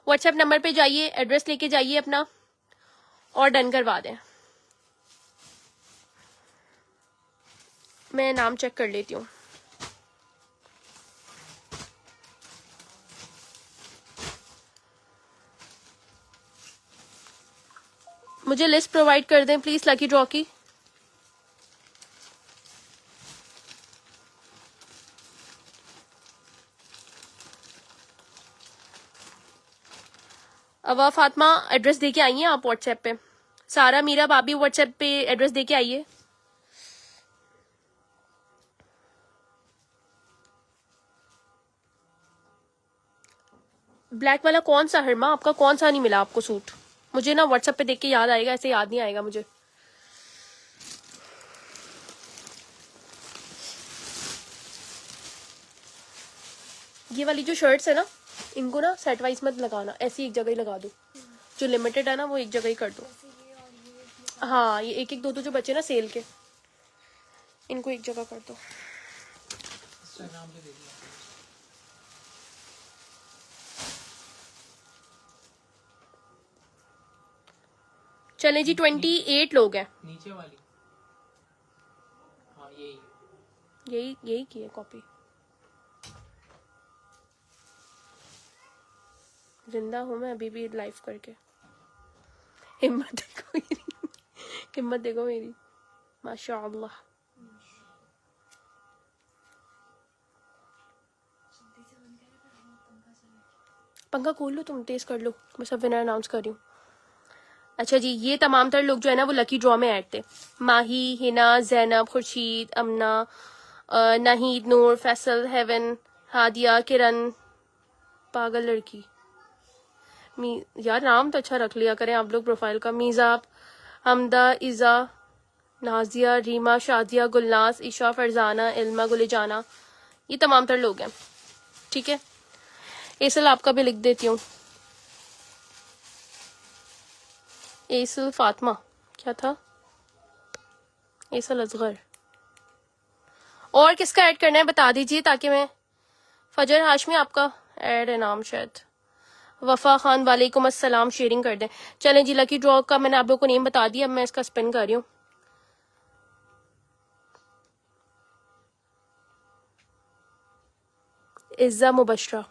व्हाट्सएप नंबर पे जाइए, एड्रेस लेके जाइए अपना और डन करवा दें। मैं नाम चेक कर लेती हूँ। मुझे लिस्ट प्रोवाइड कर दें प्लीज लकी ड्रॉ की। अवा फातिमा एड्रेस दे के आई हैं आप व्हाट्सएप पे। सारा मीरा भाभी व्हाट्सएप पे एड्रेस दे के आइए। ब्लैक वाला कौन सा हरमा, आपका कौन सा नहीं मिला आपको सूट? मुझे ना व्हाट्सएप पे देख के याद आएगा, ऐसे याद नहीं आएगा मुझे। ये वाली जो शर्ट्स है ना, इनको ना सेट वाइज मत लगाना, ऐसी एक जगह ही लगा दो। जो लिमिटेड है ना वो एक जगह ही कर दो। हाँ, ये एक एक दो दो जो बचे ना सेल के, इनको एक जगह कर दो। इंस्टाग्राम पे दे दिया चले जी 28 लोग हैं। नीचे वाली। हाँ यही यही की है कॉपी। जिंदा हूं मैं अभी भी लाइव करके। हिम्मत देखो मेरी, हिम्मत देखो मेरी, माशाअल्लाह। पंखा खोल लो तुम, तेज कर लो, मैं सब विनर अनाउंस कर रही हूँ। अच्छा जी, ये तमाम तर लोग जो है ना वो लकी ड्रॉ में ऐड थे। माही, हिना, जैनब, खुर्शीद, अमना, नाहिद, नूर, फैसल, हेवन, हादिया, किरण, पागल लड़की। यार नाम तो अच्छा रख लिया करें आप लोग प्रोफाइल का। मीज़ाब, हमदा, इज़ा, नाजिया, रीमा, शादिया, गुलनाज, ईशा, फरजाना, इल्मा, गुलिजाना, ये तमाम तर लोग हैं। ठीक है, एसल आपका भी लिख देती हूँ। एसल फातिमा, क्या था? एसल असगर। और किसका ऐड करना है बता दीजिए, ताकि मैं। फजर हाशमी आपका ऐड है नाम शायद। वफा खान, वालेकुम अस्सलाम, शेयरिंग कर दें। चलें जी, लकी ड्रॉ का मैंने आप लोगों को नेम बता दिया, अब मैं इसका स्पिन कर रही हूँ। इज़्ज़ा मुबशरा,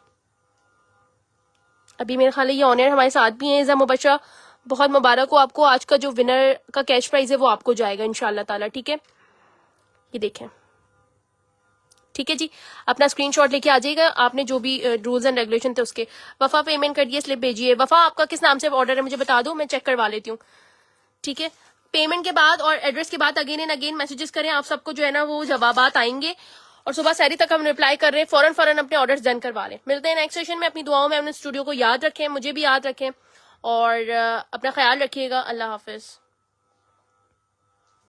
अभी मेरे ख्याल ये ऑनर हमारे साथ भी हैं। इज़्ज़ा मुबशरा, बहुत मुबारक हो आपको, आज का जो विनर का कैश प्राइज है वो आपको जाएगा इंशाल्लाह ताला। ठीक है, ये देखें। ठीक है जी, अपना स्क्रीनशॉट लेके आ जाइएगा, आपने जो भी रूल्स एंड रेगुलेशन थे उसके। वफा पेमेंट कर दिए, स्लिप भेजिए। वफा आपका किस नाम से ऑर्डर है मुझे बता दो, मैं चेक करवा लेती हूँ। ठीक है, पेमेंट के बाद और एड्रेस के बाद अगेन एंड अगेन मैसेजेस करें, आप सबको जो है ना वो जवाबात आएंगे। और सुबह सहरी तक हम रिप्लाई कर रहे हैं, फौरन फौरन अपने ऑर्डर्स डन करवा लें। मिलते हैं नेक्स्ट सेशन में। अपनी दुआओं में अपने स्टूडियो को याद रखें, मुझे भी याद रखें, और अपना ख्याल रखिएगा। अल्लाह हाफिज।